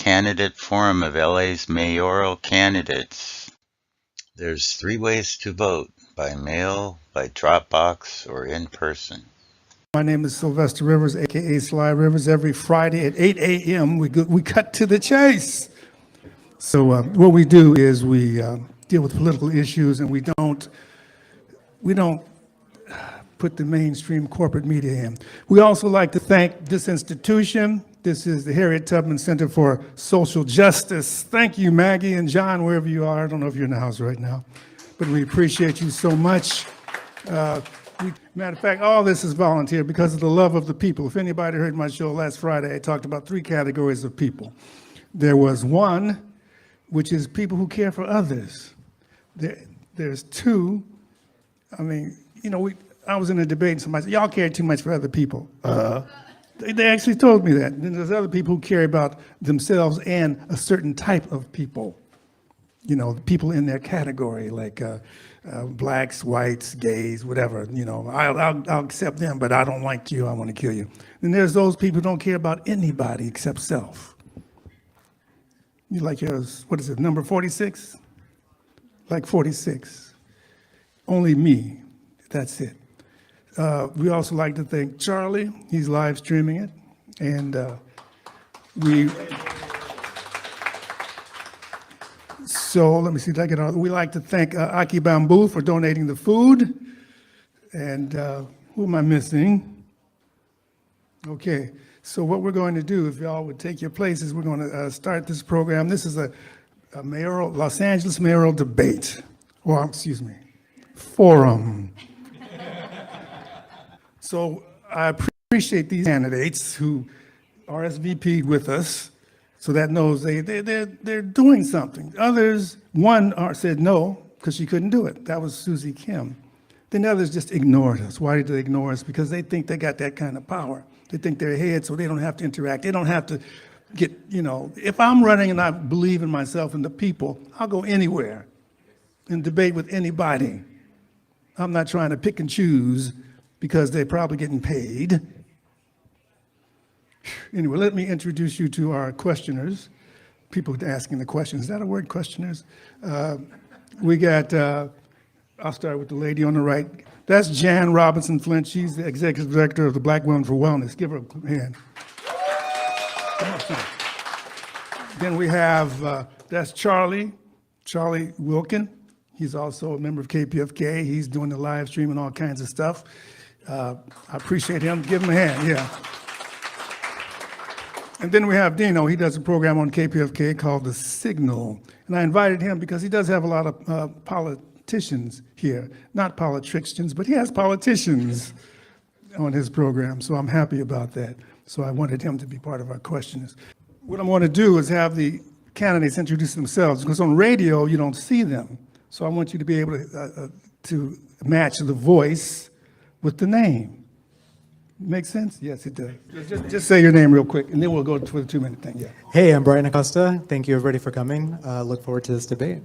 candidate forum of LA's mayoral candidates. There's 3 ways to vote: by mail, by Dropbox, or in person. My name is Sylvester Rivers, aka Sly Rivers. Every Friday at 8 a.m. we cut to the chase. So what we do is we deal with political issues, and we don't put the mainstream corporate media in. We also like to thank this institution. This is the Harriet Tubman Center for Social Justice. Thank you, Maggie and John, wherever you are. I don't know if you're in the house right now, but we appreciate you so much. Matter of fact, all this is volunteer because of the love of the people. If anybody heard my show last Friday, I talked about 3 categories of people. There was 1, which is people who care for others. There's 2, I was in a debate and somebody said, y'all care too much for other people. They actually told me that. And then there's other people who care about themselves and a certain type of people. People in their category, like blacks, whites, gays, whatever. I'll accept them, but I don't like you, I want to kill you. And there's those people who don't care about anybody except self. You like yours, what is it, number 46? Like 46. Only me, that's it. We also like to thank Charlie. He's live streaming it. And so let me see if I get on. We like to thank Aki Bamboo for donating the food. And who am I missing? Okay, so what we're going to do, if y'all would take your places, we're going to start this program. This is a Los Angeles mayoral debate, or excuse me, forum. So I appreciate these candidates who RSVP'd with us, so that knows they're doing something. Others, one said no because she couldn't do it. That was Susie Kim. Then others just ignored us. Why did they ignore us? Because they think they got that kind of power. They think they're ahead, so they don't have to interact. They don't have to get, if I'm running and I believe in myself and the people, I'll go anywhere and debate with anybody. I'm not trying to pick and choose because they're probably getting paid. Anyway, let me introduce you to our questioners, people asking the questions. Is that a word, questioners? We got, I'll start with the lady on the right. That's Jan Robinson Flint. She's the executive director of the Black Women for Wellness. Give her a hand. Then we have, that's Charlie Wilkin. He's also a member of KPFK. He's doing the live stream and all kinds of stuff. I appreciate him. Give him a hand, yeah. And then we have Dino. He does a program on KPFK called The Signal. And I invited him because he does have a lot of politicians here. Not politicians, but he has politicians on his program. So I'm happy about that. So I wanted him to be part of our questions. What I'm going to do is have the candidates introduce themselves, because on radio, you don't see them. So I want you to be able to match the voice with the name. Make sense? Yes, it does. Just say your name real quick, and then we'll go for the 2-minute thing. Yeah. Hey, I'm Brian Acosta. Thank you, everybody, for coming. Look forward to this debate.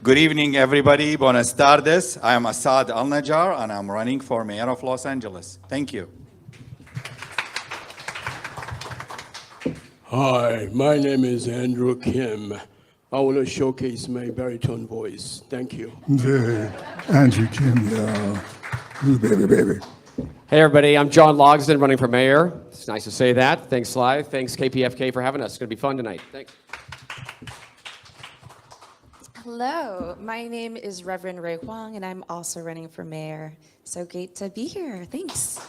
Good evening, everybody. Buenas tardes. I am Assad Al-Najjar, and I'm running for mayor of Los Angeles. Thank you. Hi, my name is Andrew Kim. I want to showcase my baritone voice. Thank you. Yeah, Andrew Kim, yeah. Ooh, baby. Hey, everybody. I'm John Logsdon, running for mayor. It's nice to say that. Thanks, Sly. Thanks, KPFK, for having us. It's going to be fun tonight. Thanks. Hello, my name is Reverend Ray Huang, and I'm also running for mayor. So great to be here. Thanks.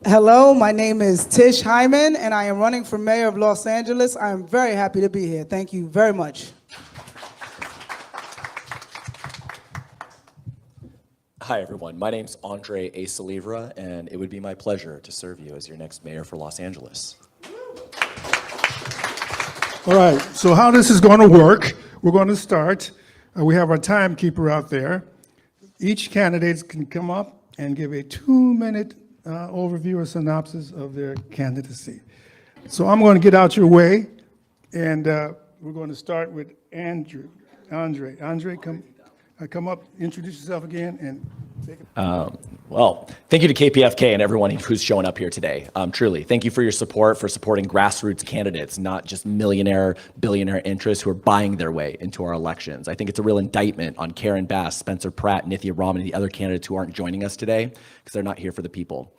Hello, my name is Tish Hyman, and I am running for mayor of Los Angeles. I am very happy to be here. Thank you very much. Hi, everyone. My name's Andre A. Salivra, and it would be my pleasure to serve you as your next mayor for Los Angeles. All right, so how this is going to work, we're going to start. We have our timekeeper out there. Each candidate can come up and give a 2-minute overview or synopsis of their candidacy. So I'm going to get out your way, and we're going to start with Andre. Andre, come up, introduce yourself again, and Well, thank you to KPFK and everyone who's showing up here today. Truly, thank you for your support, for supporting grassroots candidates, not just millionaire, billionaire interests who are buying their way into our elections. I think it's a real indictment on Karen Bass, Spencer Pratt, Nithya Raman, and the other candidates who aren't joining us today because they're not here for the people.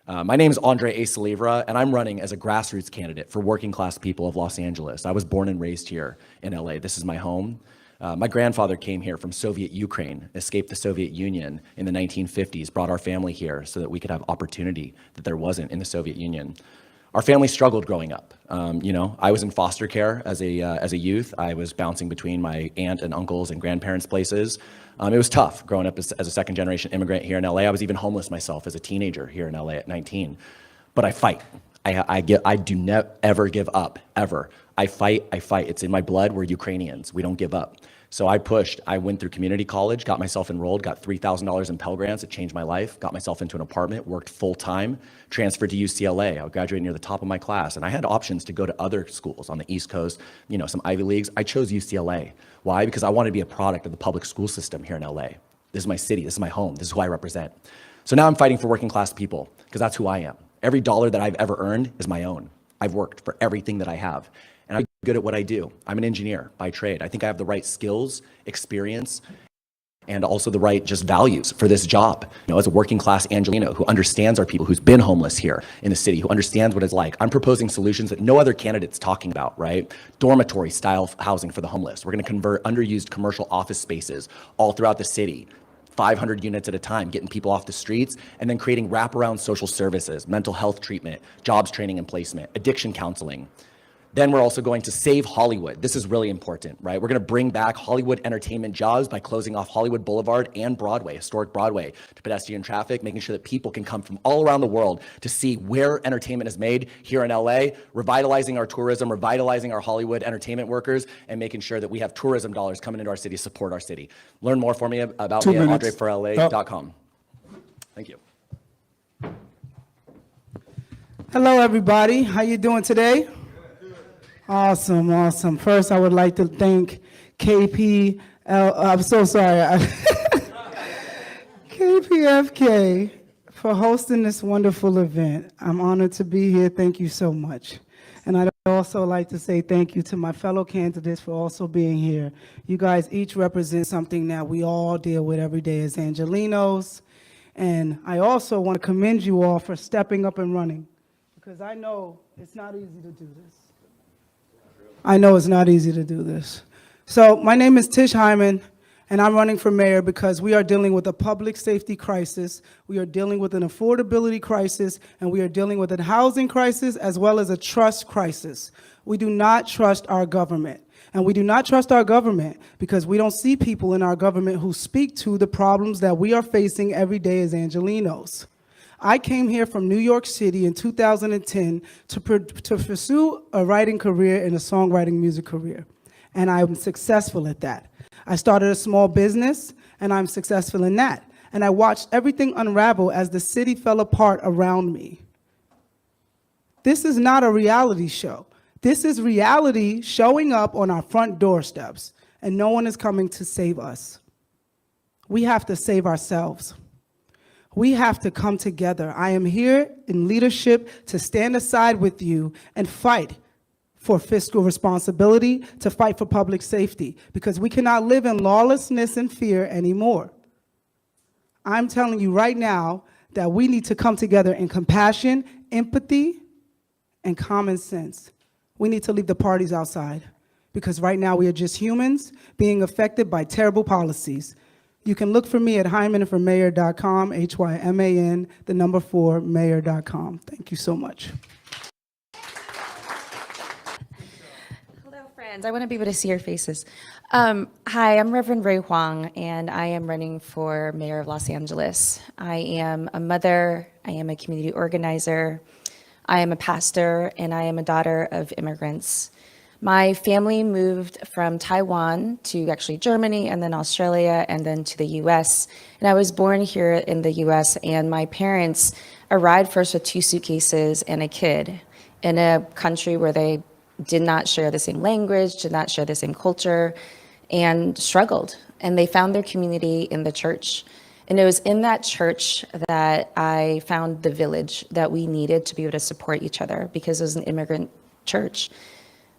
My name is Andre A. Salivra, and I'm running as a grassroots candidate for working class people of Los Angeles. I was born and raised here in LA. This is my home. My grandfather came here from Soviet Ukraine, escaped the Soviet Union in the 1950s, brought our family here so that we could have opportunity that there wasn't in the Soviet Union. Our family struggled growing up. I was in foster care as a youth. I was bouncing between my aunt and uncles and grandparents' places. It was tough growing up as a second-generation immigrant here in LA. I was even homeless myself as a teenager here in LA at 19. But I fight. I do not ever give up, ever. I fight. It's in my blood. We're Ukrainians. We don't give up. So I pushed. I went through community college, got myself enrolled, got $3,000 in Pell Grants. It changed my life. Got myself into an apartment, worked full-time, transferred to UCLA. I graduated near the top of my class. And I had options to go to other schools on the East Coast, some Ivy Leagues. I chose UCLA. Why? Because I wanted to be a product of the public school system here in LA. This is my city. This is my home. This is who I represent. So now I'm fighting for working class people because that's who I am. Every dollar that I've ever earned is my own. I've worked for everything that I have. And I'm good at what I do. I'm an engineer by trade. I think I have the right skills, experience, and also the right just values for this job. As a working class Angelino who understands our people, who's been homeless here in the city, who understands what it's like. I'm proposing solutions that no other candidate's talking about, right? Dormitory style housing for the homeless. We're gonna convert underused commercial office spaces all throughout the city. 500 units at a time, getting people off the streets, and then creating wraparound social services, mental health treatment, jobs training and placement, addiction counseling. Then we're also going to save Hollywood. This is really important, right? We're going to bring back Hollywood entertainment jobs by closing off Hollywood Boulevard and Broadway, historic Broadway, to pedestrian traffic, making sure that people can come from all around the world to see where entertainment is made here in LA, revitalizing our tourism, revitalizing our Hollywood entertainment workers, and making sure that we have tourism dollars coming into our city to support our city. Learn more for me about me at andreforla.com. Thank you. Hello, everybody. How you doing today? Awesome, awesome. First, I would like to thank I'm so sorry, KPFK for hosting this wonderful event. I'm honored to be here. Thank you so much. And I'd also like to say thank you to my fellow candidates for also being here. You guys each represent something that we all deal with every day as Angelinos. And I also want to commend you all for stepping up and running, because I know it's not easy to do this. I know it's not easy to do this. So my name is Tish Hyman, and I'm running for mayor because we are dealing with a public safety crisis, we are dealing with an affordability crisis, and we are dealing with a housing crisis as well as a trust crisis. We do not trust our government. And we do not trust our government because we don't see people in our government who speak to the problems that we are facing every day as Angelinos. I came here from New York City in 2010 to pursue a writing career and a songwriting music career, and I'm successful at that. I started a small business, and I'm successful in that, and I watched everything unravel as the city fell apart around me. This is not a reality show. This is reality showing up on our front doorsteps, and no one is coming to save us. We have to save ourselves. We have to come together. I am here in leadership to stand aside with you and fight for fiscal responsibility, to fight for public safety, because we cannot live in lawlessness and fear anymore. I'm telling you right now that we need to come together in compassion, empathy, and common sense. We need to leave the parties outside, because right now we are just humans being affected by terrible policies. You can look for me at hymanformayor.com, HYMAN, 4, mayor.com. Thank you so much. Hello, friends. I want to be able to see your faces. Hi, I'm Reverend Ray Huang, and I am running for mayor of Los Angeles. I am a mother, I am a community organizer, I am a pastor, and I am a daughter of immigrants. My family moved from Taiwan to actually Germany and then Australia and then to the US. And I was born here in the US, and my parents arrived first with 2 suitcases and a kid in a country where they did not share the same language, did not share the same culture, and struggled. And they found their community in the church. And it was in that church that I found the village that we needed to be able to support each other, because it was an immigrant church.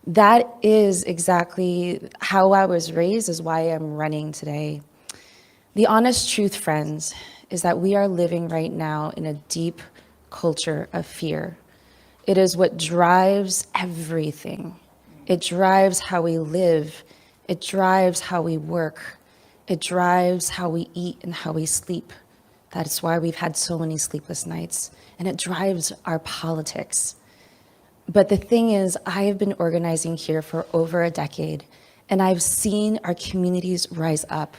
That is exactly how I was raised, is why I'm running today. The honest truth, friends, is that we are living right now in a deep culture of fear. It is what drives everything. It drives how we live. It drives how we work. It drives how we eat and how we sleep. That's why we've had so many sleepless nights. And it drives our politics. But the thing is, I have been organizing here for over a decade, and I've seen our communities rise up.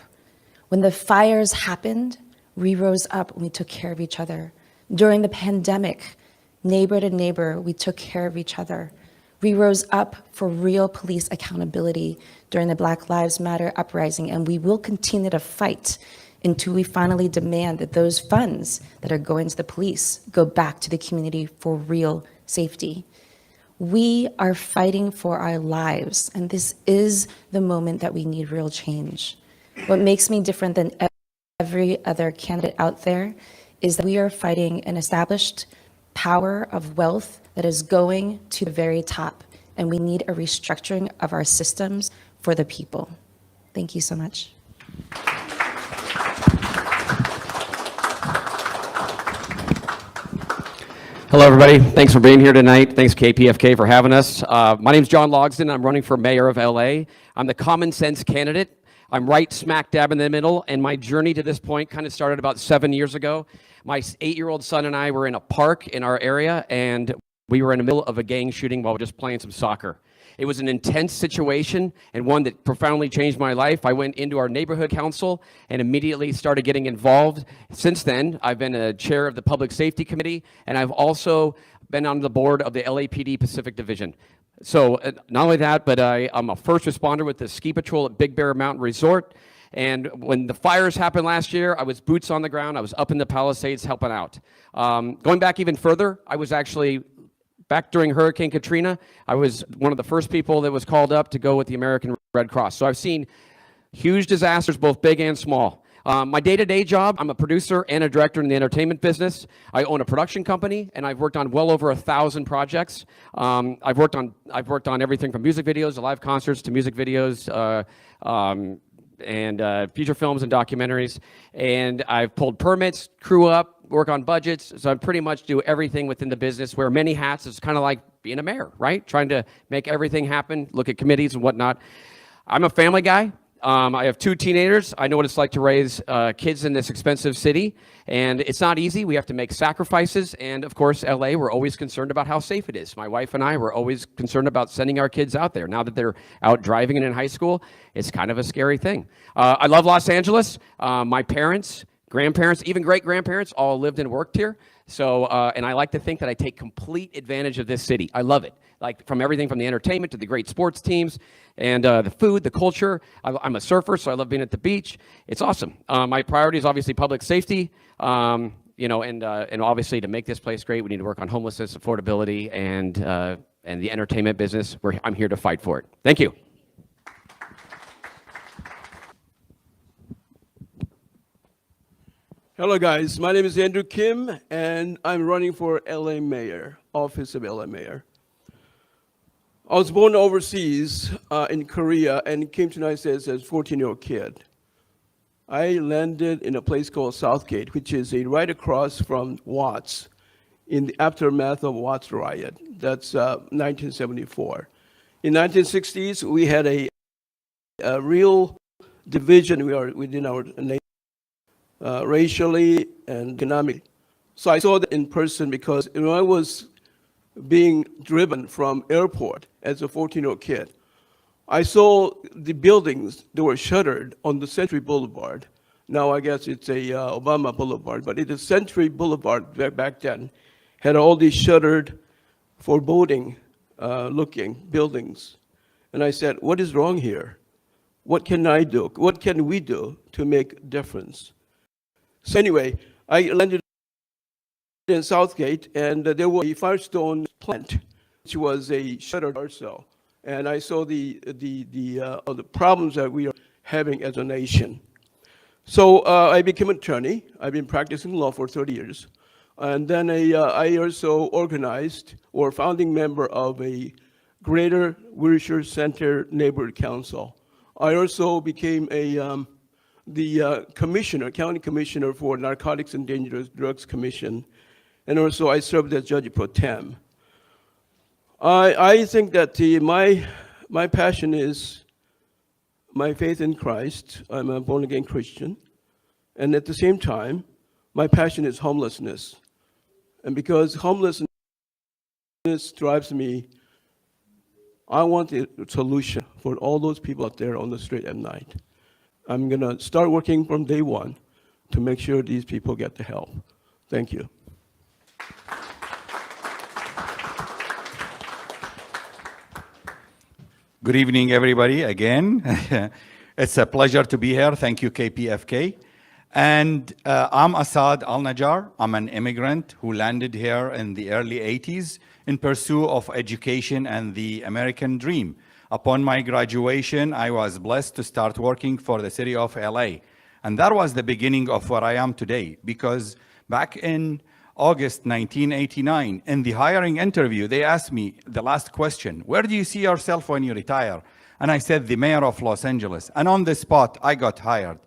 When the fires happened, we rose up and we took care of each other. During the pandemic, neighbor to neighbor, we took care of each other. We rose up for real police accountability during the Black Lives Matter uprising, and we will continue to fight until we finally demand that those funds that are going to the police go back to the community for real safety. We are fighting for our lives, and this is the moment that we need real change. What makes me different than every other candidate out there is that we are fighting an established power of wealth that is going to the very top, and we need a restructuring of our systems for the people. Thank you so much. Hello, everybody. Thanks for being here tonight. Thanks, KPFK, for having us. My name's John Logsdon. I'm running for mayor of LA. I'm the common sense candidate. I'm right smack dab in the middle, and my journey to this point kind of started about 7 years ago. My 8-year-old son and I were in a park in our area, and we were in the middle of a gang shooting while just playing some soccer. It was an intense situation and one that profoundly changed my life. I went into our neighborhood council and immediately started getting involved. Since then, I've been a chair of the Public Safety Committee, and I've also been on the board of the LAPD Pacific Division. So not only that, but I'm a first responder with the ski patrol at Big Bear Mountain Resort. And when the fires happened last year, I was boots on the ground. I was up in the Palisades helping out. Going back even further, I was actually back during Hurricane Katrina. I was one of the first people that was called up to go with the American Red Cross. So I've seen huge disasters, both big and small. My day-to-day job, I'm a producer and a director in the entertainment business. I own a production company, and I've worked on well over 1,000 projects. I've worked on everything from music videos to live concerts to music videos and feature films and documentaries. And I've pulled permits, crew up, work on budgets. So I pretty much do everything within the business, wear many hats. It's kind of like being a mayor, right? Trying to make everything happen, look at committees and whatnot. I'm a family guy. I have 2 teenagers. I know what it's like to raise kids in this expensive city, and it's not easy. We have to make sacrifices, and of course, LA, we're always concerned about how safe it is. My wife and I were always concerned about sending our kids out there. Now that they're out driving and in high school, it's kind of a scary thing. I love Los Angeles. My parents, grandparents, even great-grandparents all lived and worked here. So, and I like to think that I take complete advantage of this city. I love it. Like from everything from the entertainment to the great sports teams and the food, the culture. I'm a surfer, so I love being at the beach. It's awesome. My priority is obviously public safety, you know, and obviously to make this place great, we need to work on homelessness, affordability, and the entertainment business. I'm here to fight for it. Thank you. Hello, guys. My name is Andrew Kim, and I'm running for LA Mayor, office of LA Mayor. I was born overseas in Korea and came to the United States as a 14-year-old kid. I landed in a place called Southgate, which is right across from Watts, in the aftermath of Watts riot. That's 1974. In 1960s, we had a real division within our nation, racially and economically. So I saw that in person because when I was being driven from airport as a 14-year-old kid, I saw the buildings that were shuttered on the Century Boulevard. Now I guess it's a Obama Boulevard, but it is Century Boulevard back then, had all these shuttered, foreboding looking buildings. And I said, what is wrong here? What can I do? What can we do to make a difference? So anyway, I landed in Southgate, and there was a Firestone plant, which was a shuttered also. And I saw the problems that we are having as a nation. So I became an attorney. I've been practicing law for 30 years. And then I also organized or founding member of a Greater Wilshire Center Neighborhood Council. I also became the commissioner, county commissioner for Narcotics and Dangerous Drugs Commission. And also I served as judge pro tem. I think that my passion is my faith in Christ. I'm a born-again Christian. And at the same time, my passion is homelessness. And because homelessness drives me, I want a solution for all those people out there on the street at night. I'm going to start working from day one to make sure these people get the help. Thank you. Good evening, everybody, again. It's a pleasure to be here. Thank you, KPFK. And I'm Asad Al-Najjar. I'm an immigrant who landed here in the early 80s in pursuit of education and the American dream. Upon my graduation, I was blessed to start working for the city of LA. And that was the beginning of where I am today, because back in August 1989, in the hiring interview, they asked me the last question, where do you see yourself when you retire? And I said, the mayor of Los Angeles. And on the spot, I got hired.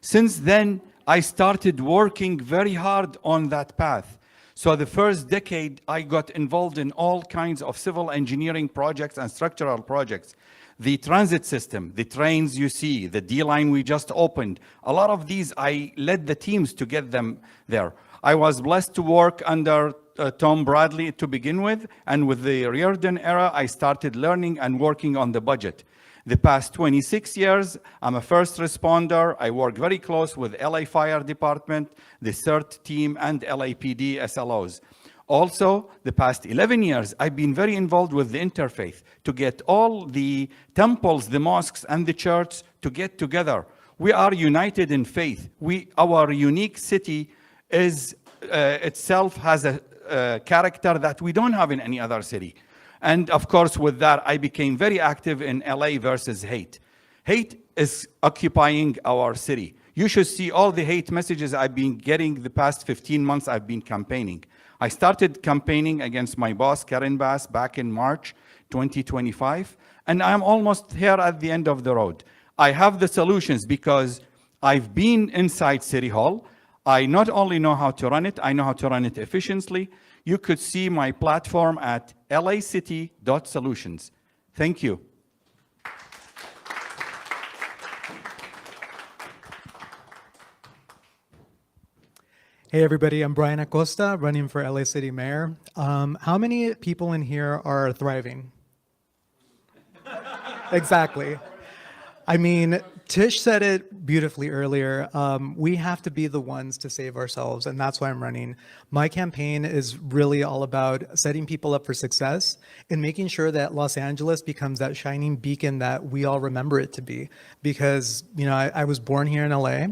Since then, I started working very hard on that path. So the first decade, I got involved in all kinds of civil engineering projects and structural projects. The transit system, the trains you see, the D-line we just opened, a lot of these, I led the teams to get them there. I was blessed to work under Tom Bradley to begin with, and with the Reardon era, I started learning and working on the budget. The past 26 years, I'm a first responder. I work very close with LA Fire Department, the CERT team, and LAPD SLOs. Also, the past 11 years, I've been very involved with the interfaith to get all the temples, the mosques, and the church to get together. We are united in faith. Our unique city is itself has a character that we don't have in any other city. And of course, with that, I became very active in LA versus hate. Hate is occupying our city. You should see all the hate messages I've been getting the past 15 months I've been campaigning. I started campaigning against my boss, Karen Bass, back in March 2025, and I'm almost here at the end of the road. I have the solutions because I've been inside City Hall. I not only know how to run it, I know how to run it efficiently. You could see my platform at lacity.solutions. Thank you. Hey everybody, I'm Brian Acosta, running for LA City Mayor. How many people in here are thriving? Exactly. I mean, Tish said it beautifully earlier. We have to be the ones to save ourselves, and that's why I'm running. My campaign is really all about setting people up for success and making sure that Los Angeles becomes that shining beacon that we all remember it to be. Because, you know, I was born here in LA.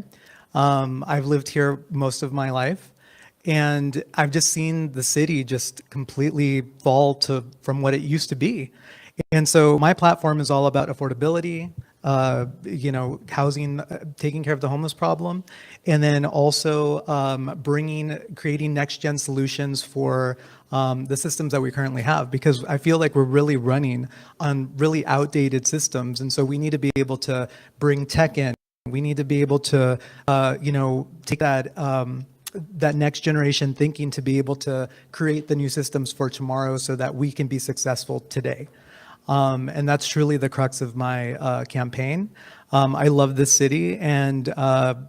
I've lived here most of my life, and I've just seen the city just completely fall from what it used to be. And so my platform is all about affordability, you know, housing, taking care of the homeless problem, and then also creating next-gen solutions for the systems that we currently have, because I feel like we're really running on really outdated systems, and so we need to be able to bring tech in. We need to be able to, you know, take that that next generation thinking to be able to create the new systems for tomorrow so that we can be successful today. And that's truly the crux of my campaign. I love this city, and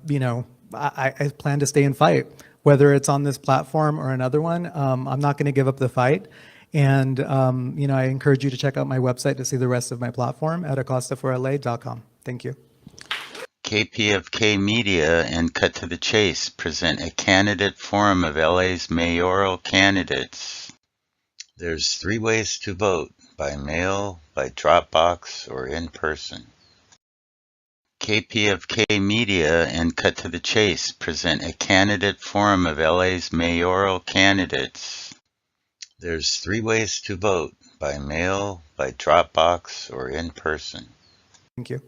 you know, I plan to stay and fight, whether it's on this platform or another one. I'm not going to give up the fight. And you know, I encourage you to check out my website to see the rest of my platform at acostaforla.com. Thank you. KPFK Media and Cut to the Chase present a candidate forum of LA's mayoral candidates. There's 3 ways to vote: by mail, by Dropbox, or in person. KPFK Media and Cut to the Chase present a candidate forum of LA's mayoral candidates. There's 3 ways to vote: by mail, by Dropbox, or in person. Thank you.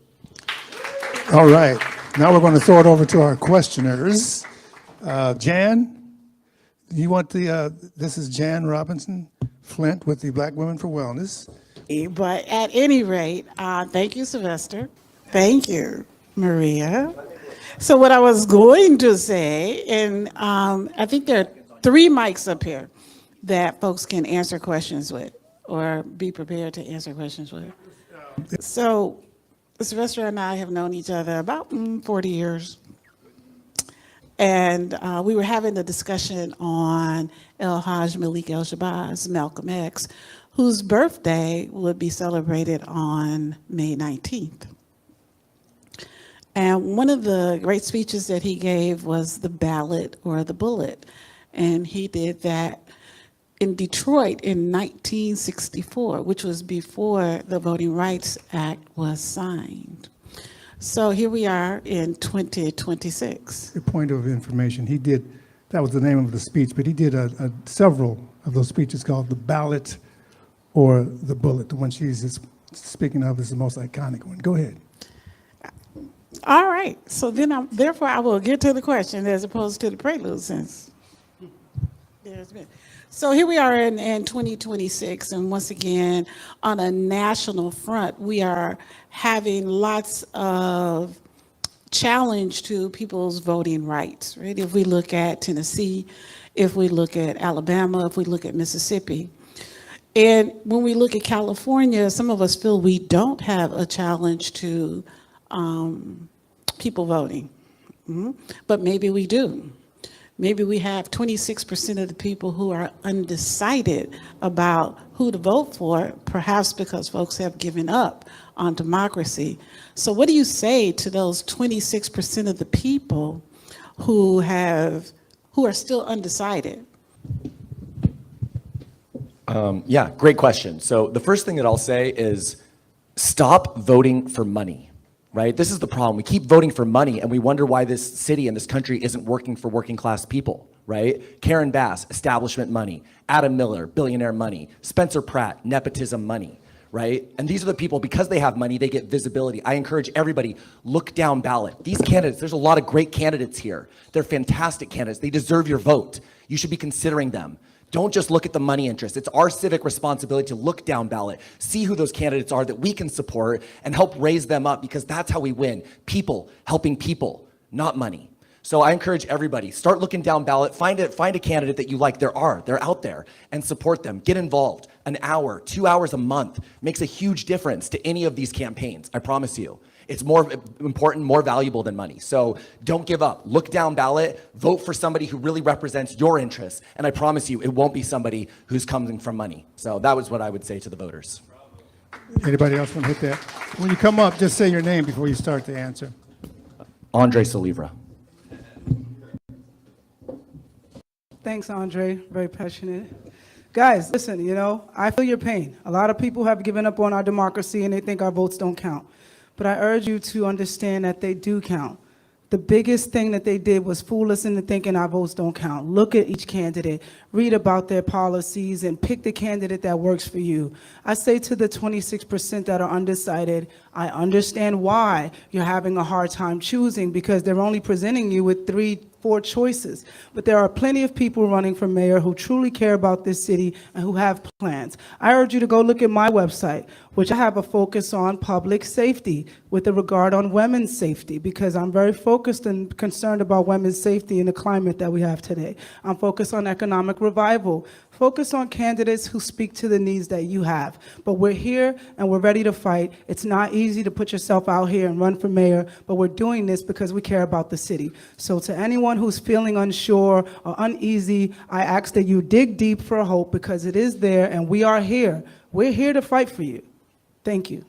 All right. Now we're going to throw it over to our questioners. Jan, you want this is Jan Robinson Flint with the Black Women for Wellness. But at any rate, thank you, Sylvester. Thank you, Maria. So what I was going to say, and I think there are 3 mics up here that folks can answer questions with or be prepared to answer questions with. So Sylvester and I have known each other about 40 years. And we were having a discussion on El Hajj Malik El-Shabazz, Malcolm X, whose birthday would be celebrated on May 19th. And one of the great speeches that he gave was the ballot or the bullet. And he did that in Detroit in 1964, which was before the Voting Rights Act was signed. So here we are in 2026. A point of information, he did, that was the name of the speech, but he did several of those speeches called the ballot or the bullet. The one she's speaking of is the most iconic one. Go ahead. All right, so then therefore I will get to the question as opposed to the prelude since there's been. So here we are in 2026, and once again, on a national front, we are having lots of challenge to people's voting rights, right? If we look at Tennessee, if we look at Alabama, if we look at Mississippi. And when we look at California, some of us feel we don't have a challenge to people voting, but maybe we do. Maybe we have 26% of the people who are undecided about who to vote for, perhaps because folks have given up on democracy. So what do you say to those 26% of the people who are still undecided? Yeah, great question. So the first thing that I'll say is stop voting for money. Right? This is the problem. We keep voting for money and we wonder why this city and this country isn't working for working class people, right? Karen Bass, establishment money. Adam Miller, billionaire money. Spencer Pratt, nepotism money, right? And these are the people, because they have money, they get visibility. I encourage everybody, look down ballot. These candidates, there's a lot of great candidates here. They're fantastic candidates. They deserve your vote. You should be considering them. Don't just look at the money interest. It's our civic responsibility to look down ballot, see who those candidates are that we can support and help raise them up, because that's how we win. People helping people, not money. So I encourage everybody, start looking down ballot, find a candidate that you like. They're out there, and support them. Get involved. An hour, 2 hours a month makes a huge difference to any of these campaigns, I promise you. It's more important, more valuable than money. So don't give up. Look down ballot, vote for somebody who really represents your interests. And I promise you, it won't be somebody who's coming from money. So that was what I would say to the voters. Anybody else want to hit that? When you come up, just say your name before you start the answer. Andre Salivra. Thanks, Andre. Very passionate. Guys, listen, I feel your pain. A lot of people have given up on our democracy and they think our votes don't count. But I urge you to understand that they do count. The biggest thing that they did was fool us into thinking our votes don't count. Look at each candidate, read about their policies, and pick the candidate that works for you. I say to the 26% that are undecided, I understand why you're having a hard time choosing, because they're only presenting you with 3-4 choices. But there are plenty of people running for mayor who truly care about this city and who have plans. I urge you to go look at my website, which I have a focus on public safety with a regard on women's safety, because I'm very focused and concerned about women's safety in the climate that we have today. I'm focused on economic revival. Focus on candidates who speak to the needs that you have. But we're here and we're ready to fight. It's not easy to put yourself out here and run for mayor, but we're doing this because we care about the city. So to anyone who's feeling unsure or uneasy, I ask that you dig deep for hope, because it is there and we are here. We're here to fight for you. Thank you.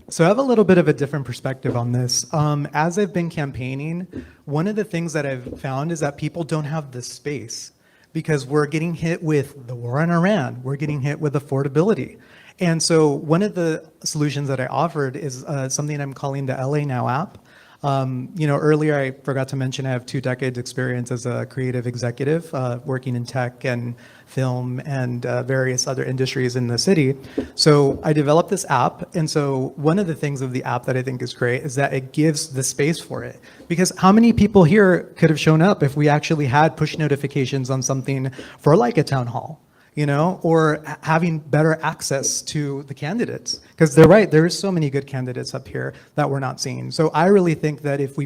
So I have a little bit of a different perspective on this. As I've been campaigning, one of the things that I've found is that people don't have the space, because we're getting hit with the war in Iran. We're getting hit with affordability. And so one of the solutions that I offered is something I'm calling the LA Now app. Earlier I forgot to mention I have 2 decades experience as a creative executive, working in tech and film and various other industries in the city. So I developed this app. And so one of the things of the app that I think is great is that it gives the space for it. Because how many people here could have shown up if we actually had push notifications on something for like a town hall? Or having better access to the candidates. Because they're right, there is so many good candidates up here that we're not seeing. So I really think that if we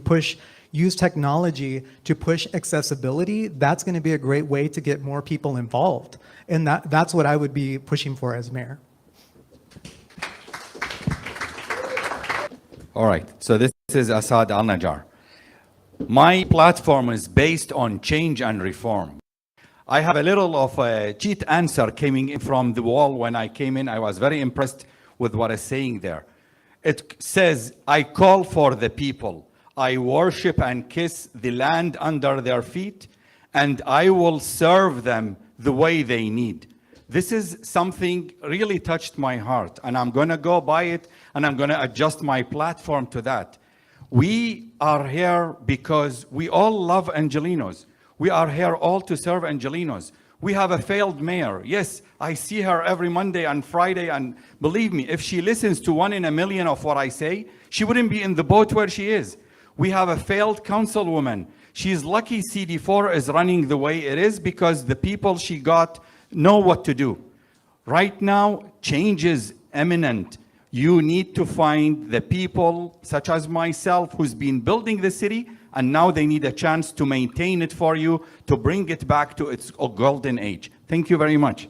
use technology to push accessibility, that's going to be a great way to get more people involved. And that's what I would be pushing for as mayor. All right, so this is Assad Al-Najjar. My platform is based on change and reform. I have a little of a cheat answer coming in from the wall when I came in. I was very impressed with what it's saying there. It says, I call for the people. I worship and kiss the land under their feet, and I will serve them the way they need. This is something really touched my heart, and I'm going to go by it, and I'm going to adjust my platform to that. We are here because we all love Angelenos. We are here all to serve Angelenos. We have a failed mayor. Yes, I see her every Monday and Friday, and believe me, if she listens to 1 in a million of what I say, she wouldn't be in the boat where she is. We have a failed councilwoman. She's lucky CD4 is running the way it is because the people she got know what to do. Right now, change is imminent. You need to find the people, such as myself, who's been building the city, and now they need a chance to maintain it for you, to bring it back to its golden age. Thank you very much.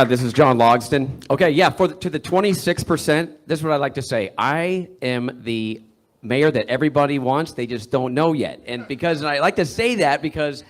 This is John Logston. Okay, yeah, to the 26%, this is what I'd like to say. I am the mayor that everybody wants, they just don't know yet. And I like to say that because,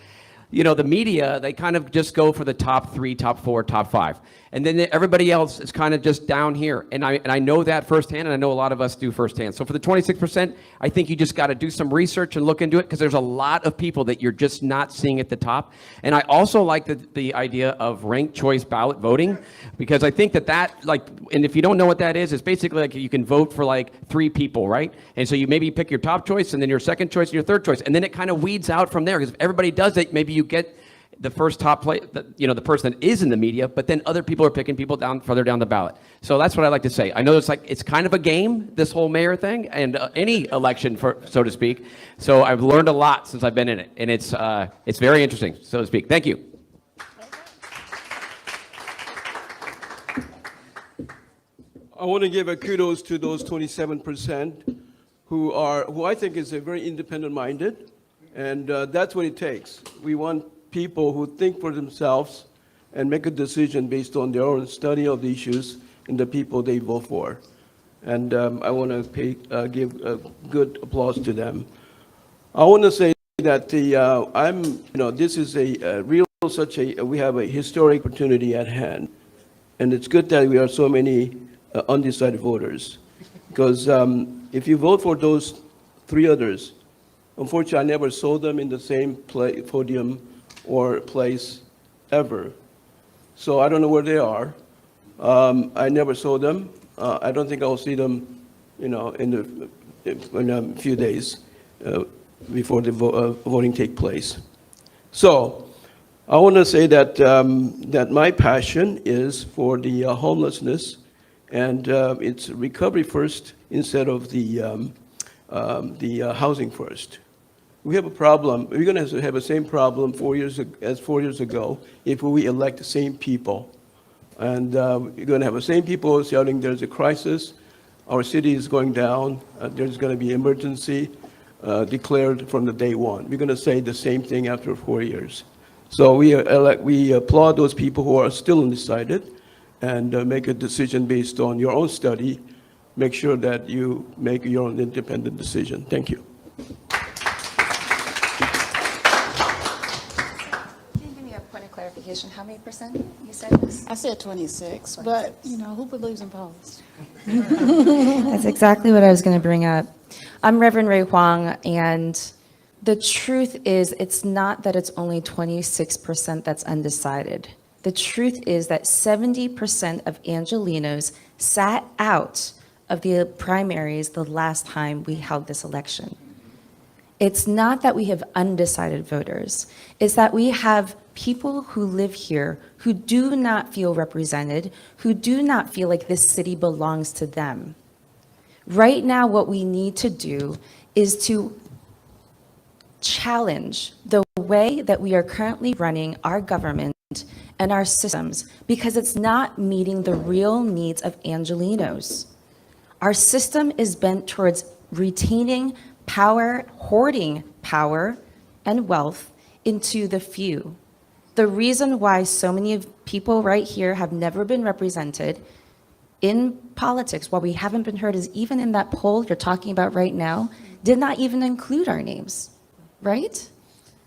the media, they kind of just go for the top 3, top 4, top 5. And then everybody else is kind of just down here. And I know that firsthand, and I know a lot of us do firsthand. So for the 26%, I think you just got to do some research and look into it because there's a lot of people that you're just not seeing at the top. And I also like the idea of ranked choice ballot voting because I think and if you don't know what that is, it's basically like you can vote for like 3 people, right? And so you maybe pick your top choice and then your second choice and your third choice. And then it kind of weeds out from there because if everybody does it, maybe you get the first top play, the person that is in the media, but then other people are picking people further down the ballot. So that's what I like to say. I know it's kind of a game, this whole mayor thing, and any election, so to speak. So I've learned a lot since I've been in it, and it's very interesting, so to speak. Thank you. I want to give a kudos to those 27% who I think is a very independent-minded, and that's what it takes. We want people who think for themselves and make a decision based on their own study of the issues and the people they vote for. And I want to give a good applause to them. I want to say that this is we have a historic opportunity at hand. And it's good that we are so many undecided voters. Because if you vote for those 3 others, unfortunately, I never saw them in the same podium or place ever. So I don't know where they are. I never saw them. I don't think I'll see them, in a few days before the voting take place. So I want to say that that my passion is for the homelessness, and it's recovery first instead of the housing first. We have a problem. We're going to have the same problem 4 years ago if we elect the same people. And we're going to have the same people shouting there's a crisis, our city is going down, there's going to be emergency declared from the day one. We're going to say the same thing after 4 years. So we applaud those people who are still undecided and make a decision based on your own study. Make sure that you make your own independent decision. Thank you. Clarification, how many percent you said this? I said 26, but who believes in polls? That's exactly what I was going to bring up. I'm Reverend Ray Huang, and the truth is it's not that it's only 26% that's undecided. The truth is that 70% of Angelenos sat out of the primaries the last time we held this election. It's not that we have undecided voters. It's that we have people who live here who do not feel represented, who do not feel like this city belongs to them. Right now, what we need to do is to challenge the way that we are currently running our government and our systems, because it's not meeting the real needs of Angelenos. Our system is bent towards retaining power, hoarding power and wealth into the few. The reason why so many of people right here have never been represented in politics, why we haven't been heard, is even in that poll you're talking about right now, did not even include our names, right?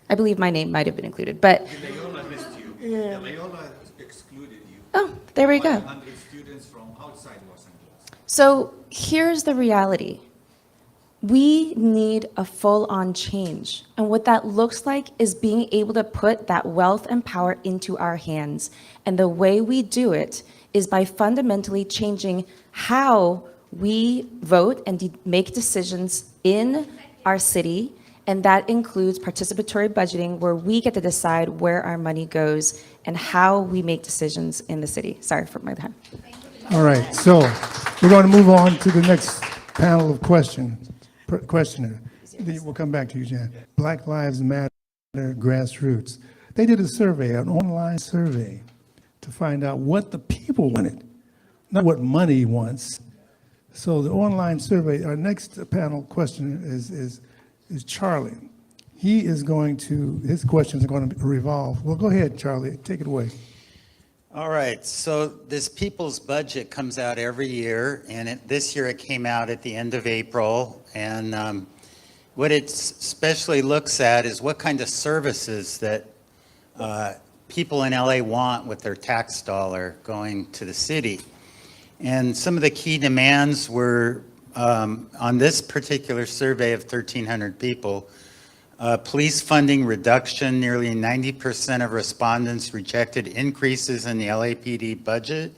I believe my name might have been included, but. Loyola missed you. Loyola excluded you. Oh, there we go. 100 students from outside Los Angeles. So here's the reality. We need a full-on change. And what that looks like is being able to put that wealth and power into our hands. And the way we do it is by fundamentally changing how we vote and make decisions in our city. And that includes participatory budgeting, where we get to decide where our money goes and how we make decisions in the city. Sorry for my time. All right, so we're going to move on to the next panel of questioner. We'll come back to you, Jan. Black Lives Matter grassroots. They did a survey, an online survey, to find out what the people wanted, not what money wants. So the online survey, our next panel questioner is Charlie. His questions are going to revolve. Well, go ahead, Charlie, take it away. All right, so this people's budget comes out every year, and this year it came out at the end of April. And what it especially looks at is what kind of services that people in LA want with their tax dollar going to the city. And some of the key demands were, on this particular survey of 1,300 people, police funding reduction. Nearly 90% of respondents rejected increases in the LAPD budget,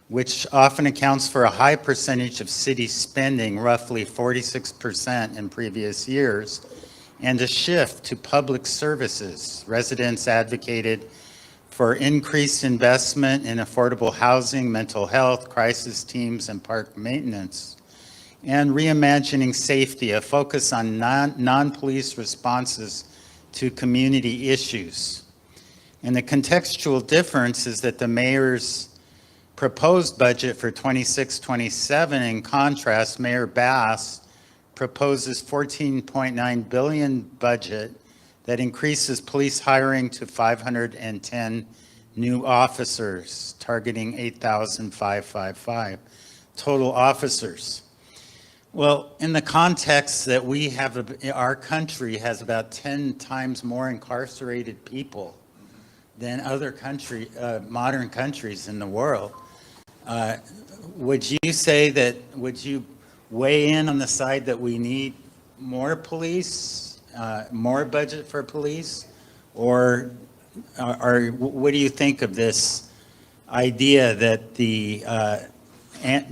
which often accounts for a high percentage of city spending, roughly 46% in previous years, and a shift to public services. Residents advocated for increased investment in affordable housing, mental health, crisis teams, and park maintenance. And reimagining safety, a focus on non-police responses to community issues. And the contextual difference is that the mayor's proposed budget for 26-27, in contrast, Mayor Bass proposes $14.9 billion budget that increases police hiring to 510 new officers, targeting 8,555 total officers. Well, in the context that we have, our country has about 10 times more incarcerated people than other modern countries in the world. Would you weigh in on the side that we need more police, more budget for police? Or what do you think of this idea that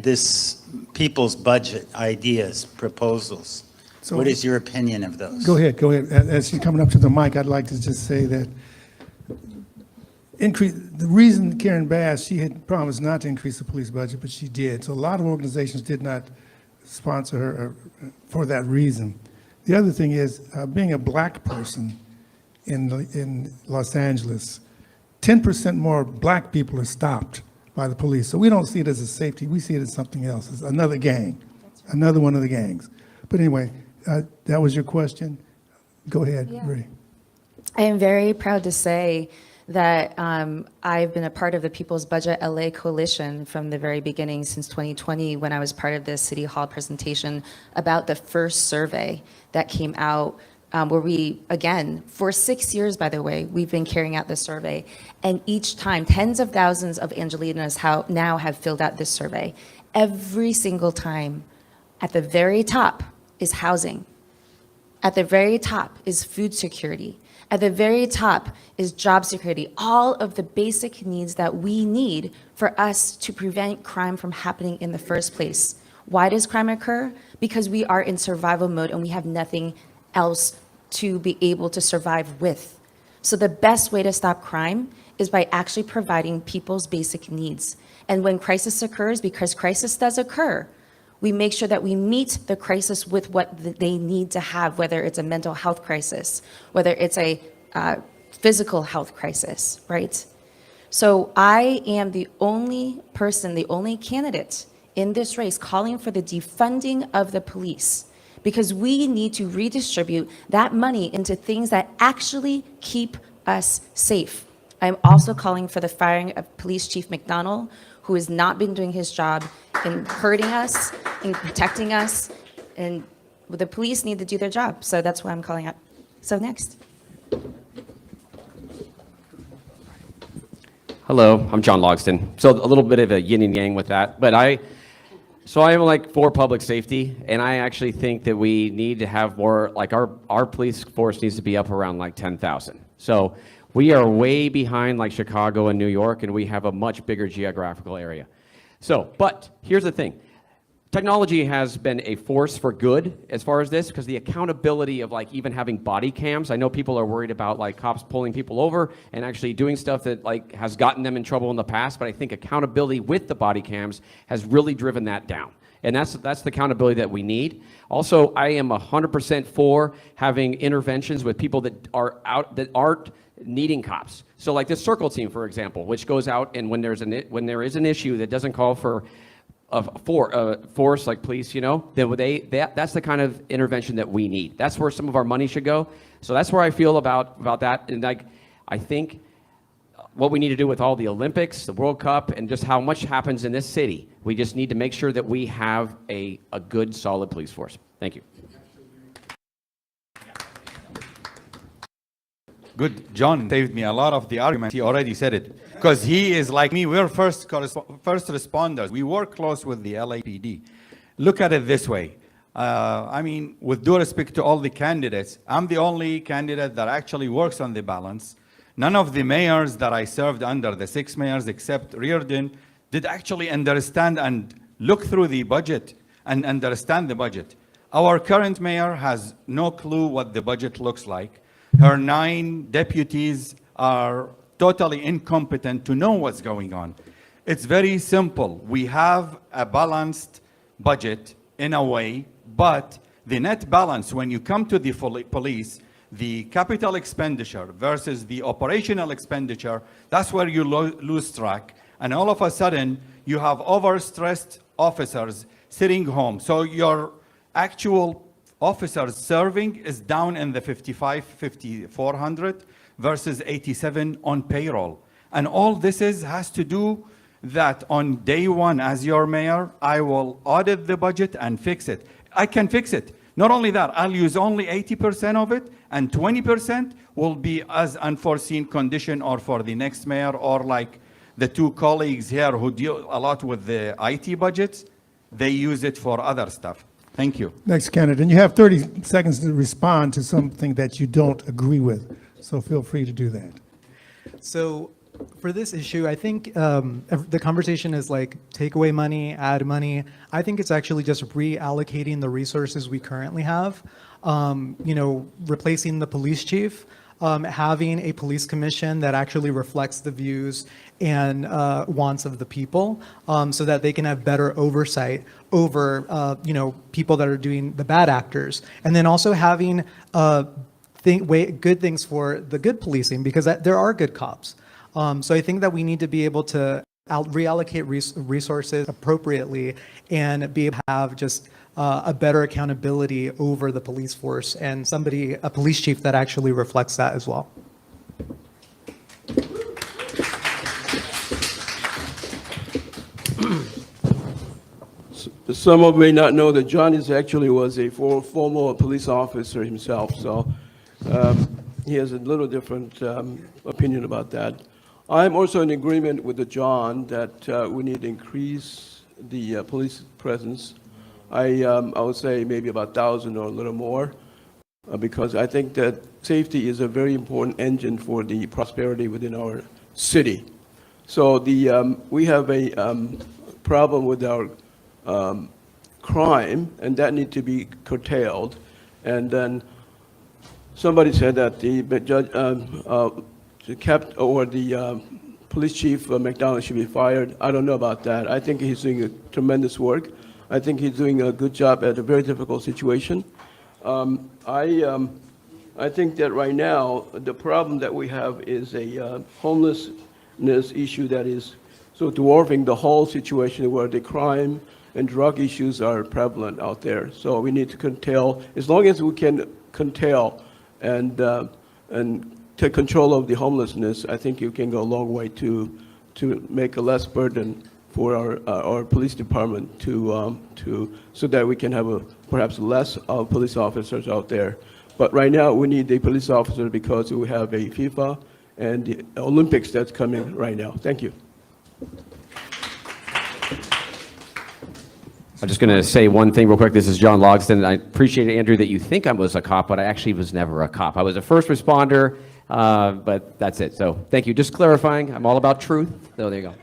this people's budget ideas, proposals? So, what is your opinion of those? Go ahead. As she's coming up to the mic, I'd like to just say that the reason Karen Bass, she had promised not to increase the police budget, but she did. So a lot of organizations did not sponsor her for that reason. The other thing is, being a black person in Los Angeles, 10% more black people are stopped by the police. So we don't see it as a safety, we see it as something else. It's another gang, another one of the gangs. But anyway, that was your question. Go ahead, Ray. I am very proud to say that I've been a part of the People's Budget LA Coalition from the very beginning, since 2020, when I was part of the City Hall presentation about the first survey that came out, where we, again, for 6 years, by the way, we've been carrying out this survey. And each time, tens of thousands of Angelenos now have filled out this survey. Every single time, at the very top is housing. At the very top is food security. At the very top is job security, all of the basic needs that we need for us to prevent crime from happening in the first place. Why does crime occur? Because we are in survival mode and we have nothing else to be able to survive with. So the best way to stop crime is by actually providing people's basic needs. And when crisis occurs, because crisis does occur, we make sure that we meet the crisis with what they need to have, whether it's a mental health crisis, whether it's a physical health crisis, right? So I am the only person, the only candidate in this race calling for the defunding of the police, because we need to redistribute that money into things that actually keep us safe. I'm also calling for the firing of Police Chief McDonald, who has not been doing his job in hurting us, in protecting us, and the police need to do their job. So that's why I'm calling out. So next. Hello, I'm John Logston. So a little bit of a yin and yang with that, but I am like for public safety, and I actually think that we need to have more, like our police force needs to be up around like 10,000. So we are way behind like Chicago and New York, and we have a much bigger geographical area. So, but here's the thing. Technology has been a force for good as far as this, because the accountability of like even having body cams, I know people are worried about like cops pulling people over and actually doing stuff that like has gotten them in trouble in the past, but I think accountability with the body cams has really driven that down. And that's the accountability that we need. Also, I am 100% for having interventions with people that are out, that aren't needing cops. So like this circle team, for example, which goes out and when there is an issue that doesn't call for force like police, you know, then that's the kind of intervention that we need. That's where some of our money should go. So that's where I feel about that. And like, I think what we need to do with all the Olympics, the World Cup, and just how much happens in this city, we just need to make sure that we have a good, solid police force. Thank you. Good. John saved me a lot of the argument. He already said it. Because he is like me. We're first responders. We work close with the LAPD. Look at it this way. I mean, with due respect to all the candidates, I'm the only candidate that actually works on the balance. None of the mayors that I served under, the 6 mayors except Reardon, did actually understand and look through the budget and understand the budget. Our current mayor has no clue what the budget looks like. Her 9 deputies are totally incompetent to know what's going on. It's very simple. We have a balanced budget in a way, but the net balance, when you come to the police, the capital expenditure versus the operational expenditure, that's where you lose track. And all of a sudden, you have overstressed officers sitting home. So your actual officers serving is down in the 5,400 versus 87 on payroll. And all this has to do that on day one as your mayor, I will audit the budget and fix it. I can fix it. Not only that, I'll use only 80% of it, and 20% will be as unforeseen condition or for the next mayor, or like the 2 colleagues here who deal a lot with the IT budgets, they use it for other stuff. Thank you. Next candidate, and you have 30 seconds to respond to something that you don't agree with. So feel free to do that. So for this issue, I think the conversation is like take away money, add money. I think it's actually just reallocating the resources we currently have. You know, replacing the police chief, having a police commission that actually reflects the views and wants of the people, so that they can have better oversight over, you know, people that are doing the bad actors, and then also having good things for the good policing, because there are good cops. So I think that we need to be able to reallocate resources appropriately and be able to have just a better accountability over the police force, and a police chief that actually reflects that as well. Some of you may not know that John was a former police officer himself, so he has a little different opinion about that. I'm also in agreement with John that we need to increase the police presence. I would say maybe about 1,000 or a little more, because I think that safety is a very important engine for the prosperity within our city. So we have a problem with our crime, and that need to be curtailed. And then somebody said that the judge, the police chief McDonald should be fired. I don't know about that. I think he's doing a tremendous work. I think he's doing a good job at a very difficult situation. I think that right now the problem that we have is a homelessness issue that is so dwarfing the whole situation, where the crime and drug issues are prevalent out there. So we need to curtail, as long as we can curtail and take control of the homelessness. I think you can go a long way to make a less burden for our police department so that we can have perhaps less police officers out there. But right now we need the police officer because we have a FIFA and the Olympics that's coming right now. Thank you. I'm just going to say one thing real quick. This is John Logsdon. I appreciate it, Andrew, that you think I was a cop, but I actually was never a cop. I was a first responder, but that's it. So thank you. Just clarifying. I'm all about truth. So there you go.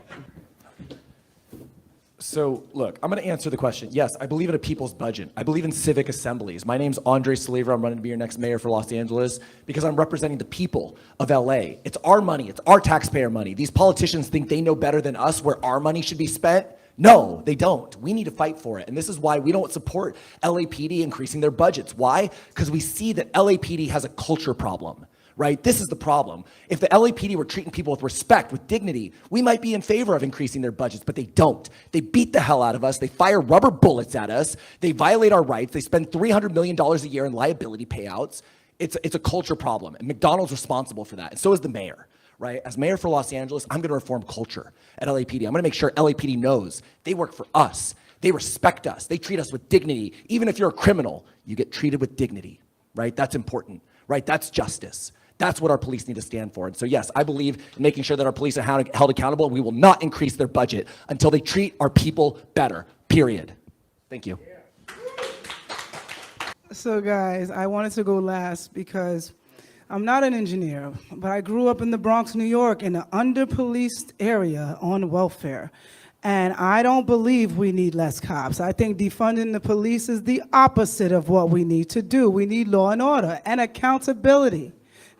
So look, I'm going to answer the question. Yes, I believe in a people's budget. I believe in civic assemblies. My name's Andre Saliver. I'm running to be your next mayor for Los Angeles because I'm representing the people of LA. It's our money. It's our taxpayer money. These politicians think they know better than us where our money should be spent. No, they don't. We need to fight for it. And this is why we don't support LAPD increasing their budgets. Why? Because we see that LAPD has a culture problem. Right? This is the problem. If the LAPD were treating people with respect, with dignity, we might be in favor of increasing their budgets, but they don't. They beat the hell out of us. They fire rubber bullets at us. They violate our rights. They spend $300 million a year in liability payouts. It's a culture problem, and McDonald's responsible for that, and so is the mayor. Right? As mayor for Los Angeles, I'm going to reform culture at LAPD. I'm going to make sure LAPD knows they work for us. They respect us. They treat us with dignity. Even if you're a criminal, you get treated with dignity. Right? That's important. Right? That's justice. That's what our police need to stand for. And so, yes, I believe in making sure that our police are held accountable. We will not increase their budget until they treat our people better, period. Thank you. So guys, I wanted to go last because I'm not an engineer, but I grew up in the Bronx, New York, in an under-policed area on welfare. And I don't believe we need less cops. I think defunding the police is the opposite of what we need to do. We need law and order and accountability.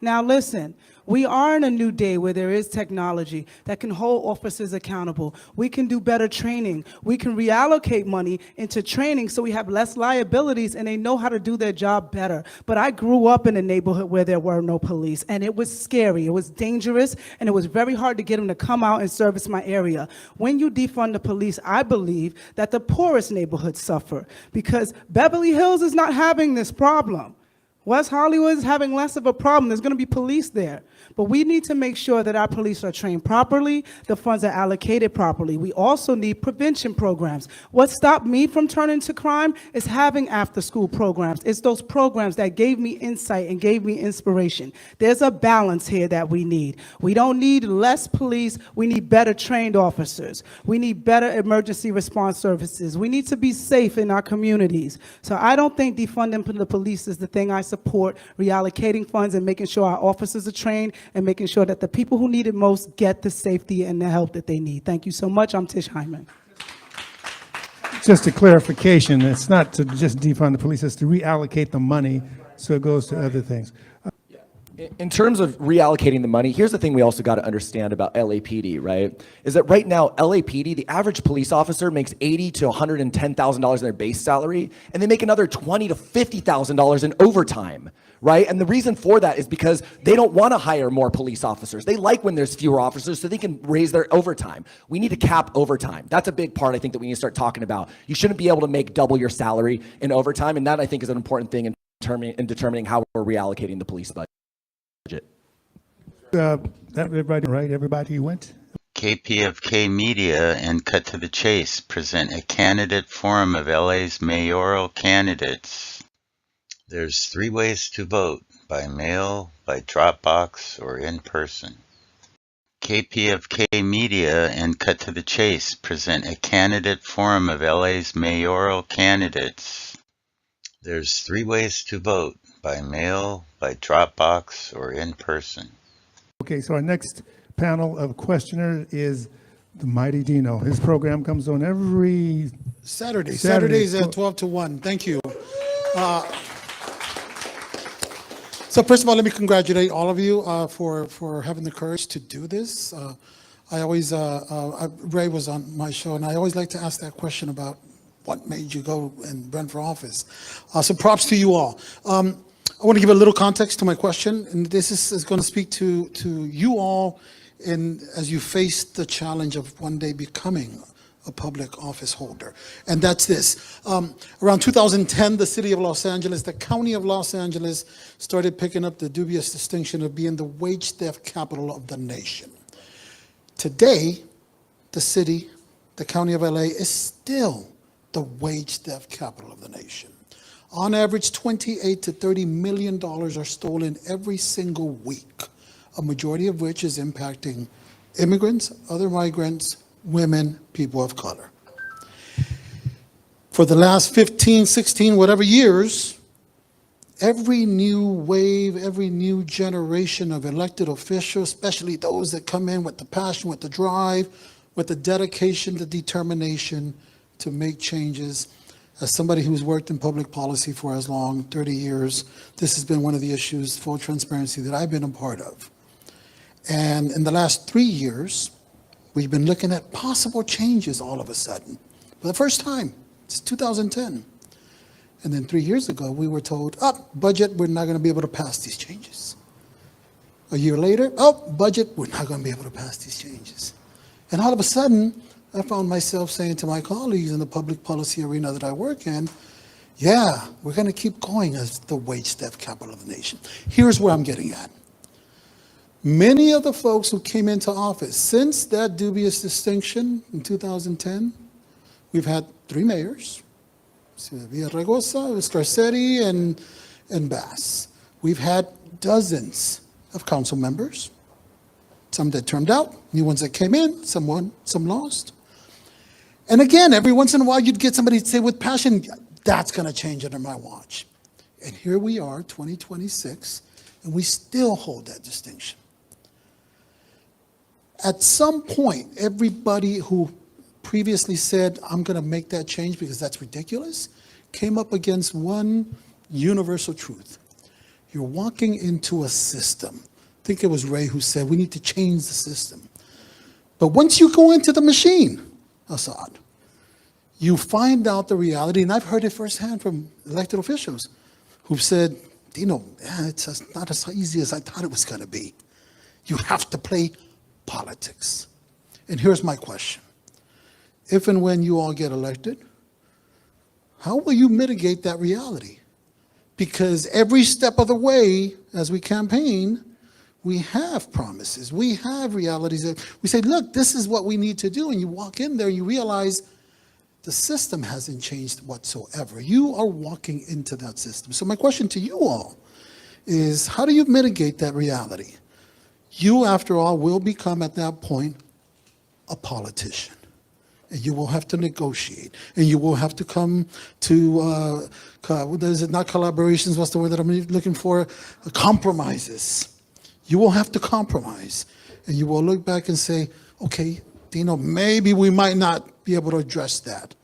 Now listen, we are in a new day where there is technology that can hold officers accountable. We can do better training. We can reallocate money into training so we have less liabilities and they know how to do their job better. But I grew up in a neighborhood where there were no police, and it was scary, it was dangerous, and it was very hard to get them to come out and service my area. When you defund the police, I believe that the poorest neighborhoods suffer because Beverly Hills is not having this problem. West Hollywood is having less of a problem. There's going to be police there. But we need to make sure that our police are trained properly, the funds are allocated properly. We also need prevention programs. What stopped me from turning to crime is having after-school programs. It's those programs that gave me insight and gave me inspiration. There's a balance here that we need. We don't need less police. We need better trained officers. We need better emergency response services. We need to be safe in our communities. So I don't think defunding the police is the thing I support. Reallocating funds and making sure our officers are trained and making sure that the people who need it most get the safety and the help that they need. Thank you so much. I'm Tish Hyman. Just a clarification, it's not to just defund the police, it's to reallocate the money so it goes to other things. In terms of reallocating the money, here's the thing we also got to understand about LAPD, right? Is that right now, LAPD, the average police officer makes $80,000 to $110,000 in their base salary, and they make another $20,000 to $50,000 in overtime, right? And the reason for that is because they don't want to hire more police officers. They like when there's fewer officers so they can raise their overtime. We need to cap overtime. That's a big part, I think, that we need to start talking about. You shouldn't be able to make double your salary in overtime, and that, I think, is an important thing in determining how we're reallocating the police budget. Everybody, right? Everybody went? KPFK Media and Cut to the Chase present a candidate forum of LA's mayoral candidates. There's 3 ways to vote: by mail, by Dropbox, or in person. KPFK Media and Cut to the Chase present a candidate forum of LA's mayoral candidates. There's 3 ways to vote: by mail, by Dropbox, or in person. Okay, so our next panel of questioners is the mighty Dino. His program comes on every Saturday. Saturday. Saturdays at 12 to 1. Thank you. So first of all, let me congratulate all of you for having the courage to do this. I always, Ray was on my show, and I always like to ask that question about what made you go and run for office. So props to you all. I want to give a little context to my question, and this is going to speak to you all as you face the challenge of one day becoming a public office holder. And that's this. Around 2010, the city of Los Angeles, the county of Los Angeles, started picking up the dubious distinction of being the wage theft capital of the nation. Today, the city, the county of LA, is still the wage theft capital of the nation. On average, $28 to $30 million are stolen every single week, a majority of which is impacting immigrants, other migrants, women, people of color. For the last 15, 16, whatever years, every new wave, every new generation of elected officials, especially those that come in with the passion, with the drive, with the dedication, the determination to make changes. As somebody who's worked in public policy for as long, 30 years, this has been one of the issues, full transparency, that I've been a part of. And in the last 3 years, we've been looking at possible changes all of a sudden. For the first time, it's 2010. And then 3 years ago, we were told, budget, we're not going to be able to pass these changes. A year later, budget, we're not going to be able to pass these changes. And all of a sudden, I found myself saying to my colleagues in the public policy arena that I work in, yeah, we're going to keep going as the wage theft capital of the nation. Here's where I'm getting at. Many of the folks who came into office since that dubious distinction in 2010, we've had 3 mayors, Villaraigosa, Scarcetti, and Bass. We've had dozens of council members, some that turned out, new ones that came in, some won, some lost. And again, every once in a while, you'd get somebody to say with passion, that's going to change under my watch. And here we are, 2026, and we still hold that distinction. At some point, everybody who previously said, I'm going to make that change because that's ridiculous, came up against one universal truth. You're walking into a system. I think it was Ray who said, we need to change the system. But once you go into the machine, Assad, you find out the reality, and I've heard it firsthand from elected officials who've said, Dino, it's not as easy as I thought it was going to be. You have to play politics. And here's my question. If and when you all get elected, how will you mitigate that reality? Because every step of the way, as we campaign, we have promises, we have realities that we say, look, this is what we need to do. And you walk in there, you realize the system hasn't changed whatsoever. You are walking into that system. So my question to you all is, how do you mitigate that reality? You, after all, will become at that point a politician. And you will have to negotiate. And you will have to come to, is it not collaborations, what's the word that I'm looking for? Compromises. You will have to compromise. And you will look back and say, okay, Dino, maybe we might not be able to address that.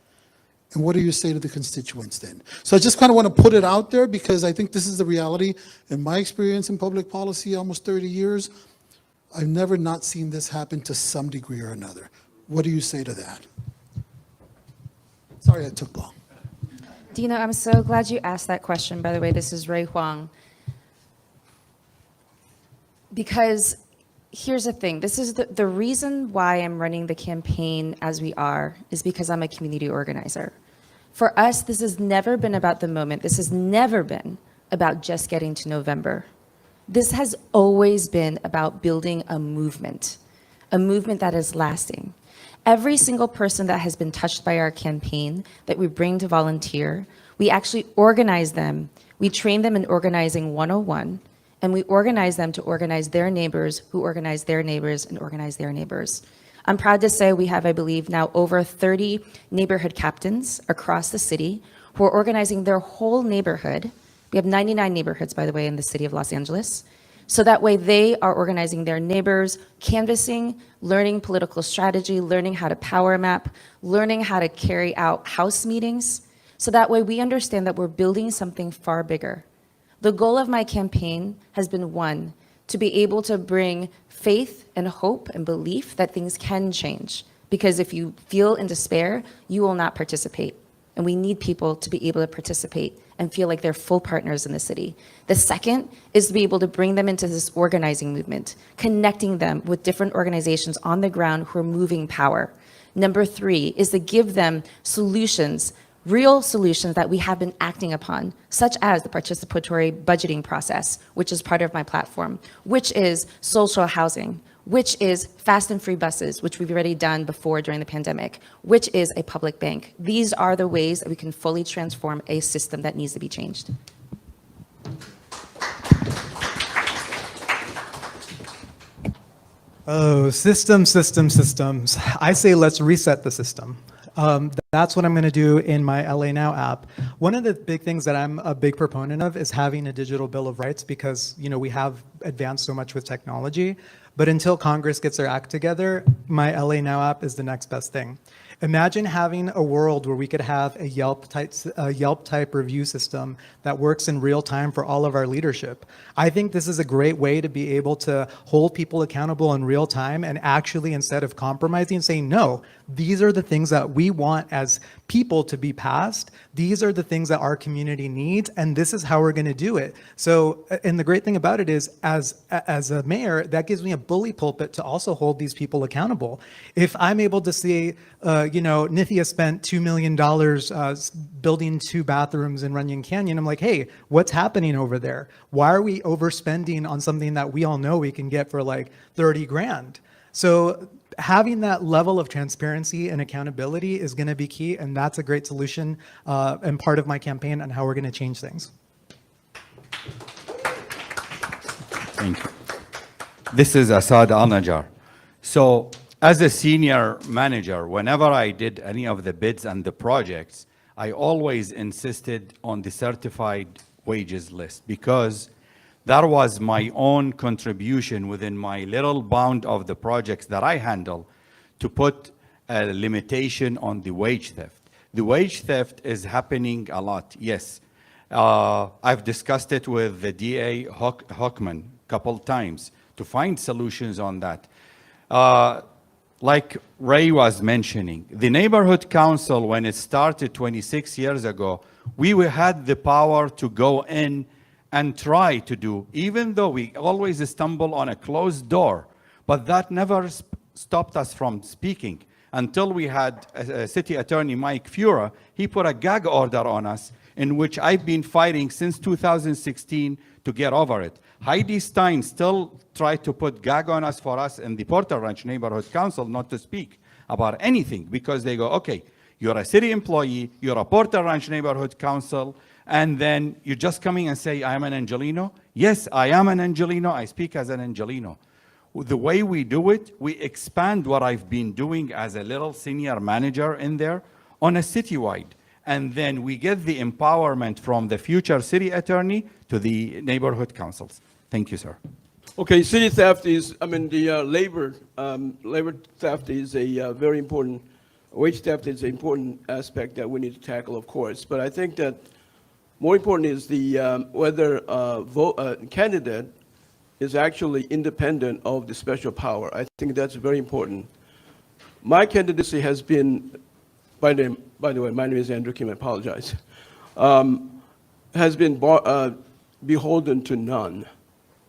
And what do you say to the constituents then? So I just kind of want to put it out there because I think this is the reality. In my experience in public policy, almost 30 years, I've never not seen this happen to some degree or another. What do you say to that? Sorry I took long. Dino, I'm so glad you asked that question. By the way, this is Ray Huang. Because here's the thing. This is the reason why I'm running the campaign as we are is because I'm a community organizer. For us, this has never been about the moment. This has never been about just getting to November. This has always been about building a movement that is lasting. Every single person that has been touched by our campaign that we bring to volunteer, we actually organize them. We train them in organizing 101, and we organize them to organize their neighbors, who organize their neighbors, and organize their neighbors. I'm proud to say we have, I believe, now over 30 neighborhood captains across the city who are organizing their whole neighborhood. We have 99 neighborhoods, by the way, in the city of Los Angeles, So that way they are organizing their neighbors, canvassing, learning political strategy, learning how to power map, learning how to carry out house meetings. So that way we understand that we're building something far bigger. The goal of my campaign has been one, to be able to bring faith and hope and belief that things can change. Because if you feel in despair, you will not participate. And we need people to be able to participate and feel like they're full partners in the city. The second is to be able to bring them into this organizing movement, connecting them with different organizations on the ground who are moving power. Number three is to give them solutions, real solutions that we have been acting upon, such as the participatory budgeting process, which is part of my platform, which is social housing, which is fast and free buses, which we've already done before during the pandemic, which is a public bank. These are the ways that we can fully transform a system that needs to be changed. Oh, systems. I say let's reset the system. That's what I'm going to do in my LA Now app. One of the big things that I'm a big proponent of is having a digital bill of rights because, you know, we have advanced so much with technology. But until Congress gets their act together, my LA Now app is the next best thing. Imagine having a world where we could have a Yelp type review system that works in real time for all of our leadership. I think this is a great way to be able to hold people accountable in real time and actually, instead of compromising, saying, no, these are the things that we want as people to be passed. These are the things that our community needs, and this is how we're going to do it. So, and the great thing about it is, as a mayor, that gives me a bully pulpit to also hold these people accountable. If I'm able to see, Nithya spent $2 million building 2 bathrooms in Runyon Canyon, I'm like, hey, what's happening over there? Why are we overspending on something that we all know we can get for like 30 grand? So having that level of transparency and accountability is going to be key, and that's a great solution and part of my campaign on how we're going to change things. Thank you. This is Asad Al-Najjar. So as a senior manager, whenever I did any of the bids and the projects, I always insisted on the certified wages list because that was my own contribution within my little bound of the projects that I handle to put a limitation on the wage theft. The wage theft is happening a lot, yes. I've discussed it with the DA Hockman a couple times to find solutions on that. Like Ray was mentioning, the neighborhood council, when it started 26 years ago, we had the power to go in and try to do, even though we always stumble on a closed door, but that never stopped us from speaking until we had City Attorney Mike Fura. He put a gag order on us in which I've been fighting since 2016 to get over it. Heidi Stein still tried to put gag on us for us in the Porter Ranch Neighborhood Council not to speak about anything because they go, okay, you're a city employee, you're a Porter Ranch Neighborhood Council, and then you're just coming and say, I am an Angelino? Yes, I am an Angelino. I speak as an Angelino. The way we do it, we expand what I've been doing as a little senior manager in there on a citywide. And then we get the empowerment from the future city attorney to the neighborhood councils. Thank you, sir. Okay, city theft is, the labor theft is a very important, wage theft is an important aspect that we need to tackle, of course. But I think that more important is the whether a candidate is actually independent of the special power. I think that's very important. My candidacy has been, by the way, my name is Andrew Kim, I apologize, has been beholden to none.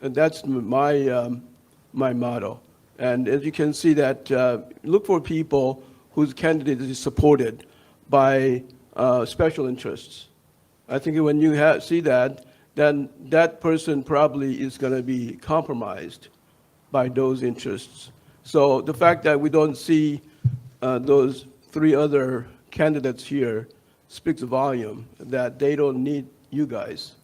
And that's my motto. And as you can see that, look for people whose candidate is supported by special interests. I think when you see that, then that person probably is going to be compromised by those interests. So the fact that we don't see those 3 other candidates here speaks volume that they don't need you guys.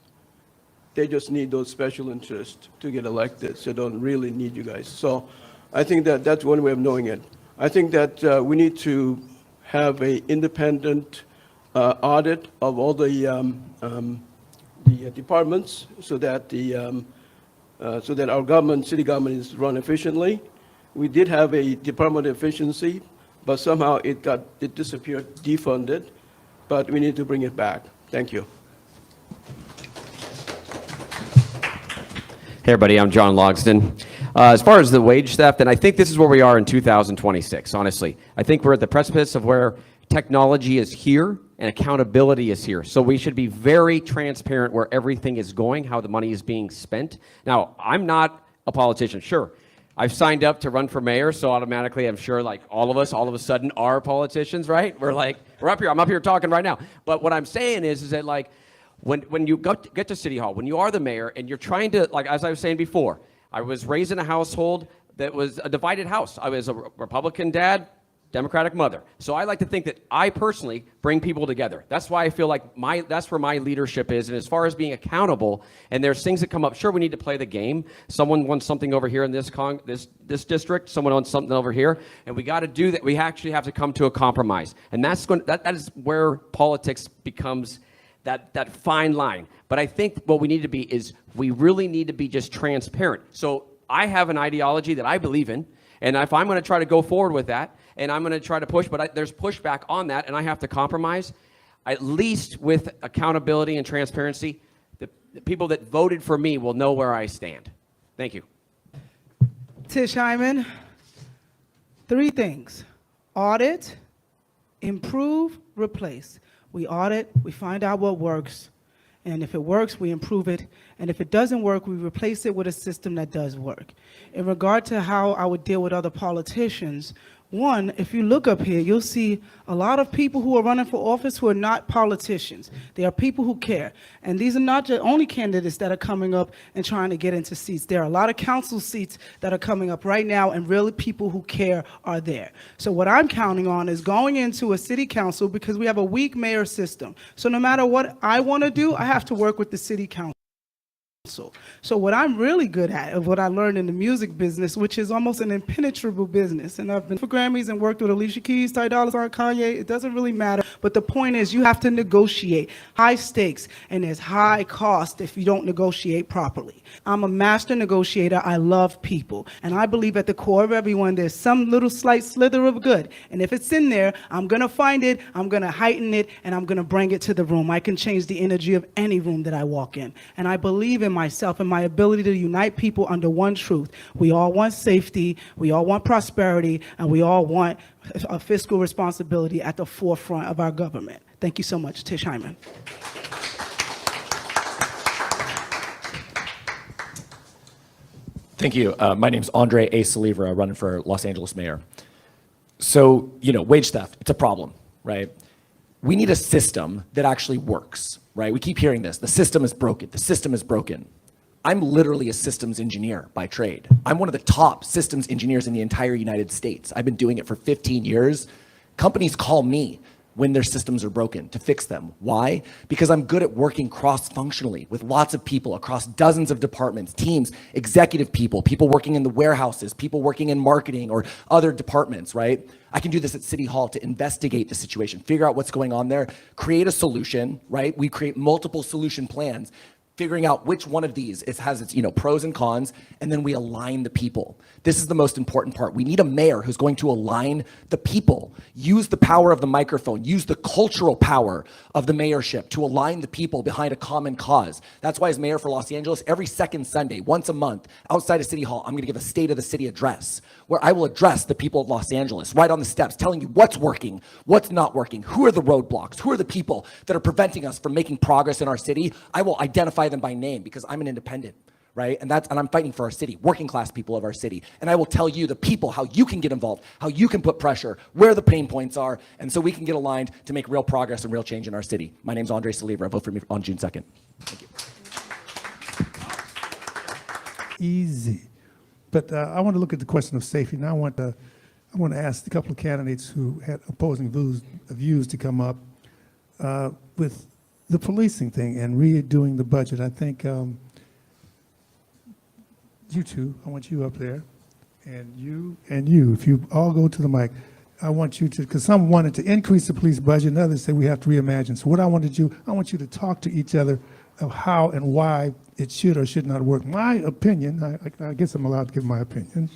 They just need those special interests to get elected, so they don't really need you guys. So I think that that's one way of knowing it. I think that we need to have an independent audit of all the departments so that so that our government, city government, is run efficiently. We did have a Department of Efficiency, but somehow it disappeared, defunded, but we need to bring it back. Thank you. Hey, everybody, I'm John Logsdon. As far as the wage theft, and I think this is where we are in 2026, honestly. I think we're at the precipice of where technology is here and accountability is here. So we should be very transparent where everything is going, how the money is being spent. Now, I'm not a politician, sure. I've signed up to run for mayor, so automatically I'm sure like all of us all of a sudden are politicians, right? We're up here, I'm up here talking right now. But what I'm saying is that like, when you get to City Hall, when you are the mayor and you're trying to, like as I was saying before, I was raised in a household that was a divided house. I was a Republican dad, Democratic mother. So I like to think that I personally bring people together. That's why I feel like that's where my leadership is. And as far as being accountable, and there's things that come up, sure, we need to play the game. Someone wants something over here in this district, someone wants something over here, and we got to do that. We actually have to come to a compromise. And that is where politics becomes that fine line. But I think what we need to be is we really need to be just transparent. So I have an ideology that I believe in, and if I'm going to try to go forward with that, and I'm going to try to push, but there's pushback on that, and I have to compromise, at least with accountability and transparency, the people that voted for me will know where I stand. Thank you. Tish Hyman, 3 things: audit, improve, replace. We audit, we find out what works, and if it works, we improve it, and if it doesn't work, we replace it with a system that does work. In regard to how I would deal with other politicians, one, if you look up here, you'll see a lot of people who are running for office who are not politicians. They are people who care. And these are not the only candidates that are coming up and trying to get into seats. There are a lot of council seats that are coming up right now, and really people who care are there. So what I'm counting on is going into a city council, because we have a weak mayor system. So no matter what I want to do, I have to work with the city council. So what I'm really good at, of what I learned in the music business, which is almost an impenetrable business, and I've been for Grammys and worked with Alicia Keys, Ty Dolla $ign, Kanye, it doesn't really matter, but the point is you have to negotiate high stakes, and there's high cost if you don't negotiate properly. I'm a master negotiator. I love people, and I believe at the core of everyone there's some little slight slither of good, and if it's in there, I'm gonna find it, I'm gonna heighten it, and I'm gonna bring it to the room. I can change the energy of any room that I walk in, and I believe in myself and my ability to unite people under one truth. We all want safety, we all want prosperity, and we all want a fiscal responsibility at the forefront of our government. Thank you so much. Tish Hyman. Thank you. My name's Andre A. Salivra, running for Los Angeles mayor. So, wage theft, it's a problem, right? We need a system that actually works, right? We keep hearing this. The system is broken. The system is broken. I'm literally a systems engineer by trade. I'm one of the top systems engineers in the entire United States. I've been doing it for 15 years. Companies call me when their systems are broken to fix them. Why? Because I'm good at working cross-functionally with lots of people across dozens of departments, teams, executive people, people working in the warehouses, people working in marketing or other departments, right? I can do this at City Hall to investigate the situation, figure out what's going on there, create a solution, right? We create multiple solution plans, figuring out which one of these has its pros and cons, and then we align the people. This is the most important part. We need a mayor who's going to align the people, use the power of the microphone, use the cultural power of the mayorship to align the people behind a common cause. That's why as mayor for Los Angeles, every second Sunday, once a month, outside of City Hall, I'm gonna give a State of the City address, where I will address the people of Los Angeles, right on the steps, telling you what's working, what's not working, who are the roadblocks, who are the people that are preventing us from making progress in our city. I will identify them by name because I'm an independent, right? And I'm fighting for our city, working class people of our city. And I will tell you, the people, how you can get involved, how you can put pressure, where the pain points are, and so we can get aligned to make real progress and real change in our city. My name's Andre Salivra. Vote for me on June 2nd. Thank you. Easy. But I want to look at the question of safety. Now I want to ask a couple of candidates who had opposing views to come up with the policing thing and redoing the budget. I think you two, I want you up there, and you, if you all go to the mic, I want you to, because some wanted to increase the police budget and others say we have to reimagine. So what I want to do, I want you to talk to each other of how and why it should or should not work. My opinion, I guess I'm allowed to give my opinion,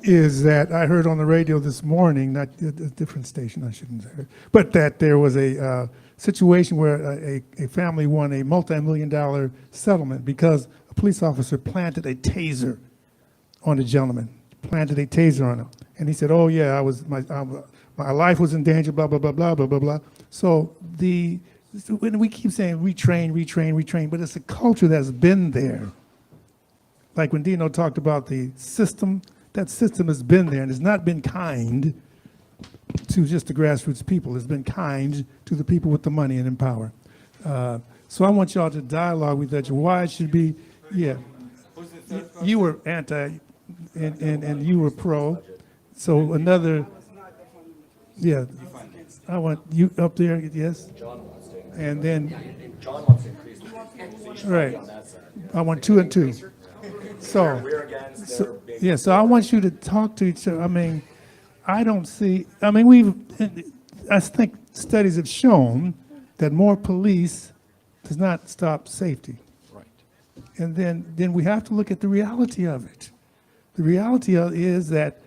is that I heard on the radio this morning, not a different station, I shouldn't say, but that there was a situation where a family won a multi-million-dollar settlement because a police officer planted a taser on a gentleman, planted a taser on him. And he said, oh yeah, my life was in danger, blah, blah, blah, blah, blah, blah, blah. So when we keep saying retrain, but it's a culture that's been there. Like when Dino talked about the system, that system has been there and has not been kind to just the grassroots people. It's been kind to the people with the money and in power. So I want y'all to dialogue with that. Why it should be, yeah. You were anti and you were pro. So another, yeah. I want you up there, yes? And then, John wants to increase the right. I want 2 and 2. So, yeah, so I want you to talk to each other. I mean, I think studies have shown that more police does not stop safety. Right. And then we have to look at the reality of it. The reality is that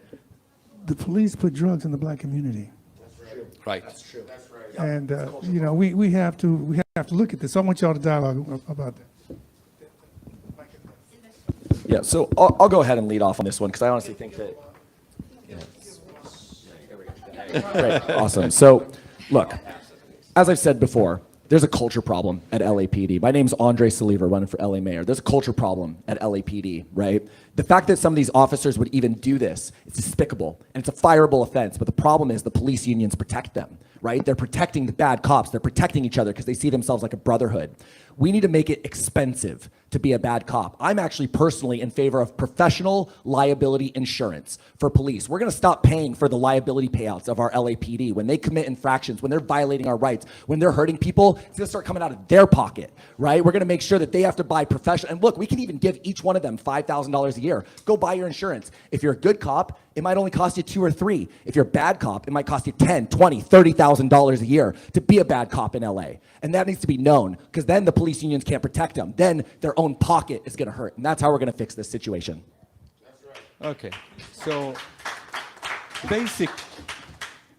the police put drugs in the black community. Right. That's true. That's right. And, we have to look at this. I want y'all to dialogue about that. Yeah, so I'll go ahead and lead off on this one because I honestly think that. Great, awesome. So, look, as I've said before, there's a culture problem at LAPD. My name's Andre Saliva, running for LA mayor. There's a culture problem at LAPD, right? The fact that some of these officers would even do this, it's despicable, and it's a fireable offense, but the problem is the police unions protect them, right? They're protecting the bad cops. They're protecting each other because they see themselves like a brotherhood. We need to make it expensive to be a bad cop. I'm actually personally in favor of professional liability insurance for police. We're gonna stop paying for the liability payouts of our LAPD. When they commit infractions, when they're violating our rights, when they're hurting people, it's gonna start coming out of their pocket, right? We're gonna make sure that they have to buy professional, and look, we can even give each one of them $5,000 a year. Go buy your insurance. If you're a good cop, it might only cost you $2 or $3. If you're a bad cop, it might cost you $10, $20, $30,000 a year to be a bad cop in LA. And that needs to be known, because then the police unions can't protect them. Then their own pocket is gonna hurt. And that's how we're gonna fix this situation. Okay. So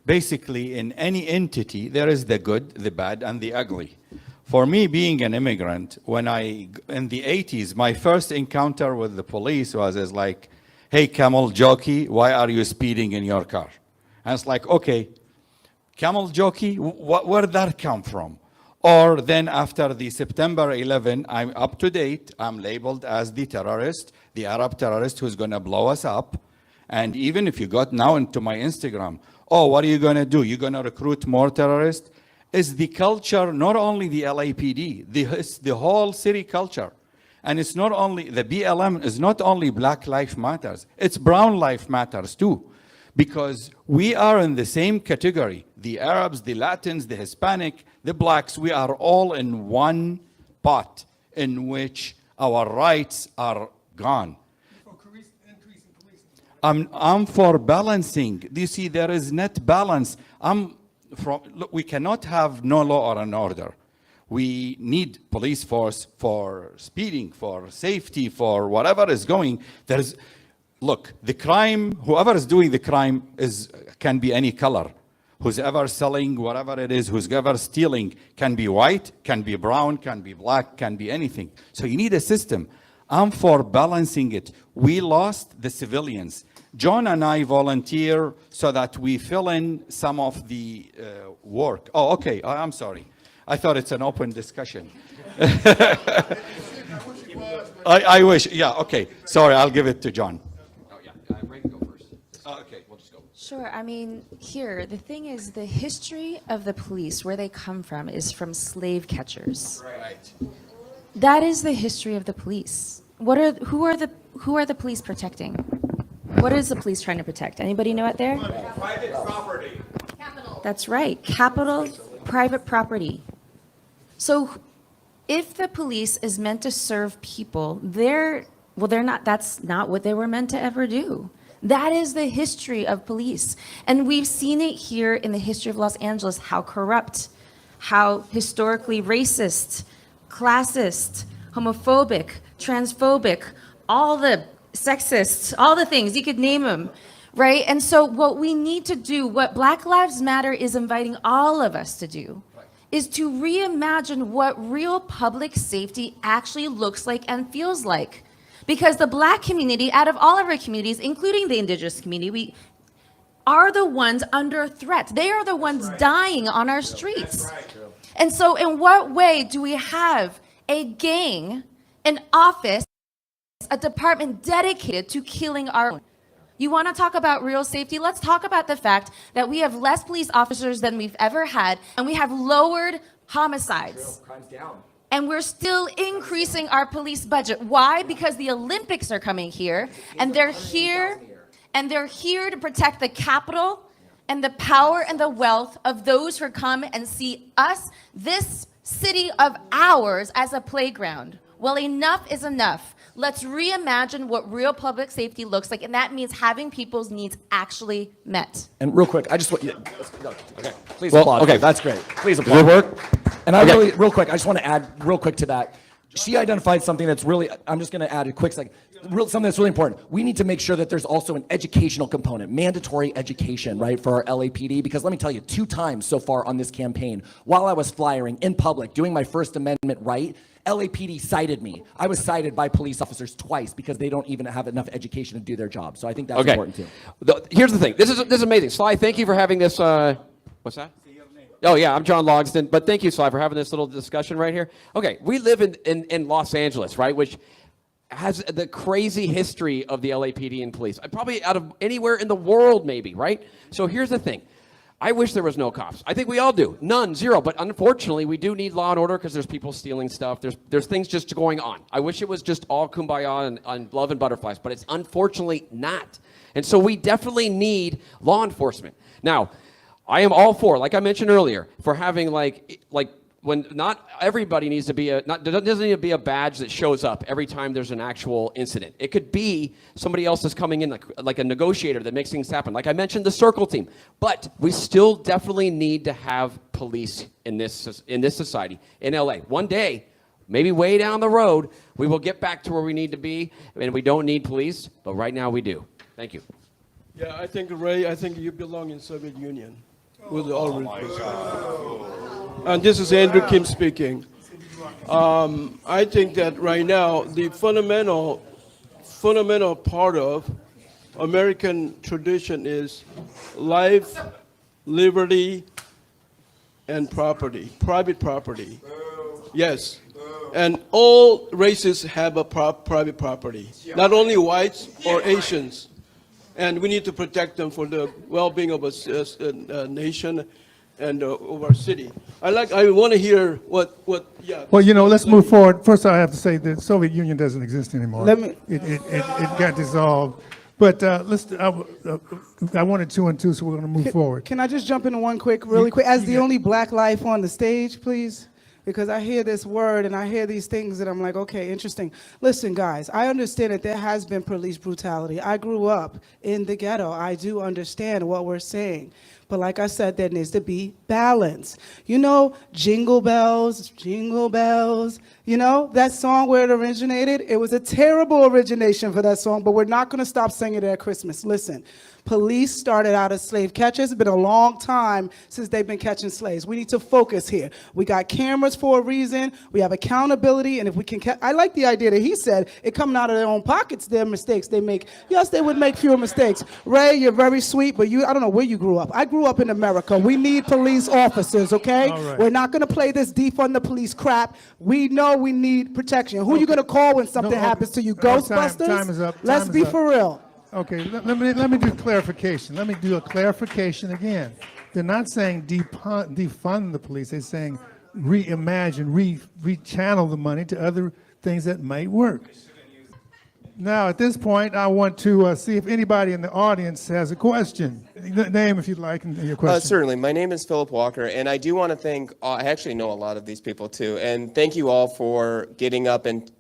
basically in any entity, there is the good, the bad, and the ugly. For me, being an immigrant, in the 80s, my first encounter with the police was like, hey, camel jockey, why are you speeding in your car? And it's like, okay, camel jockey, where did that come from? Or then after the September 11, I'm up to date. I'm labeled as the terrorist, the Arab terrorist who's going to blow us up. And even if you got now into my Instagram, oh, what are you going to do? You're going to recruit more terrorists? Is the culture, not only the LAPD, it's the whole city culture. And it's not only, the BLM is not only Black Lives Matters, it's Brown Lives Matters too. Because we are in the same category. The Arabs, the Latins, the Hispanic, the blacks, we are all in one pot in which our rights are gone. I'm for balancing. Do you see, there is net balance. Look, we cannot have no law or an order. We need police force for speeding, for safety, for whatever is going. Look, the crime, whoever is doing the crime can be any color. Who's ever selling whatever it is, who's ever stealing, can be white, can be brown, can be black, can be anything. So you need a system. I'm for balancing it. We lost the civilians. John and I volunteer so that we fill in some of the work. Oh, okay, I'm sorry. I thought it's an open discussion. I wish, yeah, okay. Sorry, I'll give it to John. Ray, go first. Okay, we'll just go. Sure. I mean, the thing is, the history of the police, where they come from, is from slave catchers. Right. That is the history of the police. Who are the police protecting? What is the police trying to protect? Anybody know out there? Private property. That's right. Capital, private property. So if the police is meant to serve people, they're not, that's not what they were meant to ever do. That is the history of police. And we've seen it here in the history of Los Angeles, how corrupt, how historically racist classist, homophobic, transphobic, all the sexists, all the things, you could name them, right? And so what we need to do, what Black Lives Matter is inviting all of us to do, is to reimagine what real public safety actually looks like and feels like. Because the Black community, out of all of our communities, including the Indigenous community, we are the ones under threat. They are the ones dying on our streets. And so in what way do we have a gang, an office, a department dedicated to killing our own? You want to talk about real safety? Let's talk about the fact that we have less police officers than we've ever had, and we have lowered homicides. Crime's down. And we're still increasing our police budget. Why? Because the Olympics are coming here, and they're here to protect the capital and the power and the wealth of those who come and see us, this city of ours, as a playground. Well, enough is enough. Let's reimagine what real public safety looks like, and that means having people's needs actually met. And real quick, I just want, okay, please Well, applaud. okay. That's great. Please Does applaud. it work? And I Okay. really, real quick, I just want to add real quick to that. She identified something that's really, I'm just going to add a quick second, something that's really important. We need to make sure that there's also an educational component, mandatory education, right, for our LAPD, because let me tell you, 2 times so far on this campaign, while I was flyering in public, doing my First Amendment right, LAPD cited me. I was cited by police officers twice because they don't even have enough education to do their job. So I think that's Okay. important too. Here's the thing. This is amazing. Sly, thank you for having this. What's that? Oh, yeah, I'm John Logsdon. But thank you, Sly, for having this little discussion right here. Okay, we live in Los Angeles, right, which has the crazy history of the LAPD and police. Probably out of anywhere in the world, maybe, right? So here's the thing. I wish there was no cops. I think we all do. None, zero. But unfortunately, we do need law and order because there's people stealing stuff. There's things just going on. I wish it was just all kumbaya and love and butterflies, but it's unfortunately not. And so we definitely need law enforcement. Now, I am all for, like I mentioned earlier, for having like when not everybody needs to be doesn't need to be a badge that shows up every time there's an actual incident. It could be somebody else that's coming in like a negotiator that makes things happen. Like I mentioned, the circle team. But we still definitely need to have police in this society in LA. One day, maybe way down the road, we will get back to where we need to be, and we don't need police. But right now, we do. Thank you. Yeah, I think, Ray, I think you belong in Soviet Union. With all respect. And this is Andrew Kim speaking. I think that right now the fundamental part of American tradition is life, liberty, and property, private property. Yes. And all races have a private property, not only whites or Asians. And we need to protect them for the well-being of a nation and of our city. I want to hear what. Yeah. Well, let's move forward. First, I have to say the Soviet Union doesn't exist anymore. Let me- It got dissolved. But I wanted 2 and 2, so we're going to move forward. Can I just jump into one really quick? As the only Black life on the stage, please? Because I hear this word and I hear these things that I'm like, okay, interesting. Listen, guys, I understand that there has been police brutality. I grew up in the ghetto. I do understand what we're saying. But like I said, there needs to be balance. Jingle bells, that song where it originated, it was a terrible origination for that song, but we're not going to stop singing it at Christmas. Listen, police started out as slave catchers. It's been a long time since they've been catching slaves. We need to focus here. We got cameras for a reason. We have accountability, and if we can, I like the idea that he said, it coming out of their own pockets, their mistakes they make. Yes, they would make fewer mistakes. Ray, you're very sweet, but I don't know where you grew up. I grew up in America. We need police officers, okay? All right. We're not going to play this defund the police crap. We know we need protection. Who are you going to call when something happens to you? Ghostbusters? Time is up. Let's Time be is up. for real. Okay, let me do clarification. Let me do a clarification again. They're not saying defund the police. They're saying reimagine, rechannel the money to other things that might work. Now, at this point, I want to see if anybody in the audience has a question. Name, if you'd like, and your question. Certainly. My name is Philip Walker, and I do want to thank, I actually know a lot of these people too, and thank you all for getting up and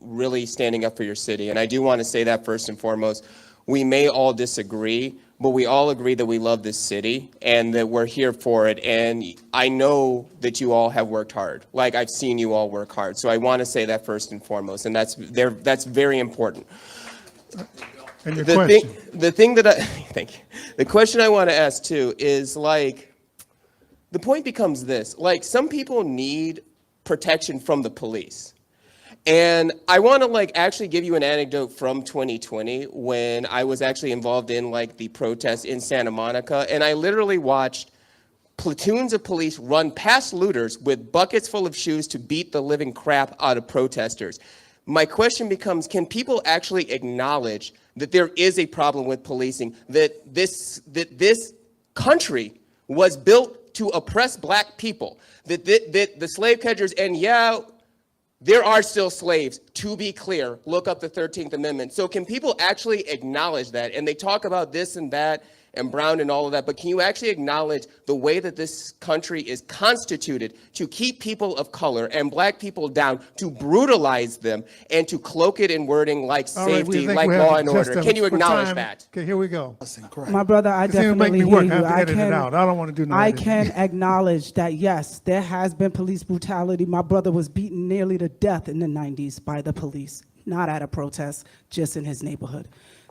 really standing up for your city. And I do want to say that first and foremost. We may all disagree, but we all agree that we love this city and that we're here for it. And I know that you all have worked hard. Like, I've seen you all work hard. So I want to say that first and foremost, and that's very important. And your question. The thing that thank you. The question I want to ask too is, like, the point becomes this: like, some people need protection from the police. And I want to, like, actually give you an anecdote from 2020 when I was actually involved in, like, the protests in Santa Monica, and I literally watched platoons of police run past looters with buckets full of shoes to beat the living crap out of protesters. My question becomes, can people actually acknowledge that there is a problem with policing, that this country was built to oppress black people, that the slave catchers, and yeah, there are still slaves, to be clear. Look up the 13th Amendment. So can people actually acknowledge that? And they talk about this and that and Brown and all of that, but can you actually acknowledge the way that this country is constituted to keep people of color and black people down, to brutalize them, and to cloak it in wording like safety, like law and order? Can you acknowledge that? Okay, here we go. My brother, I It's gonna make definitely me hear work. you. I have to edit it out. I don't want to do no I editing. can acknowledge that, yes, there has been police brutality. My brother was beaten nearly to death in the 90s by the police, not at a protest, just in his neighborhood.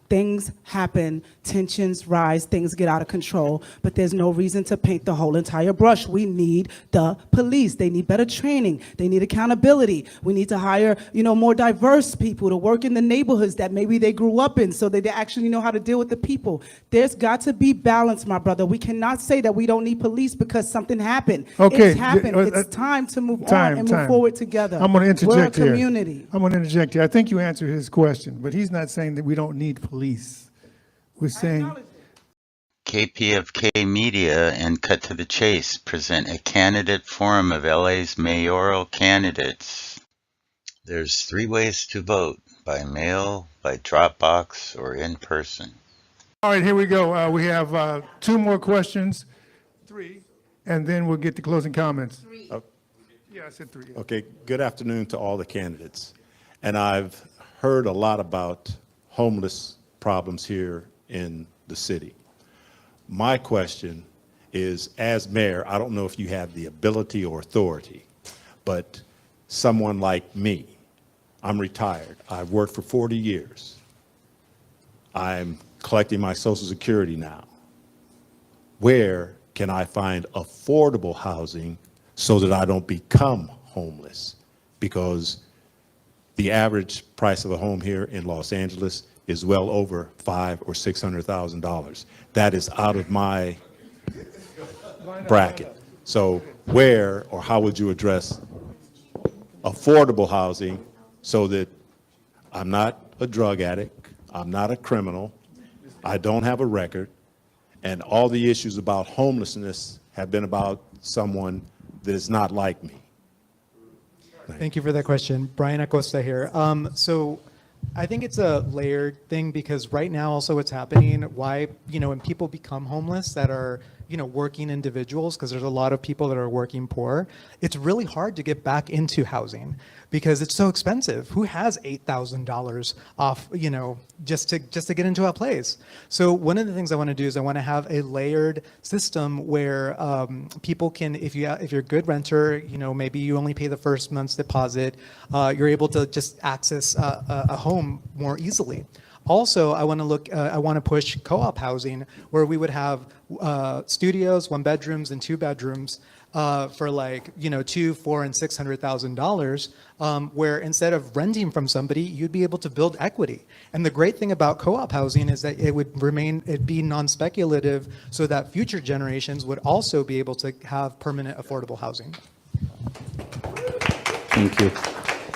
Things happen, tensions rise, things get out of control, but there's no reason to paint the whole entire brush. We need the police. They need better training. They need accountability. We need to hire, more diverse people to work in the neighborhoods that maybe they grew up in so that they actually know how to deal with the people. There's got to be balance, my brother. We cannot say that we don't need police because something happened. Okay, It's happened. It's time to move on and move forward together. I'm going to interject We're a here. community. I'm going to interject here. I think you answered his question, but he's not saying that we don't need police. We're saying KPFK Media and Cut to the Chase present a candidate forum of LA's mayoral candidates. There's 3 ways to vote: by mail, by Dropbox, or in person. All right, here we go. We have 2 more questions, 3, and then we'll get to closing comments. 3. Yeah, I said 3. Okay, good afternoon to all the candidates. And I've heard a lot about homeless problems here in the city. My question is, as mayor, I don't know if you have the ability or authority, but someone like me, I'm retired. I've worked for 40 years. I'm collecting my Social Security now. Where can I find affordable housing so that I don't become homeless? Because the average price of a home here in Los Angeles is well over $500,000 or $600,000. That is out of my bracket. So where or how would you address affordable housing so that I'm not a drug addict, I'm not a criminal, I don't have a record, and all the issues about homelessness have been about someone that is not like me? Thank you for that question. Brian Acosta here. So I think it's a layered thing because right now also what's happening, why, when people become homeless that are, working individuals, because there's a lot of people that are working poor, it's really hard to get back into housing because it's so expensive. Who has $8,000 off, just to get into a place? So one of the things I want to do is I want to have a layered system where people can, if you're a good renter, maybe you only pay the first month's deposit, you're able to just access a home more easily. Also, I want to push co-op housing where we would have studios, 1 bedrooms and 2 bedrooms for like, $200,000, $400,000 and $600,000, where instead of renting from somebody, you'd be able to build equity. And the great thing about co-op housing is that it'd be non-speculative so that future generations would also be able to have permanent affordable housing. Thank you.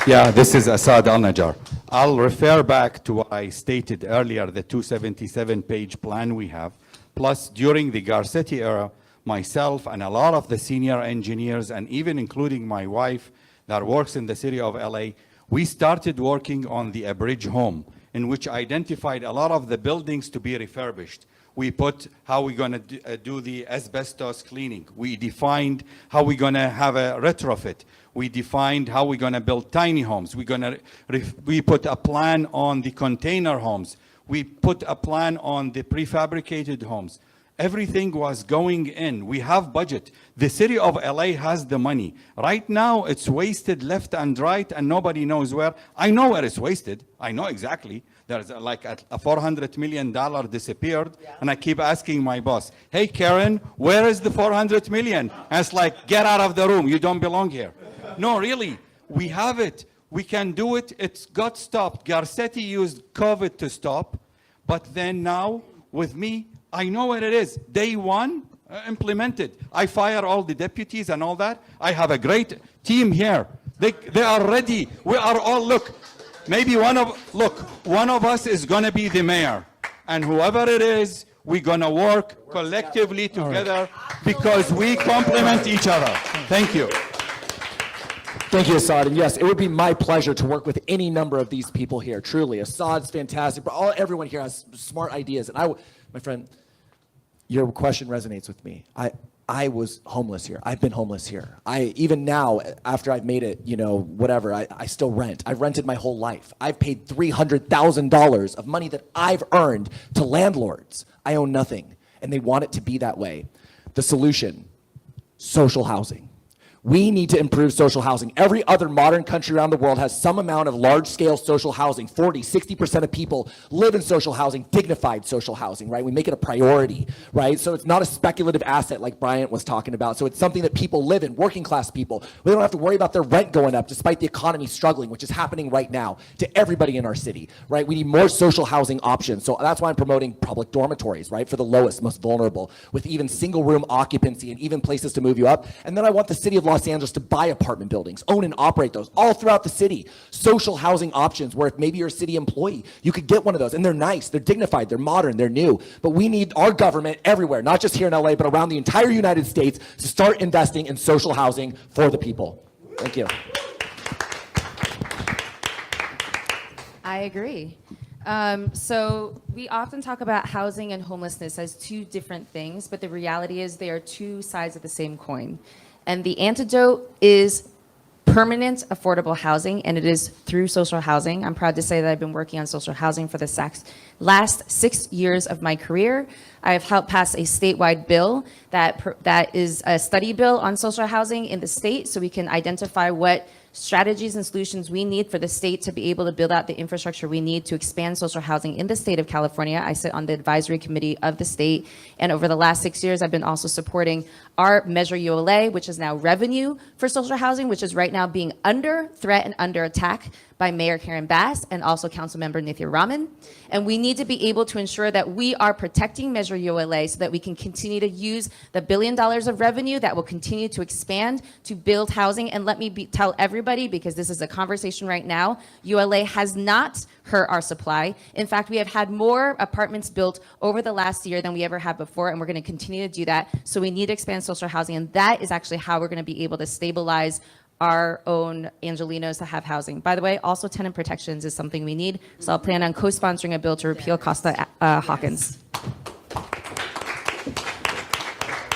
Yeah, this is Assad Al-Najjar. I'll refer back to what I stated earlier, the 277-page plan we have. Plus, during the Garcetti era, myself and a lot of the senior engineers, and even including my wife that works in the city of LA, we started working on the Abridge home, in which identified a lot of the buildings to be refurbished. We put how we're going to do the asbestos cleaning. We defined how we're going to have a retrofit. We defined how we're going to build tiny homes. We put a plan on the container homes. We put a plan on the prefabricated homes. Everything was going in. We have budget. The city of LA has the money. Right now, it's wasted left and right, and nobody knows where. I know where it's wasted. I know exactly. There's like a $400 million disappeared, and I keep asking my boss, hey, Karen, where is the 400 million? And it's like, get out of the room. You don't belong here. No, really, we have it. We can do it. It's got stopped. Garcetti used COVID to stop, but then now, with me, I know where it is. Day one, implemented. I fire all the deputies and all that. I have a great team here. They are ready. We are all, look, maybe one of us is gonna be the mayor. And whoever it is, we're gonna work collectively together because we complement each other. Thank you. Thank you, Assad. And yes, it would be my pleasure to work with any number of these people here. Truly, Assad's fantastic, but everyone here has smart ideas. And my friend, your question resonates with me. I was homeless here. I've been homeless here. Even now, after I've made it, whatever, I still rent. I've rented my whole life. I've paid $300,000 of money that I've earned to landlords. I own nothing, and they want it to be that way. The solution, social housing. We need to improve social housing. Every other modern country around the world has some amount of large-scale social housing. 40, 60% of people live in social housing, dignified social housing, right? We make it a priority, right? So it's not a speculative asset like Bryant was talking about. So it's something that people live in, working class people. We don't have to worry about their rent going up despite the economy struggling, which is happening right now to everybody in our city, right? We need more social housing options. So that's why I'm promoting public dormitories, right? For the lowest, most vulnerable, with even single room occupancy and even places to move you up. And then I want the city of Los Angeles to buy apartment buildings, own and operate those all throughout the city. Social housing options where if maybe you're a city employee, you could get one of those. And they're nice, they're dignified, they're modern, they're new. But we need our government everywhere, not just here in LA, but around the entire United States to start investing in social housing for the people. Thank you. I agree. So we often talk about housing and homelessness as two different things, but the reality is they are two sides of the same coin. And the antidote is permanent affordable housing, and it is through social housing. I'm proud to say that I've been working on social housing for the last 6 years of my career. I have helped pass a statewide bill that is a study bill on social housing in the state, so we can identify what strategies and solutions we need for the state to be able to build out the infrastructure we need to expand social housing in the state of California. I sit on the advisory committee of the state, and over the last 6 years, I've been also supporting our Measure ULA, which is now revenue for social housing, which is right now being under threat and under attack by Mayor Karen Bass and also Councilmember Nithya Raman. And we need to be able to ensure that we are protecting Measure ULA so that we can continue to use the $1 billion of revenue that will continue to expand to build housing. And let me tell everybody, because this is a conversation right now, ULA has not hurt our supply. In fact, we have had more apartments built over the last year than we ever had before, and we're going to continue to do that. So we need to expand social housing, and that is actually how we're going to be able to stabilize our own Angelenos to have housing. By the way, also tenant protections is something we need, so I'll plan on co-sponsoring a bill to repeal Costa Hawkins.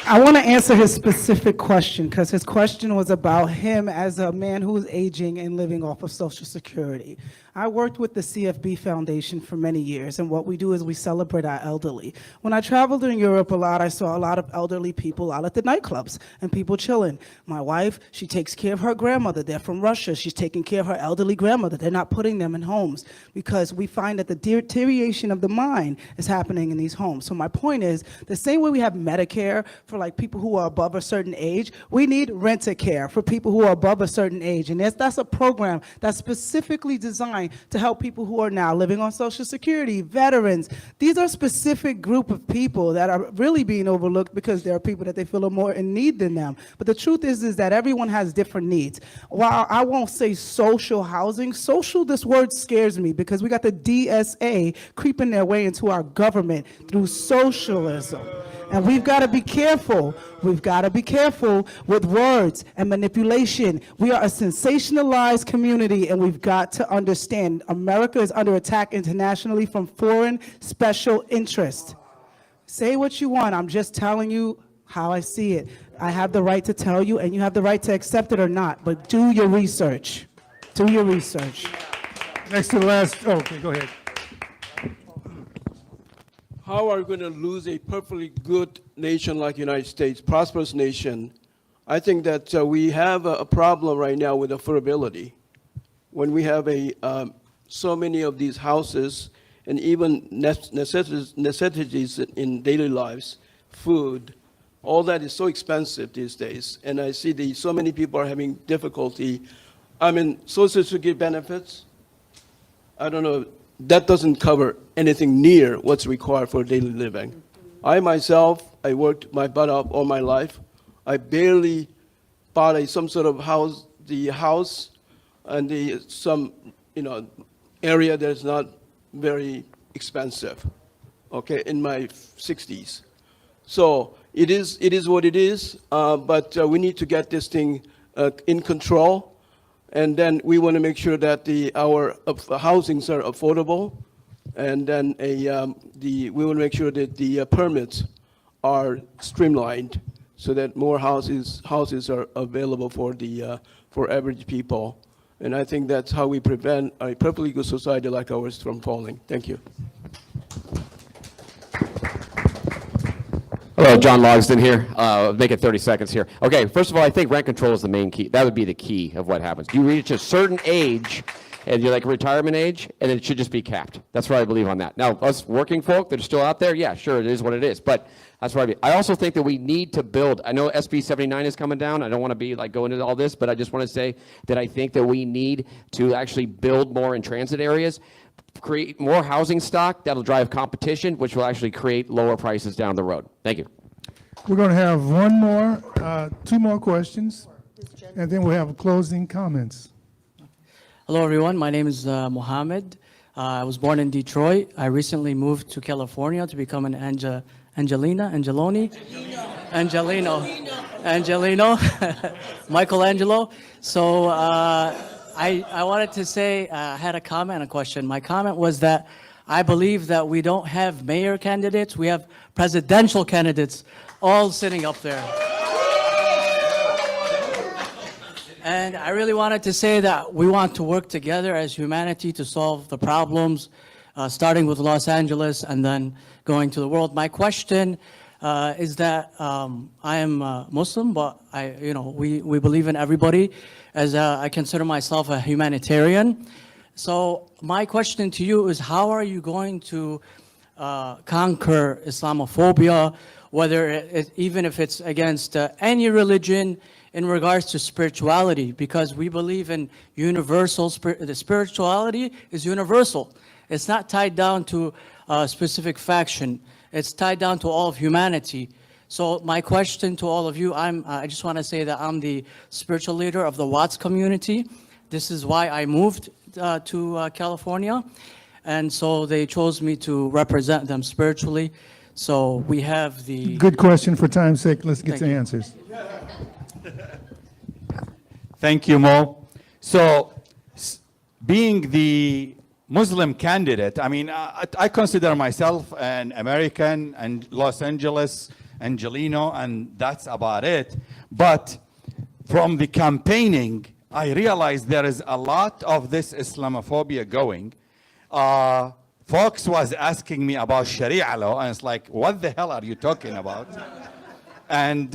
I want to answer his specific question because his question was about him as a man who is aging and living off of Social Security. I worked with the CFB Foundation for many years, and what we do is we celebrate our elderly. When I traveled in Europe a lot, I saw a lot of elderly people out at the nightclubs and people chilling. My wife, she takes care of her grandmother. They're from Russia. She's taking care of her elderly grandmother. They're not putting them in homes because we find that the deterioration of the mind is happening in these homes. So my point is, the same way we have Medicare for like people who are above a certain age, we need Rent-A-Care for people who are above a certain age. And that's a program that's specifically designed to help people who are now living on Social Security, veterans. These are specific group of people that are really being overlooked because there are people that they feel are more in need than them. But the truth is that everyone has different needs. While I won't say social housing, social, this word scares me because we got the DSA creeping their way into our government through socialism. And we've got to be careful. We've got to be careful with words and manipulation. We are a sensationalized community, and we've got to understand America is under attack internationally from foreign special interests. Say what you want. I'm just telling you how I see it. I have the right to tell you, and you have the right to accept it or not, but do your research. Do your research. Next to the last, okay, go ahead. how are we going to lose a perfectly good nation like United States, prosperous nation? I think that we have a problem right now with affordability. When we have so many of these houses and even necessities in daily lives, food, all that is so expensive these days. And I see so many people are having difficulty. I mean, Social Security benefits, I don't know, that doesn't cover anything near what's required for daily living. I myself, I worked my butt off all my life. I barely bought some sort of house, and some, area that's not very expensive, okay, in my 60s. So it is what it is, but we need to get this thing in control, and then we want to make sure that our housings are affordable, and then we want to make sure that the permits are streamlined so that more houses are available for average people. And I think that's how we prevent a perfectly good society like ours from falling. Thank you. Hello, John Logsdon here. Make it 30 seconds here. Okay, first of all, I think rent control is the main key. That would be the key of what happens. You reach a certain age, and you're like retirement age, and it should just be capped. That's what I believe on that. Now, us working folk that are still out there, yeah, sure, it is what it is. But that's what I mean. I also think that we need to build. I know SB 79 is coming down. I don't want to be like going into all this, but I just want to say that I think that we need to actually build more in transit areas, create more housing stock that'll drive competition, which will actually create lower prices down the road. Thank you. We're going to have two more questions, and then we'll have closing comments. Hello, everyone. My name is Mohammed. I was born in Detroit. I recently moved to California to become an Angelino, Michelangelo. So I wanted to say, I had a comment and a question. My comment was that I believe that we don't have mayor candidates. We have presidential candidates all sitting up there. And I really wanted to say that we want to work together as humanity to solve the problems, starting with Los Angeles and then going to the world. My question is that I am Muslim, but we believe in everybody, as I consider myself a humanitarian. So my question to you is, how are you going to conquer Islamophobia, even if it's against any religion, in regards to spirituality? Because we believe in universal, the spirituality is universal. It's not tied down to a specific faction. It's tied down to all of humanity. So my question to all of you, I just want to say that I'm the spiritual leader of the Watts community. This is why I moved to California. And so they chose me to represent them spiritually. So we have the... Good question. For time's sake, let's get to answers. Thank you, Mo. So, being the Muslim candidate, I mean, I consider myself an American and Los Angeles, Angelino, and that's about it. But from the campaigning, I realized there is a lot of this Islamophobia going. Folks was asking me about Sharia law, and it's like, what the hell are you talking about? And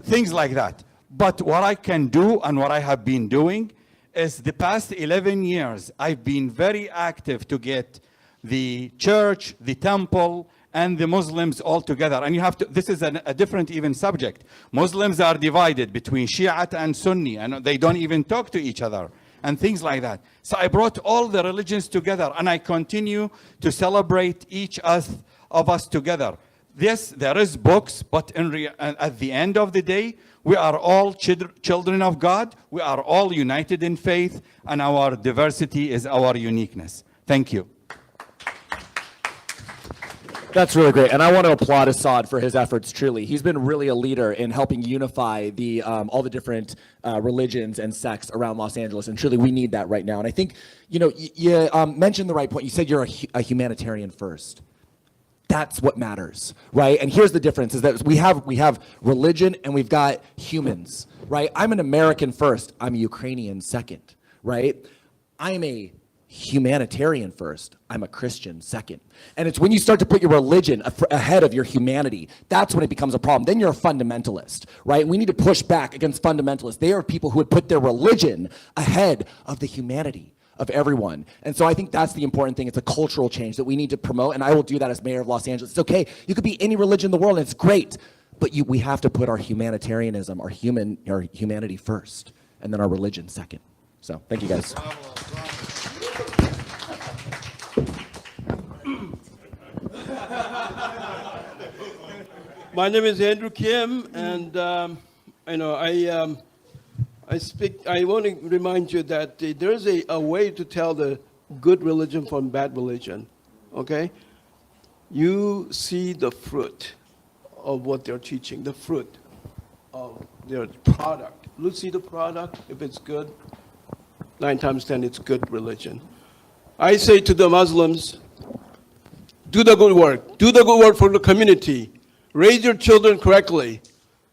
things like that. But what I can do and what I have been doing is the past 11 years, I've been very active to get the church, the temple, and the Muslims all together. And you have to, this is a different even subject. Muslims are divided between Shiite and Sunni, and they don't even talk to each other, and things like that. So I brought all the religions together, and I continue to celebrate each of us together. Yes, there is books, but at the end of the day, we are all children of God. We are all united in faith, and our diversity is our uniqueness. Thank you. That's really great, and I want to applaud Assad for his efforts, truly. He's been really a leader in helping unify all the different religions and sects around Los Angeles, and truly we need that right now. And I think, you mentioned the right point. You said you're a humanitarian first. That's what matters, right? And here's the difference, is that we have religion and we've got humans, right? I'm an American first. I'm a Ukrainian second, right? I'm a humanitarian first, I'm a Christian second. And it's when you start to put your religion ahead of your humanity, that's when it becomes a problem. Then you're a fundamentalist, right? We need to push back against fundamentalists. They are people who would put their religion ahead of the humanity of everyone. And so I think that's the important thing. It's a cultural change that we need to promote, and I will do that as mayor of Los Angeles. It's okay. You could be any religion in the world, and it's great. But we have to put our humanitarianism, our humanity first, and then our religion second. So thank you, guys. My name is Andrew Kim, and I want to remind you that there's a way to tell the good religion from bad religion. Okay, you see the fruit of what they're teaching, the fruit of their product. Let's see the product. If it's good, 9 times 10, it's good religion. I say to the Muslims, do the good work. Do the good work for the community. Raise your children correctly,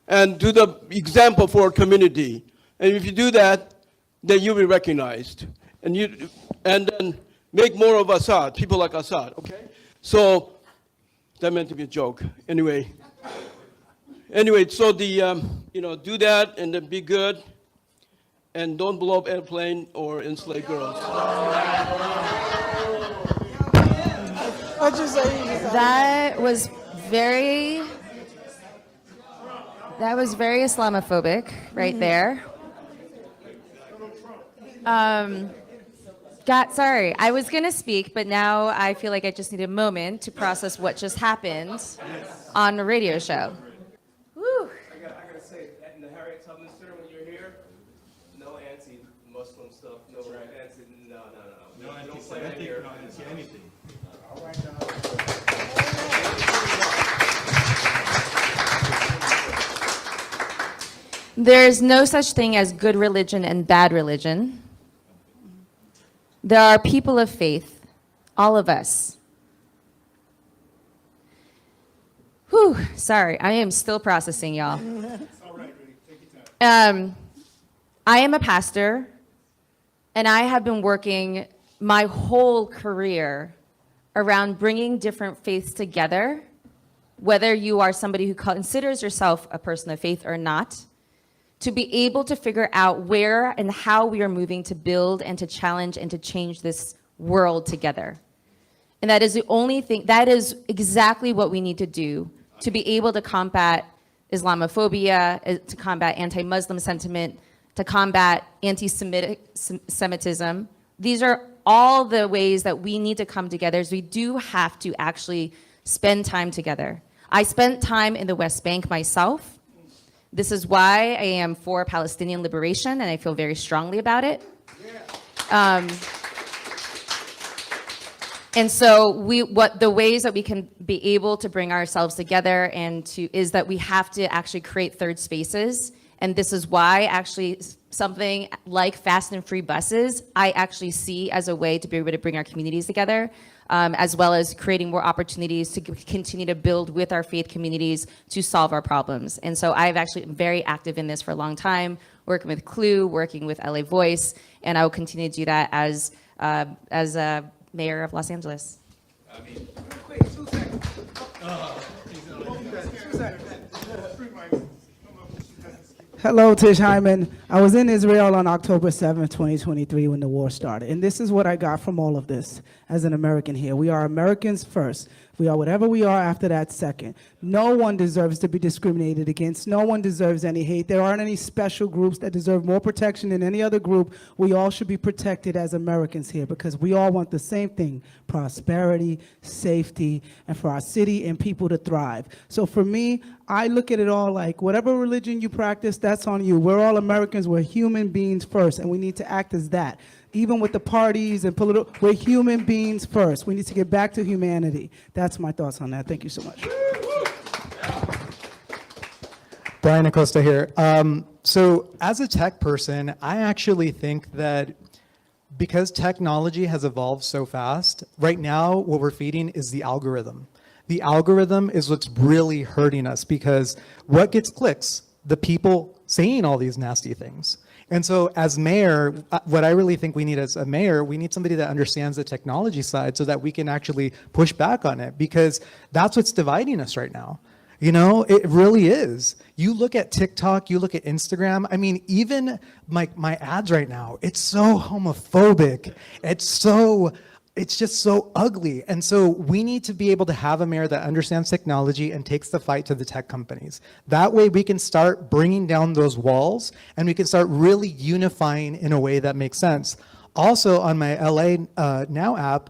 and do the example for our community. And if you do that, then you'll be recognized. And then make more of Assad, people like Assad, okay? So that meant to be a joke. Anyway, so do that and then be good, and don't blow up airplane or enslave girls. What'd you say? That was very Islamophobic right there. Sorry, I was gonna speak, but now I feel like I just need a moment to process what just happened on a radio show. Woo. I gotta say, in the Harriet Tubman Center when you're here, no anti-Muslim stuff, no anti, no anti-Semitic, no anti-anything. All right, There's no such thing as good religion and bad religion. There are people of faith, all of us. Whew, sorry, I am still processing, y'all. I am a pastor, and I have been working my whole career around bringing different faiths together, whether you are somebody who considers yourself a person of faith or not, to be able to figure out where and how we are moving to build and to challenge and to change this world together. And that is the only thing, that is exactly what we need to do to be able to combat Islamophobia, to combat anti-Muslim sentiment, to combat anti-Semitism. These are all the ways that we need to come together, as we do have to actually spend time together. I spent time in the West Bank myself. This is why I am for Palestinian liberation, and I feel very strongly about it. And so the ways that we can be able to bring ourselves together is that we have to actually create third spaces. And this is why actually something like fast and free buses, I actually see as a way to be able to bring our communities together, as well as creating more opportunities to continue to build with our faith communities to solve our problems. And so I've actually been very active in this for a long time, working with Clue, working with LA Voice, and I will continue to do that as mayor of Los Angeles. Hello, Tish Hyman. I was in Israel on October 7th, 2023, when the war started. And this is what I got from all of this as an American here. We are Americans first. We are whatever we are after that second. No one deserves to be discriminated against. No one deserves any hate. There aren't any special groups that deserve more protection than any other group. We all should be protected as Americans here because we all want the same thing: prosperity, safety, and for our city and people to thrive. So for me, I look at it all like whatever religion you practice, that's on you. We're all Americans. We're human beings first, and we need to act as that. Even with the parties and political, we're human beings first. We need to get back to humanity. That's my thoughts on that. Thank you so much. Brian Acosta here. So as a tech person, I actually think that because technology has evolved so fast, right now what we're feeding is the algorithm. The algorithm is what's really hurting us because what gets clicks? The people saying all these nasty things. And so as mayor, what I really think we need as a mayor, we need somebody that understands the technology side so that we can actually push back on it, because that's what's dividing us right now. You know, it really is. You look at TikTok, you look at Instagram. I mean, even my ads right now, it's so homophobic. It's just so ugly. And so we need to be able to have a mayor that understands technology and takes the fight to the tech companies. That way we can start bringing down those walls and we can start really unifying in a way that makes sense. Also on my LA Now app,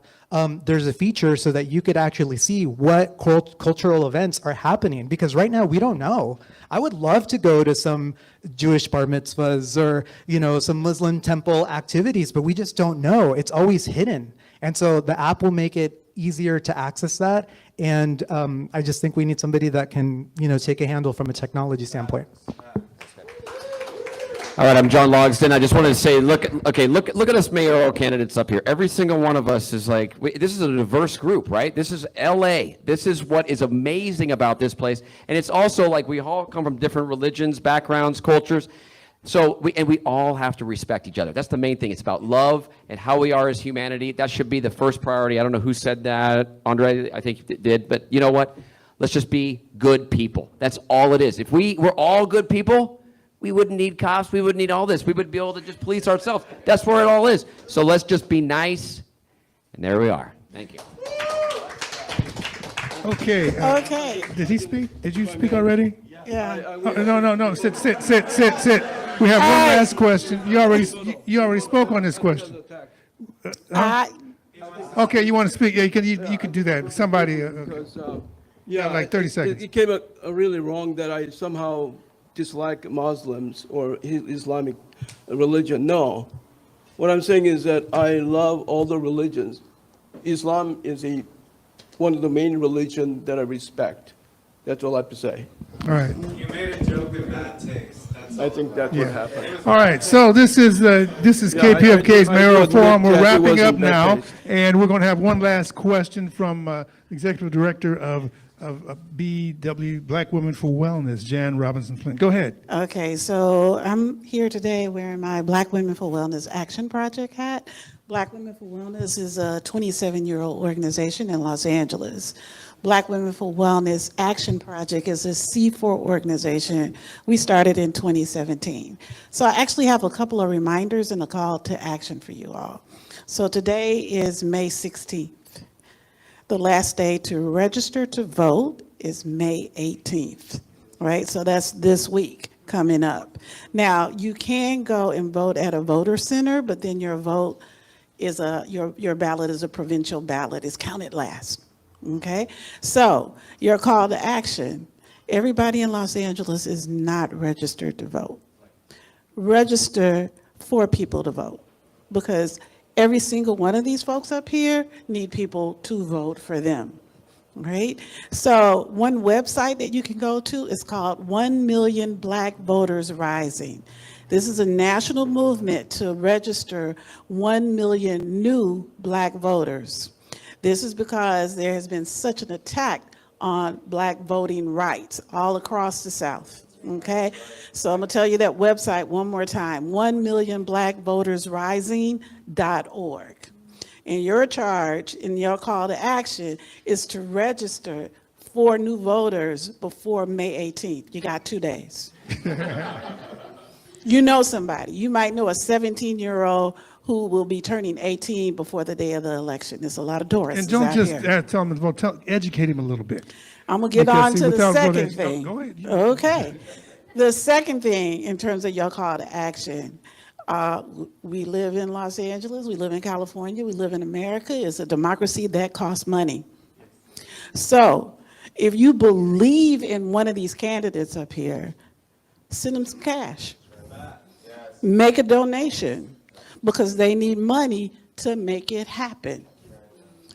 there's a feature so that you could actually see what cultural events are happening, because right now we don't know. I would love to go to some Jewish bar mitzvahs or, you know, some Muslim temple activities, but we just don't know. It's always hidden. And so the app will make it easier to access that. And I just think we need somebody that can, you know, take a handle from a technology standpoint. All right, I'm John Logsdon. I just wanted to say, look at us mayoral candidates up here. Every single one of us is like, this is a diverse group, right? This is LA. This is what is amazing about this place. And it's also like we all come from different religions, backgrounds, cultures. So we all have to respect each other. That's the main thing. It's about love and how we are as humanity. That should be the first priority. I don't know who said that. Andre, I think you did. But you know what? Let's just be good people. That's all it is. If we were all good people, we wouldn't need cops. We wouldn't need all this. We would be able to just police ourselves. That's where it all is. So let's just be nice. And there we are. Thank you. Okay. Okay. Did he speak? Did you speak already? Yeah. No. Sit. We have one last question. You already spoke on this question. Okay, you want to speak? Yeah, you can do that. Somebody. Because, like 30 seconds. It came out really wrong that I somehow dislike Muslims or Islamic religion. No. What I'm saying is that I love all the religions. Islam is one of the main religions that I respect. That's all I have to say. All right. You made a joke with bad taste. I think that's what happened. All right. So this is KPFK's Mayoral Forum. We're wrapping up now, and we're going to have one last question from Executive Director of BW, Black Women for Wellness, Jan Robinson Flint. Go ahead. Okay, so I'm here today wearing my Black Women for Wellness Action Project hat. Black Women for Wellness is a 27-year-old organization in Los Angeles. Black Women for Wellness Action Project is a C4 organization. We started in 2017. So I actually have a couple of reminders and a call to action for you all. So today is May 16th. The last day to register to vote is May 18th, right? So that's this week coming up. Now, you can go and vote at a voter center, but then your vote is your ballot is a provincial ballot. It's counted last, okay? So your call to action, everybody in Los Angeles is not registered to vote. Register for people to vote, because every single one of these folks up here need people to vote for them, right? So one website that you can go to is called 1 Million Black Voters Rising. This is a national movement to register 1 million new black voters. This is because there has been such an attack on black voting rights all across the South. Okay, so I'm gonna tell you that website one more time, 1millionblackvotersrising.org. And your charge and your call to action is to register 4 new voters before May 18th. You got 2 days. You know somebody. You might know a 17-year-old who will be turning 18 before the day of the election. There's a lot of Doris. And don't just tell him to vote. Educate him a little bit. I'm going to get on to the second voting, thing. Go ahead. Okay. The second thing in terms of your call to action, we live in Los Angeles, we live in California, we live in America. It's a democracy that costs money. So if you believe in one of these candidates up here, send them some cash. Make a donation, because they need money to make it happen.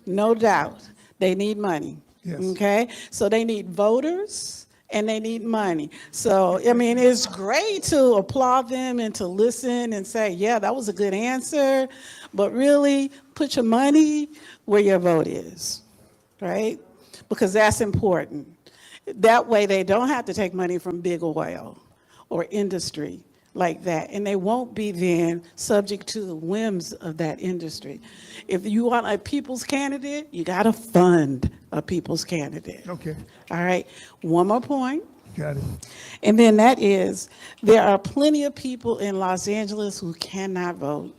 No doubt, they need money. Yes. Okay, so they need voters and they need money. So, I mean, it's great to applaud them and to listen and say, yeah, that was a good answer, but really put your money where your vote is, right? Because that's important. That way they don't have to take money from big oil or industry like that, and they won't be then subject to the whims of that industry. If you want a people's candidate, you got to fund a people's candidate. Okay, All right. One more point. got it. And then that is, there are plenty of people in Los Angeles who cannot vote,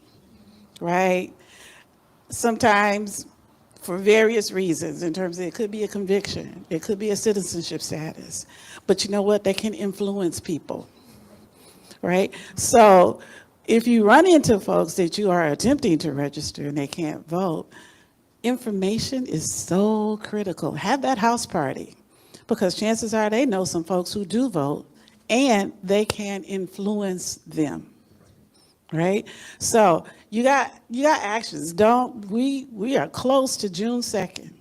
right? Sometimes for various reasons, in terms of it could be a conviction, it could be a citizenship status. But you know what? They can influence people, right? So if you run into folks that you are attempting to register and they can't vote, information is so critical. Have that house party, because chances are they know some folks who do vote and they can influence them, right? So you got actions. We are close to June 2nd.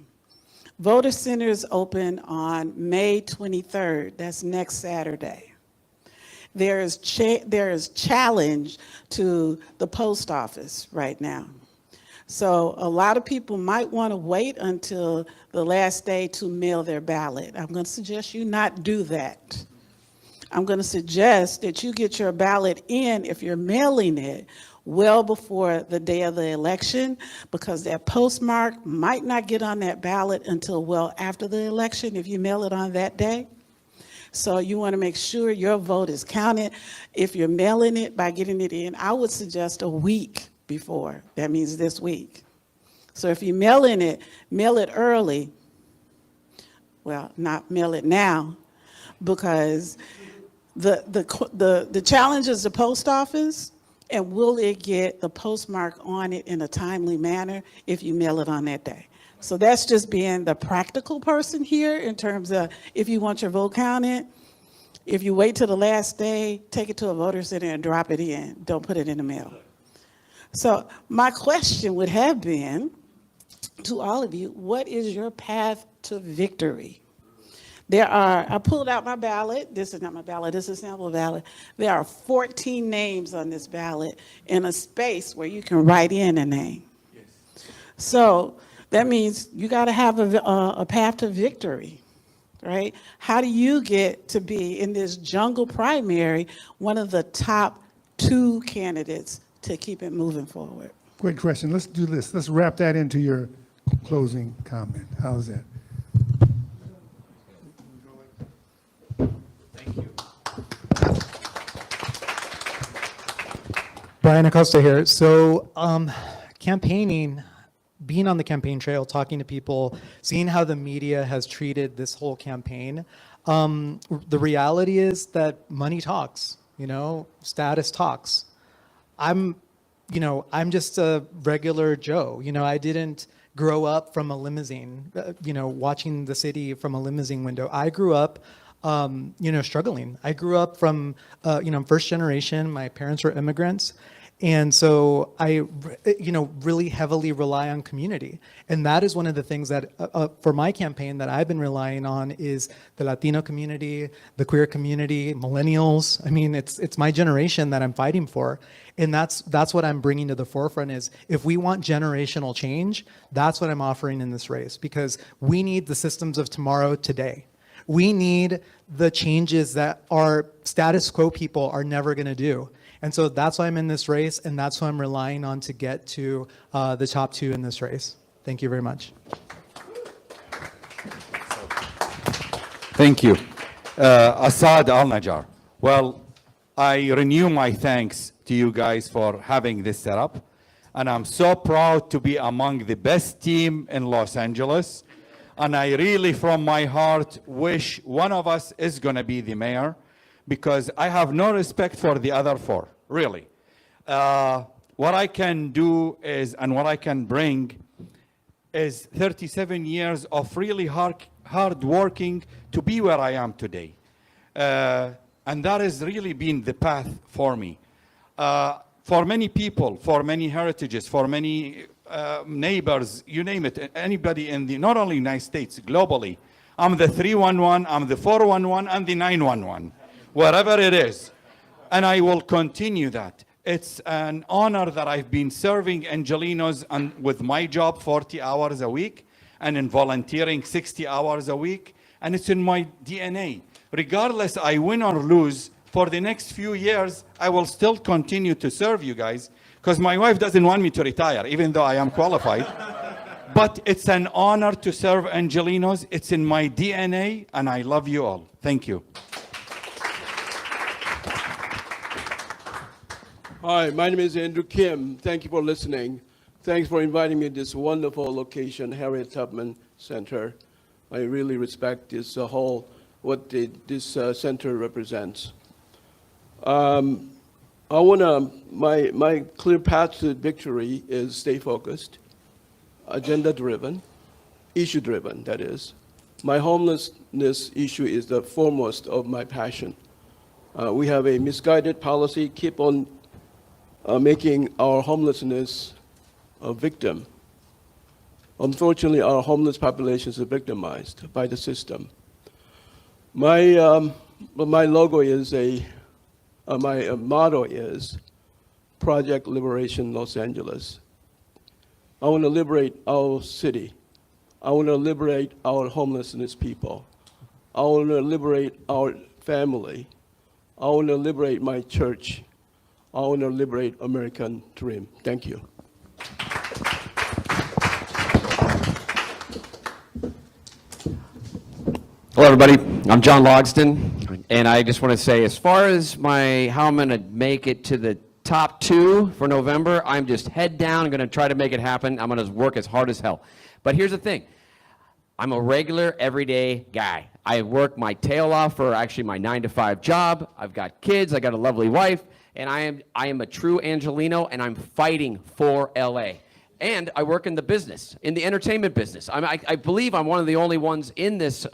Voter centers open on May 23rd. That's next Saturday. There is challenge to the post office right now. So a lot of people might want to wait until the last day to mail their ballot. I'm going to suggest you not do that. I'm going to suggest that you get your ballot in, if you're mailing it, well before the day of the election, because that postmark might not get on that ballot until well after the election if you mail it on that day. So you want to make sure your vote is counted. If you're mailing it by getting it in, I would suggest a week before. That means this week. So if you're mailing it, mail it early. Well, not mail it now, because the challenge is the post office, and will it get the postmark on it in a timely manner if you mail it on that day? So that's just being the practical person here in terms of if you want your vote counted, if you wait till the last day, take it to a voter center and drop it in. Don't put it in the mail. So my question would have been to all of you, what is your path to victory? I pulled out my ballot. This is not my ballot, this is a sample ballot. There are 14 names on this ballot in a space where you can write in a name. Yes. So that means you got to have a path to victory, right? How do you get to be in this jungle primary, one of the top 2 candidates to keep it moving forward? Great question. Let's do this. Let's wrap that into your closing comment. How's that? Brian Acosta here. So campaigning, being on the campaign trail, talking to people, seeing how the media has treated this whole campaign, the reality is that money talks, status talks. I'm just a regular Joe. I didn't grow up from a limousine, watching the city from a limousine window. I grew up struggling. I grew up from, first generation. My parents were immigrants. And so I, really heavily rely on community. And that is one of the things that, for my campaign, that I've been relying on is the Latino community, the queer community, millennials. I mean, it's my generation that I'm fighting for. And that's what I'm bringing to the forefront is if we want generational change, that's what I'm offering in this race, because we need the systems of tomorrow today. We need the changes that our status quo people are never going to do. And so that's why I'm in this race, and that's why I'm relying on to get to the top 2 in this race. Thank you very much. Thank you. Assad Al-Najjar. Well, I renew my thanks to you guys for having this setup. And I'm so proud to be among the best team in Los Angeles. And I really, from my heart, wish one of us is going to be the mayor, because I have no respect for the other 4, really. What I can do is, and what I can bring is 37 years of really hard working to be where I am today. And that has really been the path for me. For many people, for many heritages, for many neighbors, you name it, anybody in not only United States, globally, I'm the 311, I'm the 411, and the 911, wherever it is. And I will continue that. It's an honor that I've been serving Angelenos and with my job 40 hours a week, and in volunteering 60 hours a week, and it's in my DNA. Regardless, I win or lose, for the next few years, I will still continue to serve you guys because my wife doesn't want me to retire, even though I am qualified. But it's an honor to serve Angelenos. It's in my DNA, and I love you all. Thank you. Hi, my name is Andrew Kim. Thank you for listening. Thanks for inviting me to this wonderful location, Harriet Tubman Center. I really respect this this center represents. My clear path to victory is stay focused, agenda-driven, issue-driven, that is. My homelessness issue is the foremost of my passion. We have a misguided policy, keep on making our homelessness a victim. Unfortunately, our homeless populations are victimized by the system. My logo is my motto is Project Liberation Los Angeles. I want to liberate our city. I want to liberate our homelessness people. I want to liberate our family. I want to liberate my church. I want to liberate American dream. Thank you. Hello, everybody. I'm John Logston, and I just want to say, as far as how I'm going to make it to the top 2 for November, I'm just head down. I'm going to try to make it happen. I'm going to work as hard as hell. But here's the thing. I'm a regular, everyday guy. I work my tail off for actually my 9-to-5 job. I've got kids. I got a lovely wife, and I am a true Angeleno, and I'm fighting for LA. And I work in the business, in the entertainment business. I believe I'm one of the only ones in this,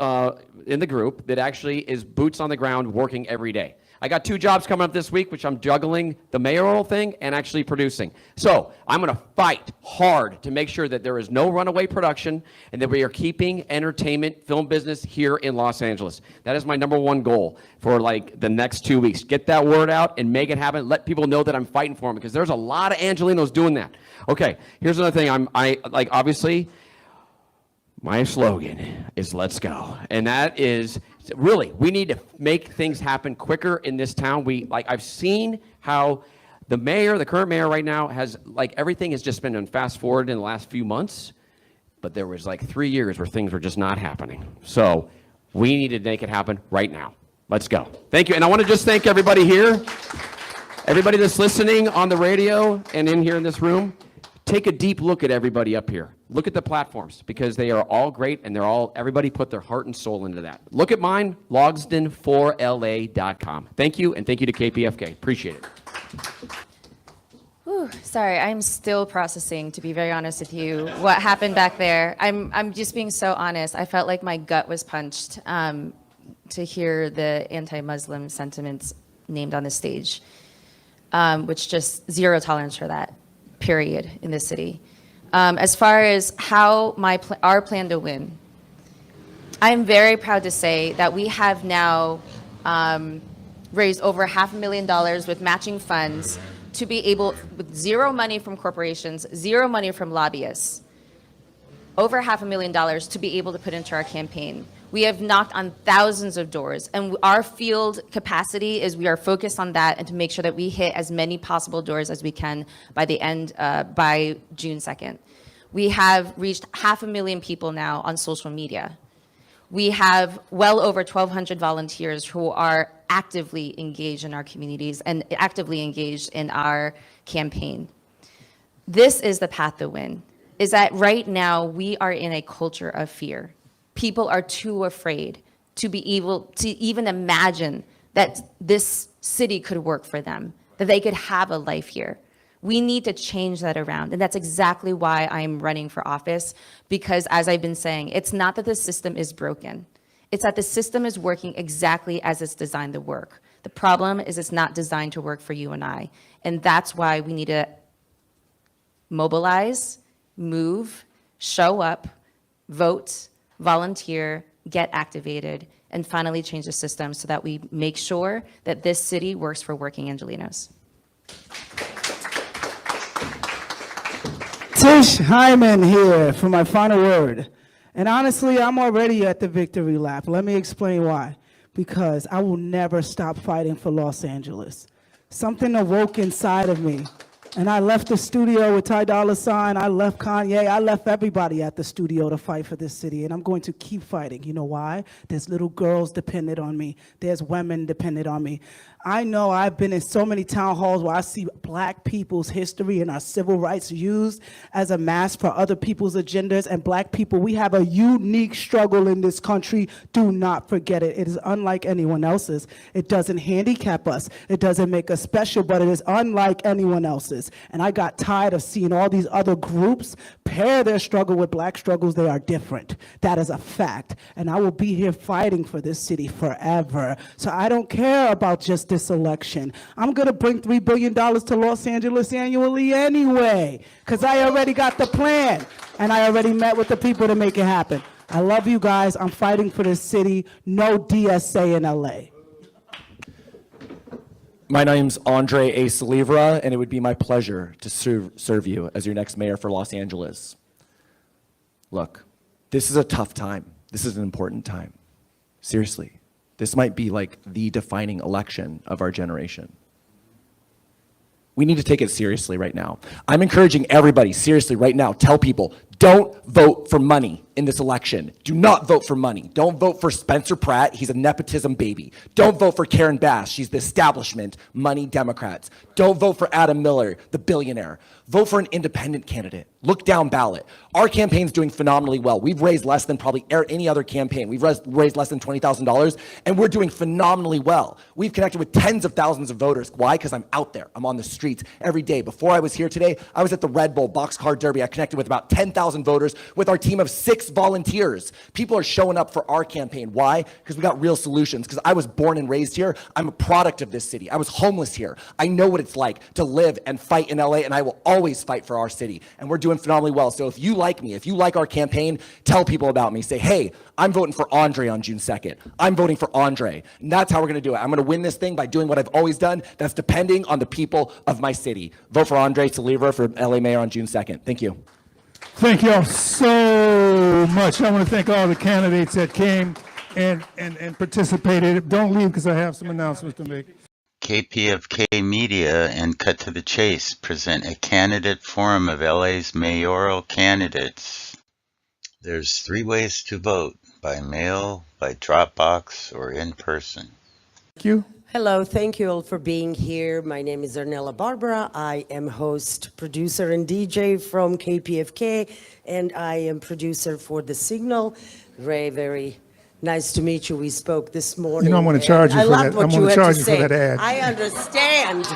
in the group that actually is boots on the ground working every day. I got 2 jobs coming up this week, which I'm juggling the mayoral thing and actually producing. So I'm going to fight hard to make sure that there is no runaway production and that we are keeping entertainment, film business here in Los Angeles. That is my #1 goal for like the next 2 weeks. Get that word out and make it happen. Let people know that I'm fighting for them because there's a lot of Angelenos doing that. Okay, here's another thing. Obviously, my slogan is let's go. And that is really, we need to make things happen quicker in this town. I've seen how the current mayor right now has, everything has just been on fast forward in the last few months, but there was 3 years where things were just not happening. So we need to make it happen right now. Let's go. Thank you. And I want to just thank everybody here, everybody that's listening on the radio and in here in this room. Take a deep look at everybody up here. Look at the platforms because they are all great and everybody put their heart and soul into that. Look at mine, logsden4la.com. Thank you, and thank you to KPFK. Appreciate it. Whew, sorry, I'm still processing, to be very honest with you, what happened back there. I'm just being so honest. I felt like my gut was punched to hear the anti-Muslim sentiments named on the stage, which just zero tolerance for that. Period, in this city. As far as how our plan to win, I'm very proud to say that we have now raised over $500,000 with matching funds to be able, with zero money from corporations, zero money from lobbyists, over $500,000 to be able to put into our campaign. We have knocked on thousands of doors, and our field capacity is we are focused on that and to make sure that we hit as many possible doors as we can by by June 2nd. We have reached 500,000 people now on social media. We have well over 1,200 volunteers who are actively engaged in our communities and actively engaged in our campaign. This is the path to win, is that right now we are in a culture of fear. People are too afraid to be able to even imagine that this city could work for them, that they could have a life here. We need to change that around. And that's exactly why I'm running for office, because as I've been saying, it's not that the system is broken. It's that the system is working exactly as it's designed to work. The problem is it's not designed to work for you and I. And that's why we need to mobilize, move, show up, vote, volunteer, get activated, and finally change the system so that we make sure that this city works for working Angelenos. Tish Hyman here for my final word. And honestly, I'm already at the victory lap. Let me explain why. because I will never stop fighting for Los Angeles. Something awoke inside of me. And I left the studio with Ty Dolla $ign, I left Kanye, I left everybody at the studio to fight for this city, and I'm going to keep fighting. You know why? There's little girls dependent on me. There's women dependent on me. I know I've been in so many town halls where I see black people's history and our civil rights used as a mask for other people's agendas, and black people, we have a unique struggle in this country. Do not forget it. It is unlike anyone else's. It doesn't handicap us. It doesn't make us special, but it is unlike anyone else's. And I got tired of seeing all these other groups pair their struggle with black struggles. They are different. That is a fact. And I will be here fighting for this city forever. So I don't care about just this election. I'm going to bring $3 billion to Los Angeles annually anyway, because I already got the plan. And I already met with the people to make it happen. I love you guys. I'm fighting for this city. No DSA in LA. My name's Andre A. Salivra, and it would be my pleasure to serve you as your next mayor for Los Angeles. Look, this is a tough time. This is an important time. Seriously, this might be like the defining election of our generation. We need to take it seriously right now. I'm encouraging everybody, seriously, right now, tell people, don't vote for money in this election. Do not vote for money. Don't vote for Spencer Pratt. He's a nepotism baby. Don't vote for Karen Bass. She's the establishment, money Democrats. Don't vote for Adam Miller, the billionaire. Vote for an independent candidate. Look down ballot. Our campaign's doing phenomenally well. We've raised less than probably any other campaign. We've raised less than $20,000, and we're doing phenomenally well. We've connected with tens of thousands of voters. Why? Because I'm out there. I'm on the streets every day. Before I was here today, I was at the Red Bull Boxcar Derby. I connected with about 10,000 voters with our team of 6 volunteers. People are showing up for our campaign. Why? Because we got real solutions. Because I was born and raised here. I'm a product of this city. I was homeless here. I know what it's like to live and fight in LA, and I will always fight for our city. And we're doing phenomenally well. So if you like me, if you like our campaign, tell people about me. Say, hey, I'm voting for Andre on June 2nd. I'm voting for Andre. And that's how we're going to do it. I'm going to win this thing by doing what I've always done. That's depending on the people of my city. Vote for Andre Salivra for LA Mayor on June 2nd. Thank you. Thank y'all so much. I want to thank all the candidates that came and participated. Don't leave because I have some announcements to make. KPFK Media and Cut to the Chase present a candidate forum of LA's mayoral candidates. There's 3 ways to vote: by mail, by Dropbox, or in person. Thank you. Hello, thank you all for being here. My name is Ornella Barbara. I am host, producer, and DJ from KPFK, and I am producer for The Signal. Ray, very nice to meet you. We spoke this morning. You know I'm going to charge you for that. I'm going to charge you for that ad. I understand.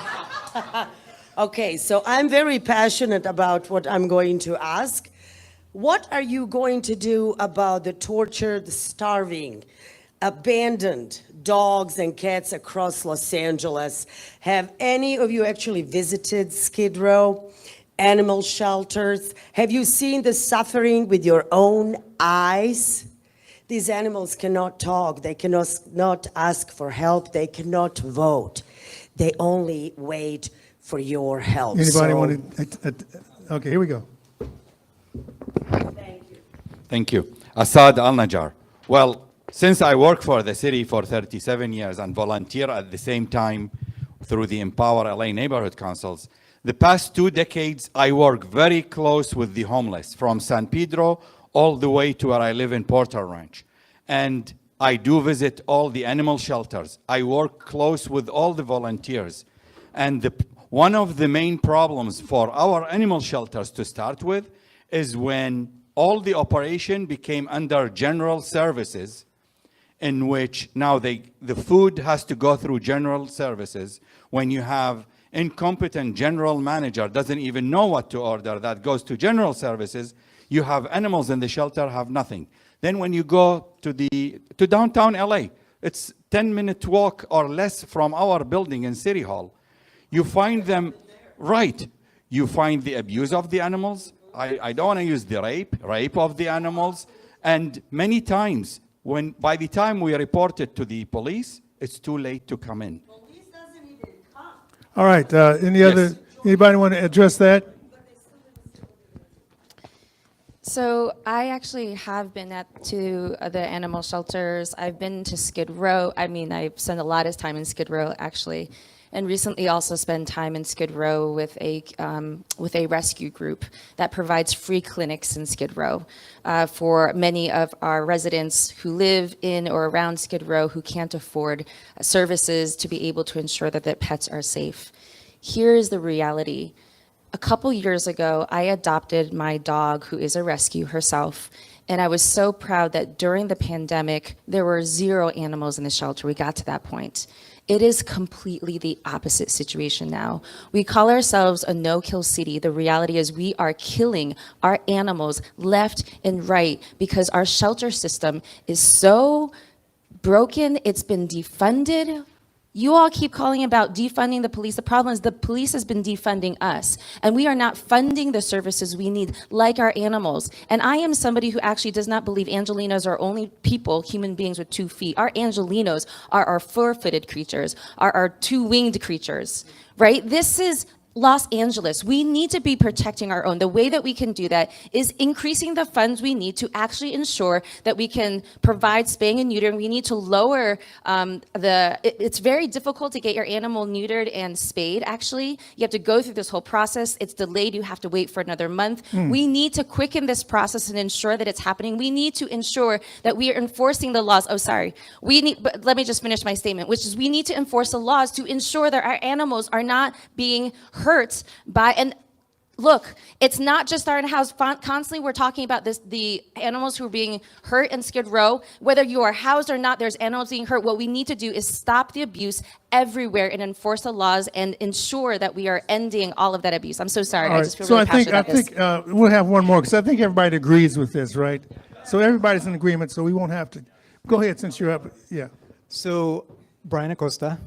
Okay, so I'm very passionate about what I'm going to ask. What are you going to do about the tortured, starving, abandoned dogs and cats across Los Angeles? Have any of you actually visited Skid Row, animal shelters? Have you seen the suffering with your own eyes? These animals cannot talk. They cannot not ask for help. They cannot vote. They only wait for your help. Anybody want to? Okay, here we go. Thank you. Thank you. Assad Al-Najjar. Well, since I work for the city for 37 years and volunteer at the same time through the Empower LA Neighborhood Councils, the past 2 decades, I work very close with the homeless from San Pedro all the way to where I live in Porter Ranch. And I do visit all the animal shelters. I work close with all the volunteers. And one of the main problems for our animal shelters to start with is when all the operation became under general services, in which now the food has to go through general services. When you have incompetent general manager doesn't even know what to order, that goes to general services, you have animals in the shelter have nothing. Then when you go to downtown LA, it's 10-minute walk or less from our building in City Hall. You find them, right, you find the abuse of the animals. I don't want to use the rape of the animals. And many times, by the time we report it to the police, it's too late to come in. Police doesn't even come. All right, anybody want to address that? So I actually have been to the animal shelters. I've been to Skid Row. I mean, I've spent a lot of time in Skid Row, actually, and recently also spent time in Skid Row with a rescue group that provides free clinics in Skid Row for many of our residents who live in or around Skid Row who can't afford services to be able to ensure that their pets are safe. Here's the reality. A couple years ago, I adopted my dog, who is a rescue herself, and I was so proud that during the pandemic, there were 0 animals in the shelter. We got to that point. It is completely the opposite situation now. We call ourselves a no-kill city. The reality is we are killing our animals left and right because our shelter system is so broken, it's been defunded. You all keep calling about defunding the police. The problem is the police has been defunding us, and we are not funding the services we need, like our animals. And I am somebody who actually does not believe Angelinos are only people, human beings with 2 feet. Our Angelinos are our 4-footed creatures, are our 2-winged creatures, right? This is Los Angeles. We need to be protecting our own. The way that we can do that is increasing the funds we need to actually ensure that we can provide spaying and neutering. We need to lower it's very difficult to get your animal neutered and spayed, actually. You have to go through this whole process. It's delayed. You have to wait for another month. We need to quicken this process and ensure that it's happening. We need to ensure that we are enforcing the laws. Oh, sorry. But let me just finish my statement, which is we need to enforce the laws to ensure that our animals are not being hurt by, and look, it's not just our in-house. Constantly we're talking about this, the animals who are being hurt in Skid Row. Whether you are housed or not, there's animals being hurt. What we need to do is stop the abuse everywhere and enforce the laws and ensure that we are ending all of that abuse. I'm so sorry. All I right. just feel So really I passionate about this. we'll have one more because I think everybody agrees with this, right? So everybody's in agreement, so we won't have to. Go ahead, since you're up. Yeah. So Brian Acosta.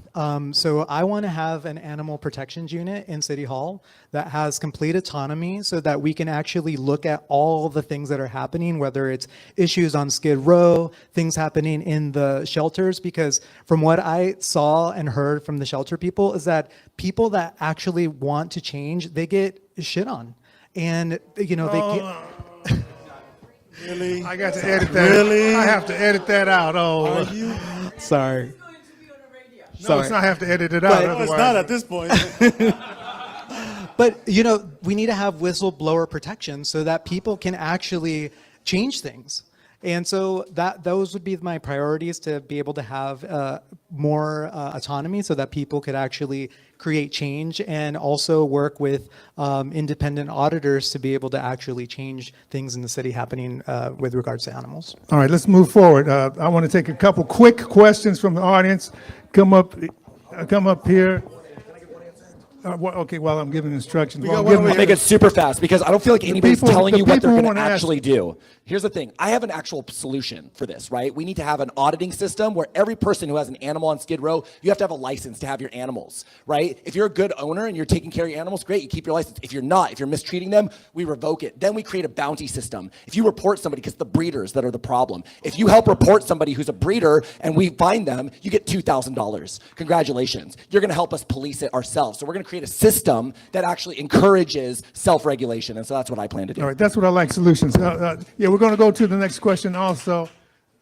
So I want to have an animal protections unit in City Hall that has complete autonomy so that we can actually look at all the things that are happening, whether it's issues on Skid Row, things happening in the shelters, because from what I saw and heard from the shelter people is that people that actually want to change, they get shit on. And, you know, they get... Really? I got to edit that. Really? I have to edit that out. Oh. Are you? Sorry. No, it's not have to edit it out. No, it's not at this point. But, you know, we need to have whistleblower protection so that people can actually change things. And so those would be my priorities, to be able to have more autonomy so that people could actually create change, and also work with independent auditors to be able to actually change things in the city happening with regards to animals. All right, let's move forward. I want to take a couple quick questions from the audience. Come up here. Okay, while I'm giving instructions. I'll make it super fast because I don't feel like anybody's telling you what they're going to actually do. Here's the thing. I have an actual solution for this, right? We need to have an auditing system where every person who has an animal on Skid Row, you have to have a license to have your animals, right? If you're a good owner and you're taking care of your animals, great, you keep your license. If you're not, if you're mistreating them, we revoke it. Then we create a bounty system. If you report somebody, because the breeders that are the problem, if you help report somebody who's a breeder and we find them, you get $2,000. Congratulations. You're going to help us police it ourselves. So we're going to create a system that actually encourages self-regulation. And so that's what I plan to do. All right, that's what I like, solutions. Yeah, we're going to go to the next question also.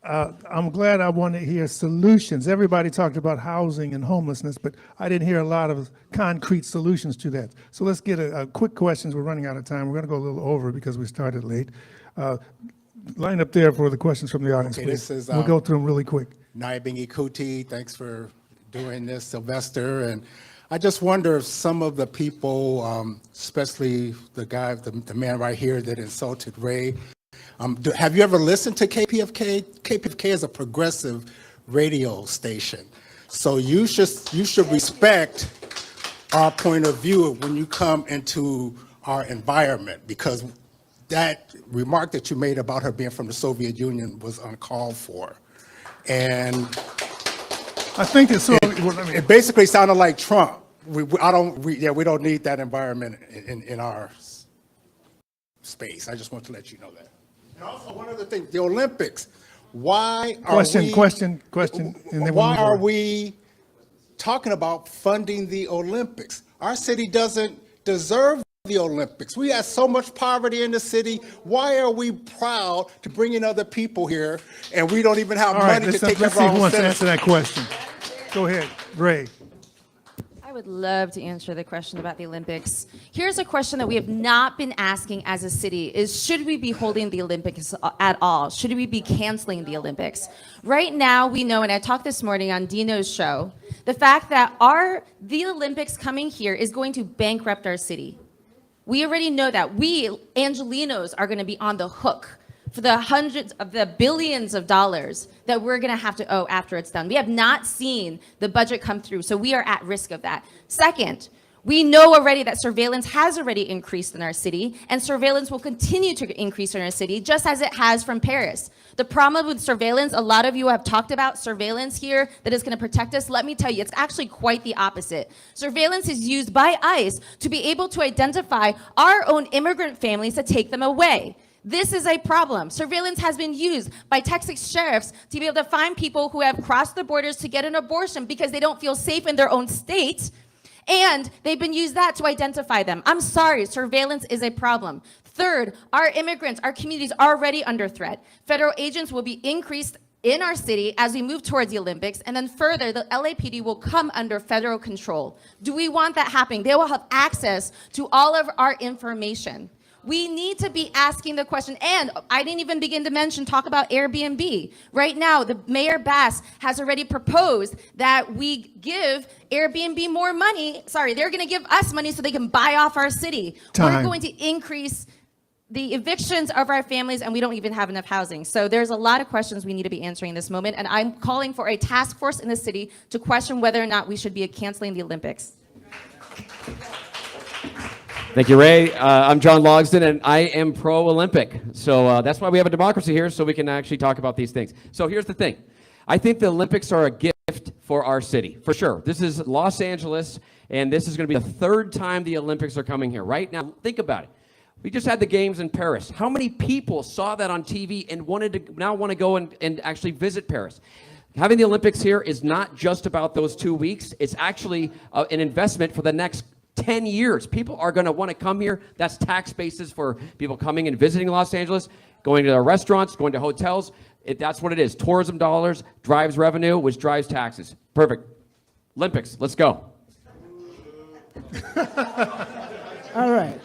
I'm glad I want to hear solutions. Everybody talked about housing and homelessness, but I didn't hear a lot of concrete solutions to that. So let's get a quick questions. We're running out of time. We're going to go a little over because we started late. Line up there for the questions from the audience, Okay, please. this is, We'll go through them really quick. Naibingi Kuti, thanks for doing this, Sylvester. And I just wonder if some of the people, especially the guy, the man right here that insulted Ray, have you ever listened to KPFK? KPFK is a progressive radio station. So you should respect our point of view when you come into our environment, because that remark that you made about her being from the Soviet Union was uncalled for. And I think it's it basically sounded like Trump. We don't need that environment in our space. I just want to let you know that. And also one other thing, the Olympics. Why are we talking about funding the Olympics? Our city doesn't deserve the Olympics. We have so much poverty in the city. Why are we proud to bring in other people here and we don't even have All right, money to take let's care see of who our wants to citizens? answer that question. Go ahead, Ray. I would love to answer the question about the Olympics. Here's a question that we have not been asking as a city is, should we be holding the Olympics at all? Should we be canceling the Olympics? Right now, we know, and I talked this morning on Dino's show, the fact that the Olympics coming here is going to bankrupt our city. We already know that. We, Angelinos, are going to be on the hook for the hundreds of the billions of dollars that we're going to have to owe after it's done. We have not seen the budget come through, so we are at risk of that. Second, we know already that surveillance has already increased in our city, and surveillance will continue to increase in our city, just as it has from Paris. The problem with surveillance, a lot of you have talked about surveillance here that is going to protect us. Let me tell you, it's actually quite the opposite. Surveillance is used by ICE to be able to identify our own immigrant families to take them away. This is a problem. Surveillance has been used by Texas sheriffs to be able to find people who have crossed the borders to get an abortion because they don't feel safe in their own state, and they've been used that to identify them. I'm sorry, surveillance is a problem. Third, our immigrants, our communities are already under threat. Federal agents will be increased in our city as we move towards the Olympics, and then further, the LAPD will come under federal control. Do we want that happening? They will have access to all of our information. We need to be asking the question, and I didn't even begin to talk about Airbnb. Right now, the Mayor Bass has already proposed that we give Airbnb more money. Sorry, they're going to give us money so they can buy off our city. We're going to increase the evictions of our families, and we don't even have enough housing. So there's a lot of questions we need to be answering in this moment, and I'm calling for a task force in the city to question whether or not we should be canceling the Olympics. Thank you, Ray. I'm John Logsdon, and I am pro-Olympic. So that's why we have a democracy here, so we can actually talk about these things. So here's the thing. I think the Olympics are a gift for our city, for sure. This is Los Angeles, and this is going to be the third time the Olympics are coming here. Right now, think about it. We just had the games in Paris. How many people saw that on TV and want to go and actually visit Paris? Having the Olympics here is not just about those 2 weeks. It's actually an investment for the next 10 years. People are going to want to come here. That's tax basis for people coming and visiting Los Angeles, going to their restaurants, going to hotels. That's what it is. Tourism dollars drives revenue, which drives taxes. Perfect. Olympics, let's go. All right.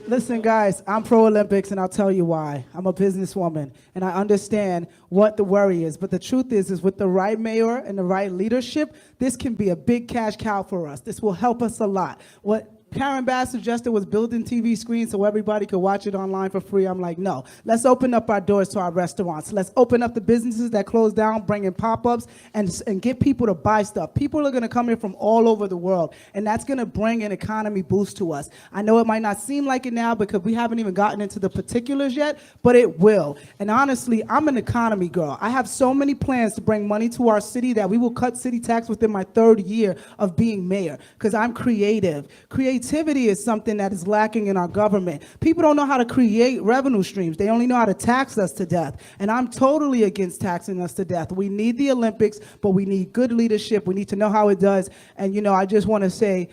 Listen, guys, I'm pro-Olympics, and I'll tell you why. I'm a businesswoman, and I understand what the worry is. But the truth is with the right mayor and the right leadership, this can be a big cash cow for us. This will help us a lot. What Karen Bass suggested was building TV screens so everybody could watch it online for free. I'm like, no. Let's open up our doors to our restaurants. Let's open up the businesses that close down, bring in pop-ups, and get people to buy stuff. People are going to come here from all over the world, and that's going to bring an economy boost to us. I know it might not seem like it now because we haven't even gotten into the particulars yet, but it will. And honestly, I'm an economy girl. I have so many plans to bring money to our city that we will cut city tax within my third year of being mayor because I'm creative. Creativity is something that is lacking in our government. People don't know how to create revenue streams. They only know how to tax us to death. And I'm totally against taxing us to death. We need the Olympics, but we need good leadership. We need to know how it does. And, I just want to say,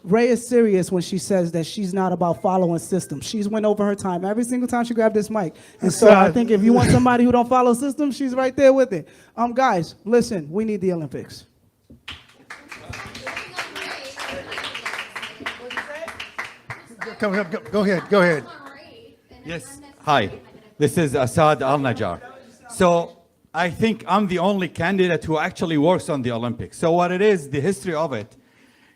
Ray is serious when she says that she's not about following systems. She's went over her time every single time she grabbed this mic. And so I think if you want somebody who don't follow systems, she's right there with it. Guys, listen, we need the Olympics. Go ahead. Yes. Hi, this is Assad Al-Najjar. So I think I'm the only candidate who actually works on the Olympics. So what it is, the history of it,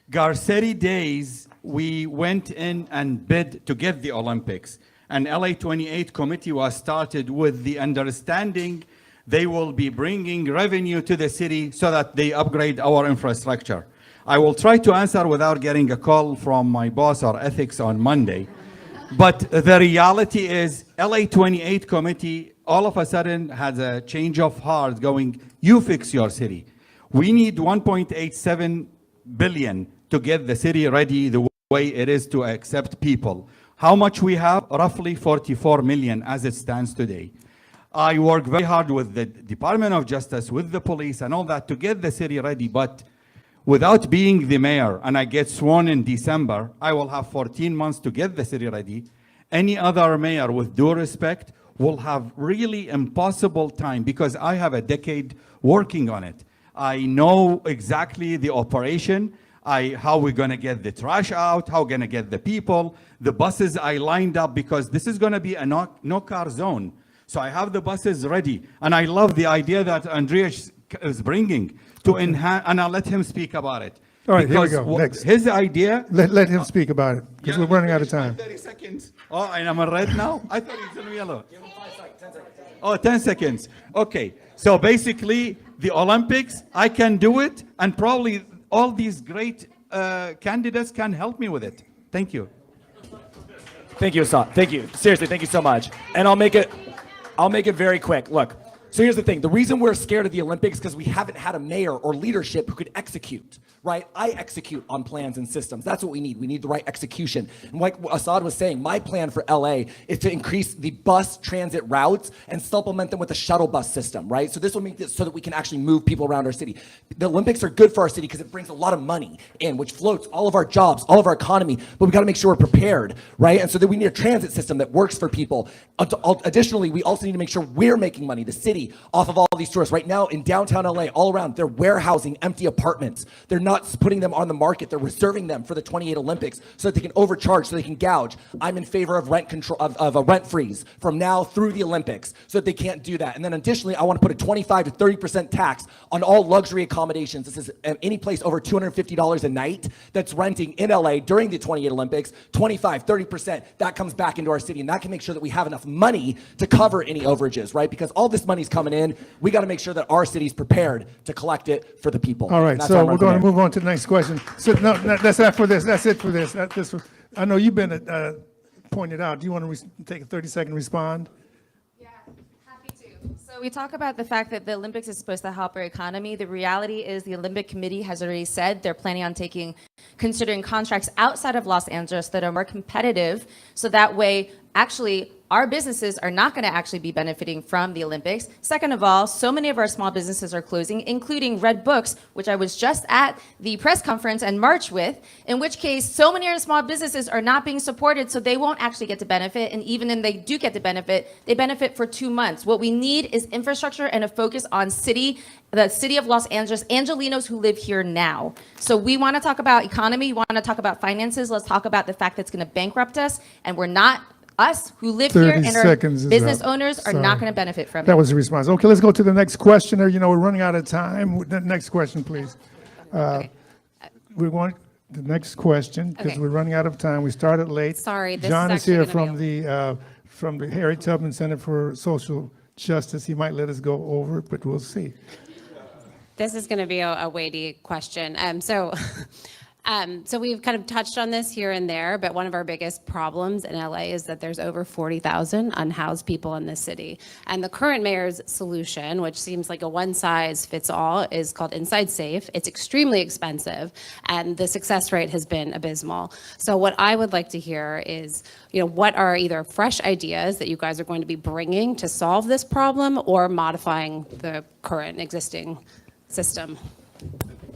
Garcetti days, we went in and bid to get the Olympics. An LA 28 committee was started with the understanding they will be bringing revenue to the city so that they upgrade our infrastructure. I will try to answer without getting a call from my boss or ethics on Monday. But the reality is LA 28 committee all of a sudden has a change of heart going, you fix your city. We need 1.87 billion to get the city ready the way it is to accept people. How much we have? Roughly 44 million as it stands today. I work very hard with the Department of Justice, with the police and all that to get the city ready, but Without being the mayor, and I get sworn in December, I will have 14 months to get the city ready. Any other mayor, with due respect, will have really impossible time because I have a decade working on it. I know exactly the operation, how we're gonna get the trash out, how we're gonna get the people, the buses I lined up because this is gonna be a no car zone. So I have the buses ready. And I love the idea that Andreas is bringing to enhance, and I'll let him speak about it. All right, here we Because go. Next. his idea. Let him speak about it, because we're running out of time. 30 seconds. Oh, and I'm on red now? I thought he was on yellow. Oh, 10 seconds. Okay, so basically, the Olympics, I can do it, and probably all these great candidates can help me with it. Thank you. Thank you, Assad. Thank you. Seriously, thank you so much. And I'll make it very quick. Look, so here's the thing. The reason we're scared of the Olympics is because we haven't had a mayor or leadership who could execute, right? I execute on plans and systems. That's what we need. We need the right execution. And like Assad was saying, my plan for LA is to increase the bus transit routes and supplement them with a shuttle bus system, right? So this will make this so that we can actually move people around our city. The Olympics are good for our city because it brings a lot of money in, which floats all of our jobs, all of our economy, but we got to make sure we're prepared, right? And so that we need a transit system that works for people. Additionally, we also need to make sure we're making money, the city, off of all these tourists. Right now in downtown LA, all around, they're warehousing empty apartments. They're not putting them on the market. They're reserving them for the 28 Olympics so that they can overcharge, so they can gouge. I'm in favor of rent control, of a rent freeze from now through the Olympics so that they can't do that. And then additionally, I want to put a 25 to 30% tax on all luxury accommodations. This is any place over $250 a night that's renting in LA during the 28 Olympics, 25, 30%, that comes back into our city. And that can make sure that we have enough money to cover any overages, right? Because all this money's coming in. We got to make sure that our city's prepared to collect it for the people. All right, so we're going to move on to the next question. So, no, that's not for this. That's it for this. I know you've been pointed out. Do you want to take a 30-second respond? So we talk about the fact that the Olympics is supposed to help our economy. The reality is the Olympic Committee has already said they're planning on considering contracts outside of Los Angeles that are more competitive. So that way, actually, our businesses are not going to actually be benefiting from the Olympics. Second of all, so many of our small businesses are closing, including Red Books, which I was just at the press conference and march with, in which case so many of our small businesses are not being supported, so they won't actually get to benefit. And even if they do get to benefit, they benefit for 2 months. What we need is infrastructure and a focus on the city of Los Angeles, Angelinos who live here now. So we want to talk about economy, we want to talk about finances, let's talk about the fact that it's going to bankrupt us, and us who live here and our business owners are not going to benefit from it. That was the response. Okay, let's go to the next questioner. You know, we're running out of time. Next question, please. We want the next question because we're running out of time. We started late. Sorry, this John is is here actually from the Harriet Tubman Center for Social Justice. He might let us go over it, but we'll see. This is going to be a weighty question. So we've kind of touched on this here and there, but one of our biggest problems in LA is that there's over 40,000 unhoused people in this city. And the current mayor's solution, which seems like a one-size-fits-all, is called Inside Safe. It's extremely expensive, and the success rate has been abysmal. So what I would like to hear is, what are either fresh ideas that you guys are going to be bringing to solve this problem or modifying the current existing system?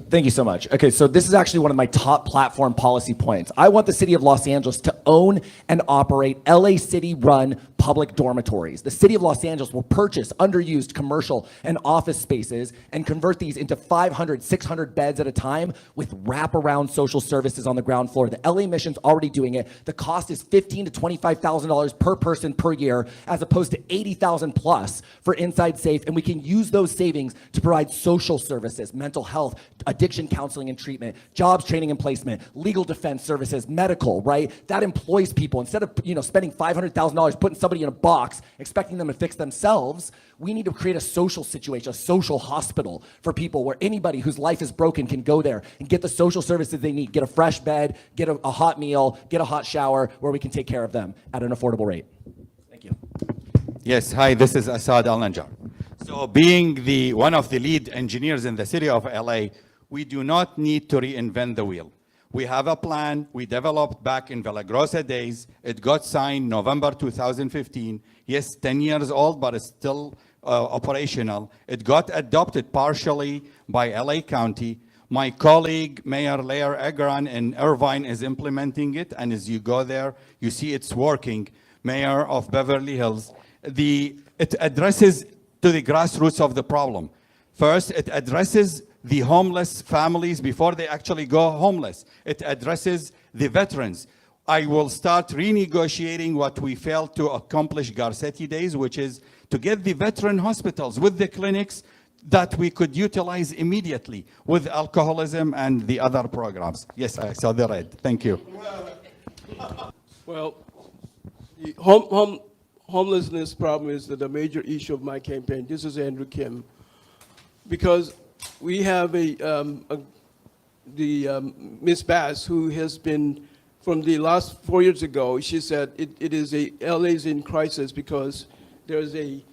Thank you so much. Okay, so this is actually one of my top platform policy points. I want the city of Los Angeles to own and operate LA City-run public dormitories. The city of Los Angeles will purchase underused commercial and office spaces and convert these into 500, 600 beds at a time with wraparound social services on the ground floor. The LA Mission's already doing it. The cost is $15,000 to $25,000 per person per year, as opposed to $80,000 plus for Inside Safe. And we can use those savings to provide social services, mental health, addiction counseling and treatment, jobs training and placement, legal defense services, medical, right? That employs people. Instead of spending $500,000 putting somebody in a box, expecting them to fix themselves, we need to create a social situation, a social hospital for people where anybody whose life is broken can go there and get the social services they need, get a fresh bed, get a hot meal, get a hot shower, where we can take care of them at an affordable rate. Thank you. Yes, hi, this is Assad Al-Najjar. So being one of the lead engineers in the city of LA, we do not need to reinvent the wheel. We have a plan we developed back in Villagrosa days. It got signed November 2015. Yes, 10 years old, but it's still operational. It got adopted partially by LA County. My colleague, Mayor Lair Agran in Irvine is implementing it, and as you go there, you see it's working. Mayor of Beverly Hills. It addresses to the grassroots of the problem. First, it addresses the homeless families before they actually go homeless. It addresses the veterans. I will start renegotiating what we failed to accomplish Garcetti days, which is to get the veteran hospitals with the clinics that we could utilize immediately with alcoholism and the other programs. Yes, I saw the red. Thank you. Well, the homelessness problem is the major issue of my campaign. This is Andrew Kim. Because we have Ms. Bass, who has been, from the last 4 years ago, she said LA is in crisis because the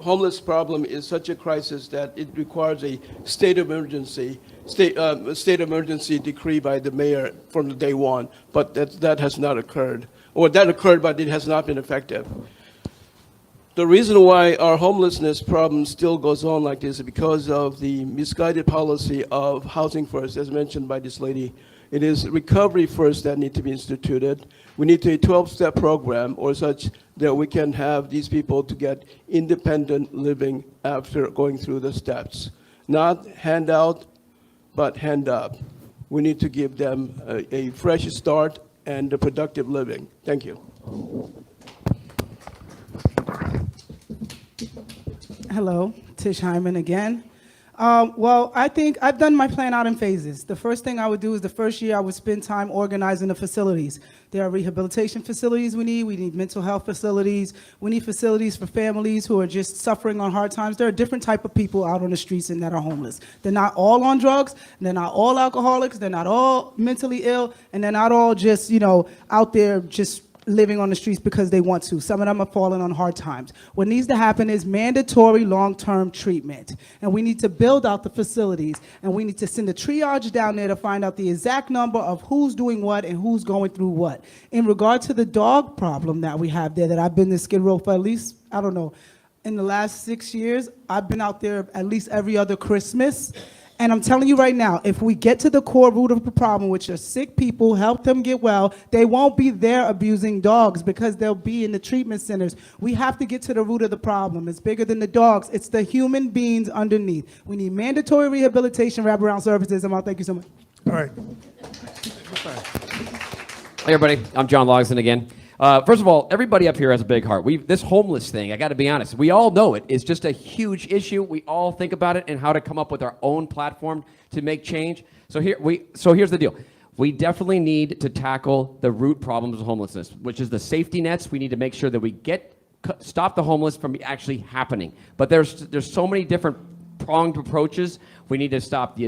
homeless problem is such a crisis that it requires a state of emergency decree by the mayor from the day one. But that has not occurred, or that occurred, but it has not been effective. The reason why our homelessness problem still goes on like this is because of the misguided policy of housing first, as mentioned by this lady. It is recovery first that need to be instituted. We need a 12-step program or such that we can have these people to get independent living after going through the steps. Not handout, but hand up. We need to give them a fresh start and a productive living. Thank you. Hello, Tish Hyman again. Well, I think I've done my plan out in phases. The first thing I would do is the first year I would spend time organizing the facilities. There are rehabilitation facilities we need mental health facilities, we need facilities for families who are just suffering on hard times. There are different type of people out on the streets and that are homeless. They're not all on drugs, they're not all alcoholics, they're not all mentally ill, and they're not all just, out there just living on the streets because they want to. Some of them are falling on hard times. What needs to happen is mandatory long-term treatment. And we need to build out the facilities. And we need to send a triage down there to find out the exact number of who's doing what and who's going through what. In regard to the dog problem that we have there, that I've been to Skid Row for at least, I don't know, in the last 6 years, I've been out there at least every other Christmas. And I'm telling you right now, if we get to the core root of the problem, which are sick people, help them get well, they won't be there abusing dogs because they'll be in the treatment centers. We have to get to the root of the problem. It's bigger than the dogs. It's the human beings underneath. We need mandatory rehabilitation, wraparound services. Thank you so much. All right. Hey everybody, I'm John Logsdon again. First of all, everybody up here has a big heart. This homeless thing, I got to be honest, we all know it. It's just a huge issue. We all think about it and how to come up with our own platform to make change. So here's the deal. We definitely need to tackle the root problems of homelessness, which is the safety nets. We need to make sure that we stop the homeless from actually happening. But there's so many different pronged approaches. We need to stop the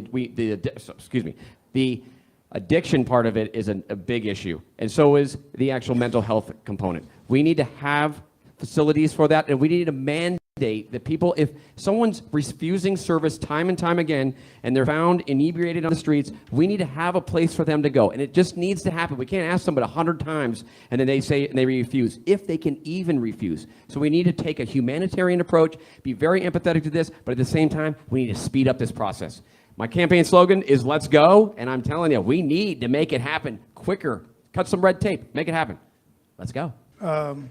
addiction part of it is a big issue, and so is the actual mental health component. We need to have facilities for that, and we need to mandate that people, if someone's refusing service time and time again, and they're found inebriated on the streets, we need to have a place for them to go, and it just needs to happen. We can't ask somebody 100 times, and then they say and they refuse, if they can even refuse. So we need to take a humanitarian approach, be very empathetic to this, but at the same time, we need to speed up this process. My campaign slogan is "Let's go," and I'm telling you, we need to make it happen quicker. Cut some red tape, make it happen. Let's go. You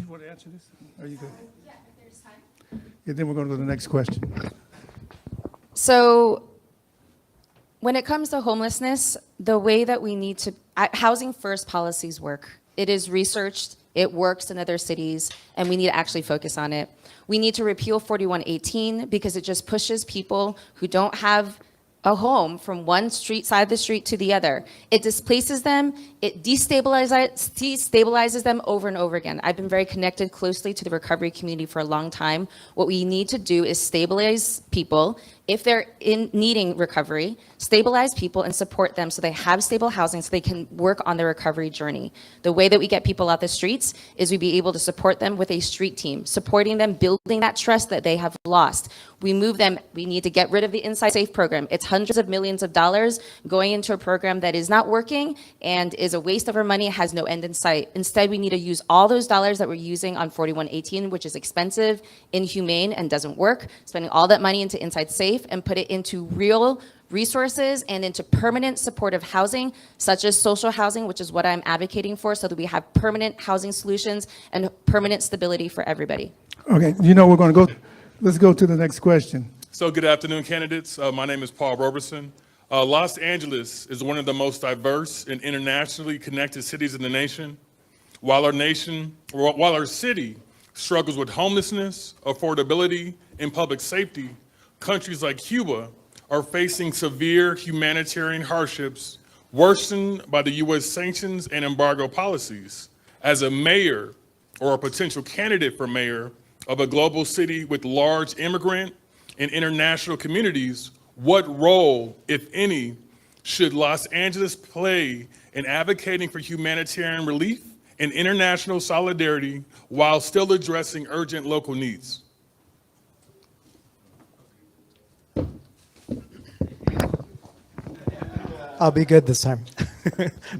want to answer this? Are you good? Yeah, if there's time. Yeah, then we're going to go to the next question. So when it comes to homelessness, the way that we need to, housing first policies work. It is researched, it works in other cities, and we need to actually focus on it. We need to repeal 4118 because it just pushes people who don't have a home from one side of the street to the other. It displaces them, it destabilizes them over and over again. I've been very connected closely to the recovery community for a long time. What we need to do is stabilize people, if they're in needing recovery, stabilize people and support them so they have stable housing so they can work on their recovery journey. The way that we get people out the streets is we be able to support them with a street team, supporting them, building that trust that they have lost. We move them, we need to get rid of the Inside Safe program. It's hundreds of millions of dollars going into a program that is not working and is a waste of our money, has no end in sight. Instead, we need to use all those dollars that we're using on 4118, which is expensive, inhumane, and doesn't work, spending all that money into Inside Safe and put it into real resources and into permanent supportive housing, such as social housing, which is what I'm advocating for, so that we have permanent housing solutions and permanent stability for everybody. Okay, you know we're going to go, let's go to the next question. So good afternoon, candidates. My name is Paul Roberson. Los Angeles is one of the most diverse and internationally connected cities in the nation. While our city struggles with homelessness, affordability, and public safety, countries like Cuba are facing severe humanitarian hardships worsened by the U.S. sanctions and embargo policies. As a mayor or a potential candidate for mayor of a global city with large immigrant and international communities, what role, if any, should Los Angeles play in advocating for humanitarian relief and international solidarity while still addressing urgent local needs? I'll be good this time.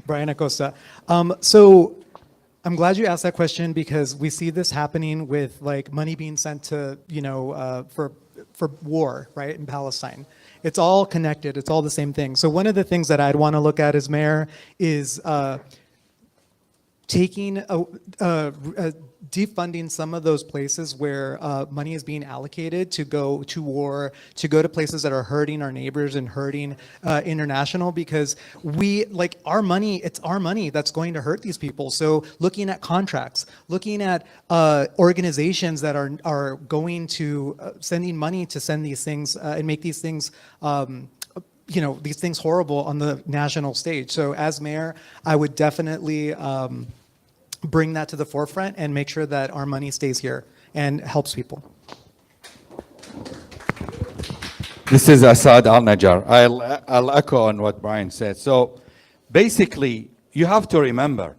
Brian Acosta. So I'm glad you asked that question because we see this happening with like money being sent to, for war, right, in Palestine. It's all connected. It's all the same thing. So one of the things that I'd want to look at as mayor is taking defunding some of those places where money is being allocated to go to war, to go to places that are hurting our neighbors and hurting international, because our money, it's our money that's going to hurt these people. So looking at contracts, looking at organizations that are going to sending money to send these things and make these things these things horrible on the national stage. So as mayor, I would definitely bring that to the forefront and make sure that our money stays here and helps people. This is Assad Al-Najjar. I'll echo on what Brian said. So basically, you have to remember,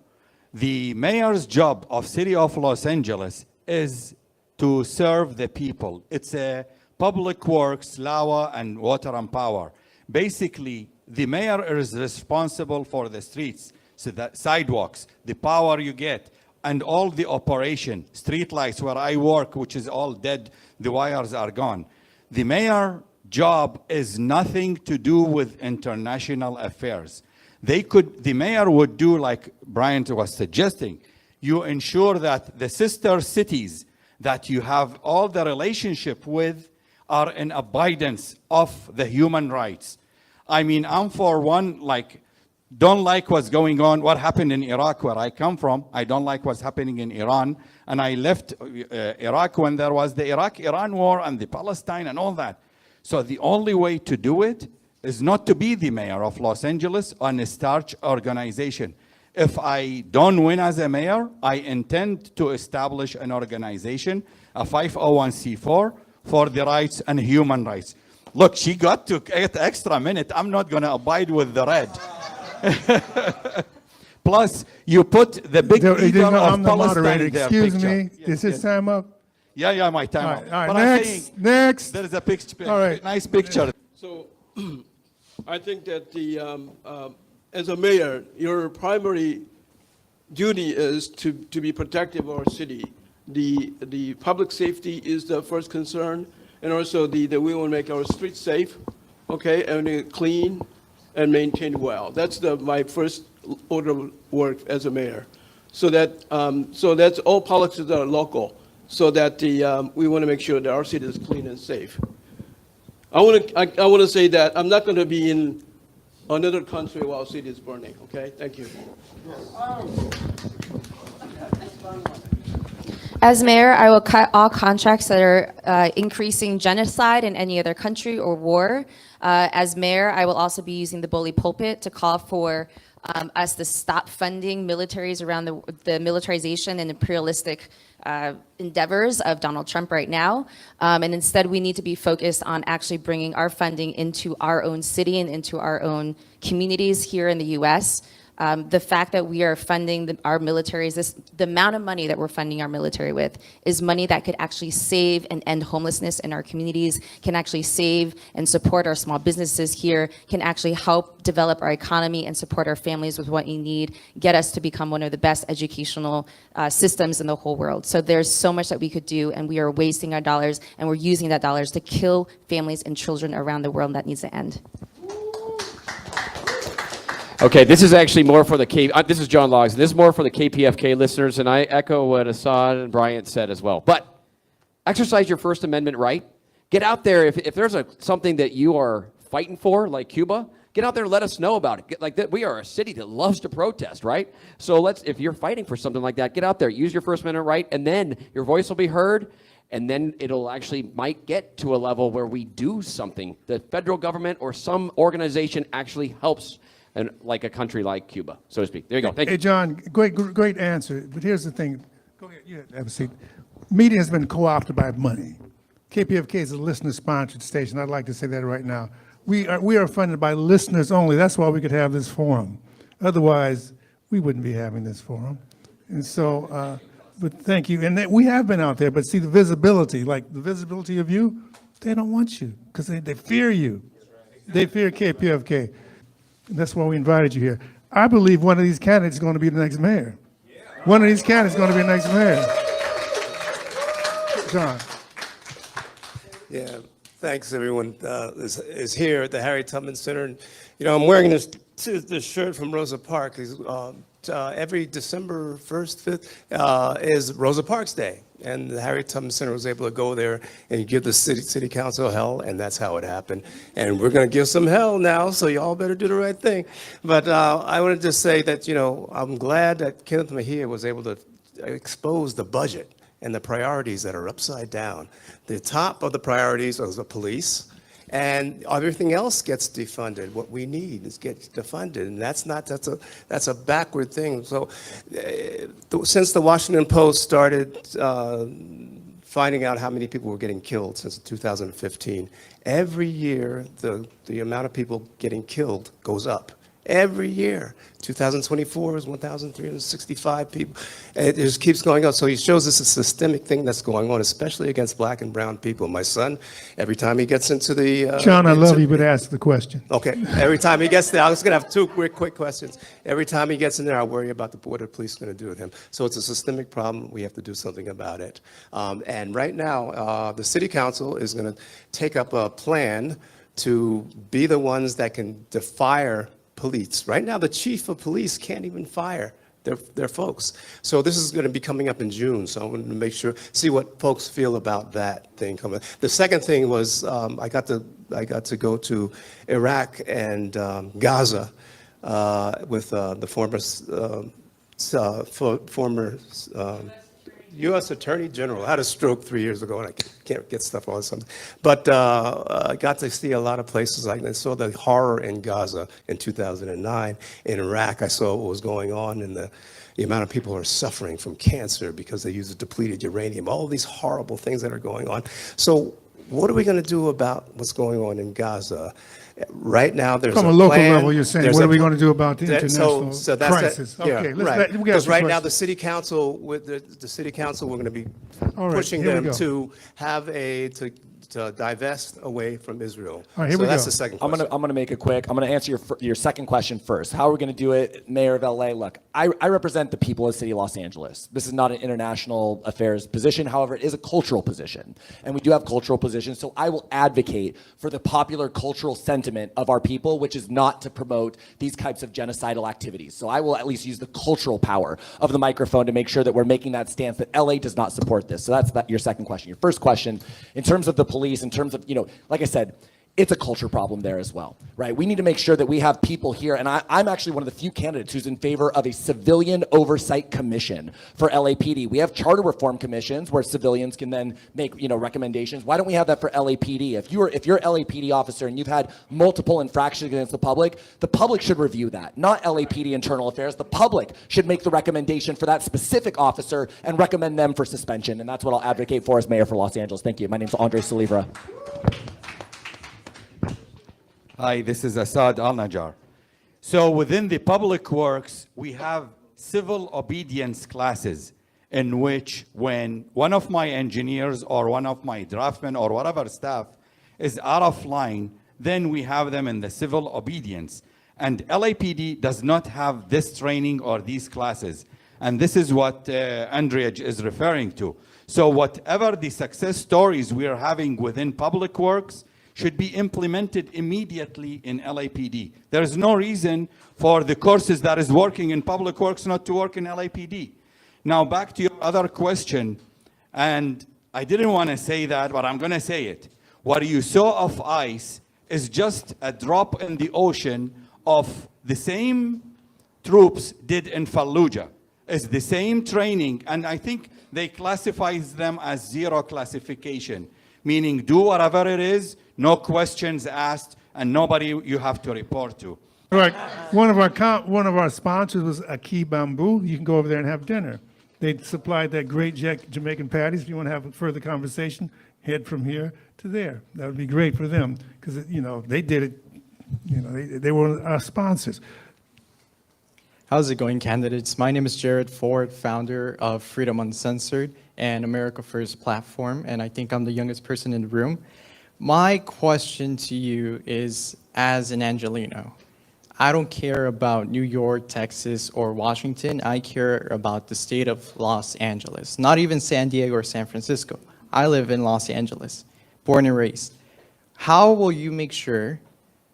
the mayor's job of City of Los Angeles is to serve the people. It's a public works, LAWA, and water and power. Basically, the mayor is responsible for the streets, so the sidewalks, the power you get, and all the operation, street lights where I work, which is all dead, the wires are gone. The mayor job is nothing to do with international affairs. The mayor would do like Brian was suggesting. You ensure that the sister cities that you have all the relationship with are in abidance of the human rights. I mean, I'm for one, don't like what's going on, what happened in Iraq, where I come from. I don't like what's happening in Iran. And I left Iraq when there was the Iraq-Iran war and the Palestine and all that. So the only way to do it is not to be the mayor of Los Angeles on a starch organization. If I don't win as a mayor, I intend to establish an organization, a 501c4, for the rights and human rights. Look, she got to 8 extra minutes. I'm not going to abide with the red. Plus, you put the big leader of I'm the Palestine moderator. in their Excuse picture. me, is his time up? Yeah, my time up. All right, But next, I'm saying next. there is a picture, All right. nice picture. So I think that as a mayor, your primary duty is to be protective of our city. The public safety is the first concern, and also we want to make our streets safe, okay, and clean and maintained well. That's my first order of work as a mayor. So that's all policies that are local, so that we want to make sure that our city is clean and safe. I want to say that I'm not going to be in another country while the city is burning, okay? Thank you. As mayor, I will cut all contracts that are increasing genocide in any other country or war. As mayor, I will also be using the bully pulpit to call for us to stop funding militaries around the militarization and imperialistic endeavors of Donald Trump right now. And instead, we need to be focused on actually bringing our funding into our own city and into our own communities here in the US. The fact that we are funding our militaries, the amount of money that we're funding our military with is money that could actually save and end homelessness in our communities, can actually save and support our small businesses here, can actually help develop our economy and support our families with what we need, get us to become one of the best educational systems in the whole world. So there's so much that we could do, and we are wasting our dollars, and we're using that dollars to kill families and children around the world, and that needs to end. Okay, this is actually more for the this is John Logs. This is more for the KPFK listeners, and I echo what Assad and Bryant said as well. But exercise your First Amendment right. Get out there. If there's something that you are fighting for, like Cuba, get out there and let us know about it. Like that, we are a city that loves to protest, right? So if you're fighting for something like that, get out there, use your First Amendment right, and then your voice will be heard. And then it'll actually might get to a level where we do something. The federal government or some organization actually helps. And like a country like Cuba, so to speak. There you go. Thank you. Hey, John, great answer. But here's the thing. Go ahead. You have a seat. Media has been co-opted by money. KPFK is a listener-sponsored station. I'd like to say that right now. We are funded by listeners only. That's why we could have this forum. Otherwise, we wouldn't be having this forum. And so, but thank you. And we have been out there. But see, the visibility, like the visibility of you, they don't want you because they fear you. They fear KPFK. That's why we invited you here. I believe one of these candidates is going to be the next mayor. One of these candidates is going to be the next mayor. John. Yeah, thanks everyone is here at the Harry Tubman Center. And, I'm wearing this shirt from Rosa Parks. Every December 1st, 5th is Rosa Parks Day. And the Harry Tubman Center was able to go there and give the city council hell, and that's how it happened. And we're going to give some hell now, so y'all better do the right thing. But I want to just say that, I'm glad that Kenneth Mejia was able to expose the budget and the priorities that are upside down. The top of the priorities is the police, and everything else gets defunded. What we need is gets defunded, and that's a backward thing. So, since the Washington Post started finding out how many people were getting killed since 2015, every year the amount of people getting killed goes up. Every year. 2024 is 1,365 people. It just keeps going up. So he shows us a systemic thing that's going on, especially against black and brown people. My son, every time he gets into the... John, I love you, but ask the question. Okay. Every time he gets there, I was going to have two quick questions. Every time he gets in there, I worry about what the police are going to do with him. So it's a systemic problem. We have to do something about it. And right now, the city council is going to take up a plan to be the ones that can fire police. Right now, the chief of police can't even fire their folks. So this is going to be coming up in June. So I'm going to make sure, see what folks feel about that thing coming. The second thing was I got to go to Iraq and Gaza with the former U.S. Attorney General. I had a stroke 3 years ago, and I can't get stuff all something. But I got to see a lot of places. I saw the horror in Gaza in 2009. In Iraq, I saw what was going on and the amount of people who are suffering from cancer because they use depleted uranium. All these horrible things that are going on. So what are we going to do about what's going on in Gaza? Right now, there's From a local level, you're saying, what are we going to do about the international crisis? Okay, right. Because right now, the city council, we're going to be pushing them to have to divest away from Israel. All right, here we go. That's the second question. I'm gonna make it quick. I'm gonna answer your second question first. How are we gonna do it, Mayor of LA? Look, I represent the people of the city of Los Angeles. This is not an international affairs position. However, it is a cultural position, and we do have cultural positions. So I will advocate for the popular cultural sentiment of our people, which is not to promote these types of genocidal activities. So I will at least use the cultural power of the microphone to make sure that we're making that stance that LA does not support this. So that's your second question. Your first question, in terms of the police, in terms of, like I said, it's a culture problem there as well, right? We need to make sure that we have people here, and I'm actually one of the few candidates who's in favor of a civilian oversight commission for LAPD. We have charter reform commissions where civilians can then make recommendations. Why don't we have that for LAPD? If you're LAPD officer and you've had multiple infractions against the public should review that, not LAPD internal affairs. The public should make the recommendation for that specific officer and recommend them for suspension, and that's what I'll advocate for as mayor for Los Angeles. Thank you. My name's Andre Salivra. Hi, this is Assad Al-Najjar. So within the public works, we have civil obedience classes in which when one of my engineers or one of my draftsmen or whatever staff is out of line, then we have them in the civil obedience. And LAPD does not have this training or these classes. And this is what Andrea is referring to. So whatever the success stories we are having within public works should be implemented immediately in LAPD. There is no reason for the courses that is working in public works not to work in LAPD. Now back to your other question, and I didn't want to say that, but I'm going to say it. What you saw of ICE is just a drop in the ocean of the same troops did in Fallujah. It's the same training, and I think they classify them as zero classification, meaning do whatever it is, no questions asked, and nobody you have to report to. Right. One of our sponsors was Aki Bamboo. You can go over there and have dinner. They supplied that great Jamaican patties. If you want to have a further conversation, head from here to there. That would be great for them because they did it. They were our sponsors. How's it going, candidates? My name is Jared Ford, founder of Freedom Uncensored and America First platform, and I think I'm the youngest person in the room. My question to you is, as an Angelino, I don't care about New York, Texas, or Washington. I care about the state of Los Angeles, not even San Diego or San Francisco. I live in Los Angeles, born and raised. How will you make sure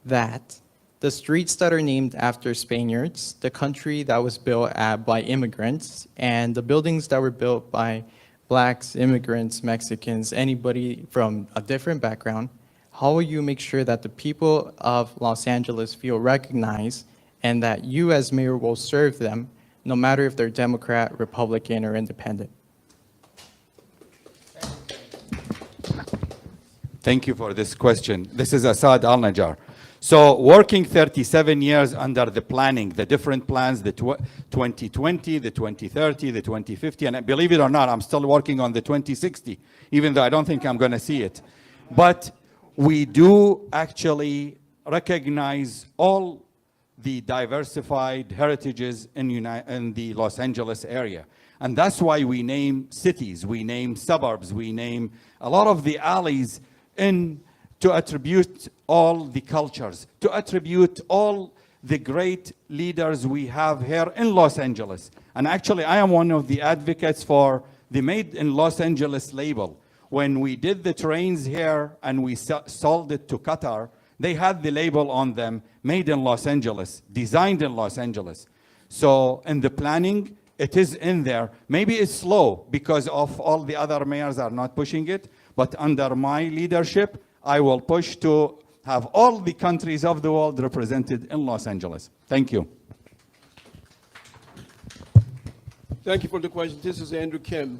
that the streets that are named after Spaniards, the country that was built by immigrants, and the buildings that were built by Blacks, immigrants, Mexicans, anybody from a different background, how will you make sure that the people of Los Angeles feel recognized and that you as mayor will serve them no matter if they're Democrat, Republican, or independent? Thank you for this question. This is Assad Al-Najjar. So working 37 years under the planning, the different plans, the 2020, the 2030, the 2050, and believe it or not, I'm still working on the 2060, even though I don't think I'm going to see it. But we do actually recognize all the diversified heritages in the Los Angeles area. And that's why we name cities, we name suburbs, we name a lot of the alleys to attribute all the cultures, to attribute all the great leaders we have here in Los Angeles. And actually, I am one of the advocates for the Made in Los Angeles label. When we did the trains here and we sold it to Qatar, they had the label on them, Made in Los Angeles, designed in Los Angeles. So in the planning, it is in there. Maybe it's slow because of all the other mayors are not pushing it, but under my leadership, I will push to have all the countries of the world represented in Los Angeles. Thank you. Thank you for the question. This is Andrew Kim.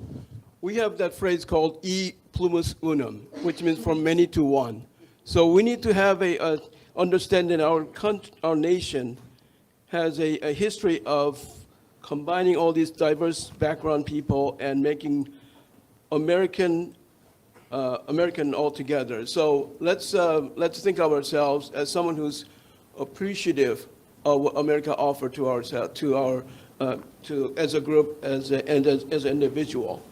We have that phrase called e plumus unum, which means from many to one. So we need to have a understanding our nation has a history of combining all these diverse background people and making American altogether. So let's think of ourselves as someone who's appreciative of what America offered to ourselves, as a group, as an individual.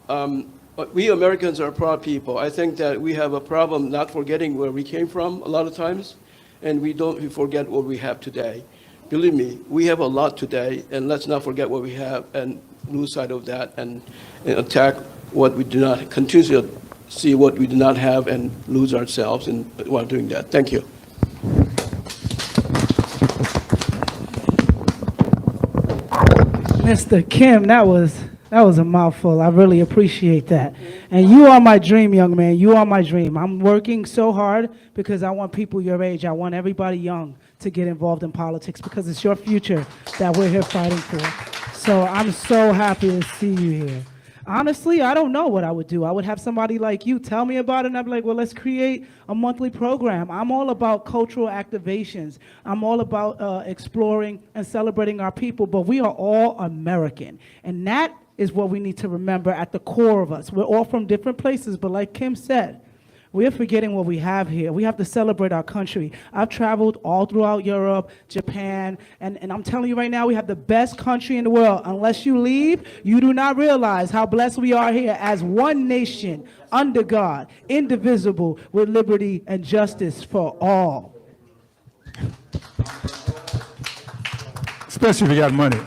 But we Americans are proud people. I think that we have a problem not forgetting where we came from a lot of times, and we forget what we have today. Believe me, we have a lot today, and let's not forget what we have and lose sight of that and attack what we do not, continue to see what we do not have and lose ourselves while doing that. Thank you. Mr. Kim, that was That was a mouthful. I really appreciate that. And you are my dream, young man. You are my dream. I'm working so hard because I want people your age. I want everybody young to get involved in politics because it's your future that we're here fighting for. So I'm so happy to see you here. Honestly, I don't know what I would do. I would have somebody like you tell me about it, and I'd be like, well, let's create a monthly program. I'm all about cultural activations. I'm all about exploring and celebrating our people, but we are all American. And that is what we need to remember at the core of us. We're all from different places, but like Kim said, we're forgetting what we have here. We have to celebrate our country. I've traveled all throughout Europe, Japan, and I'm telling you right now, we have the best country in the world. Unless you leave, you do not realize how blessed we are here as one nation, under God, indivisible, with liberty and justice for all. Especially if you got money.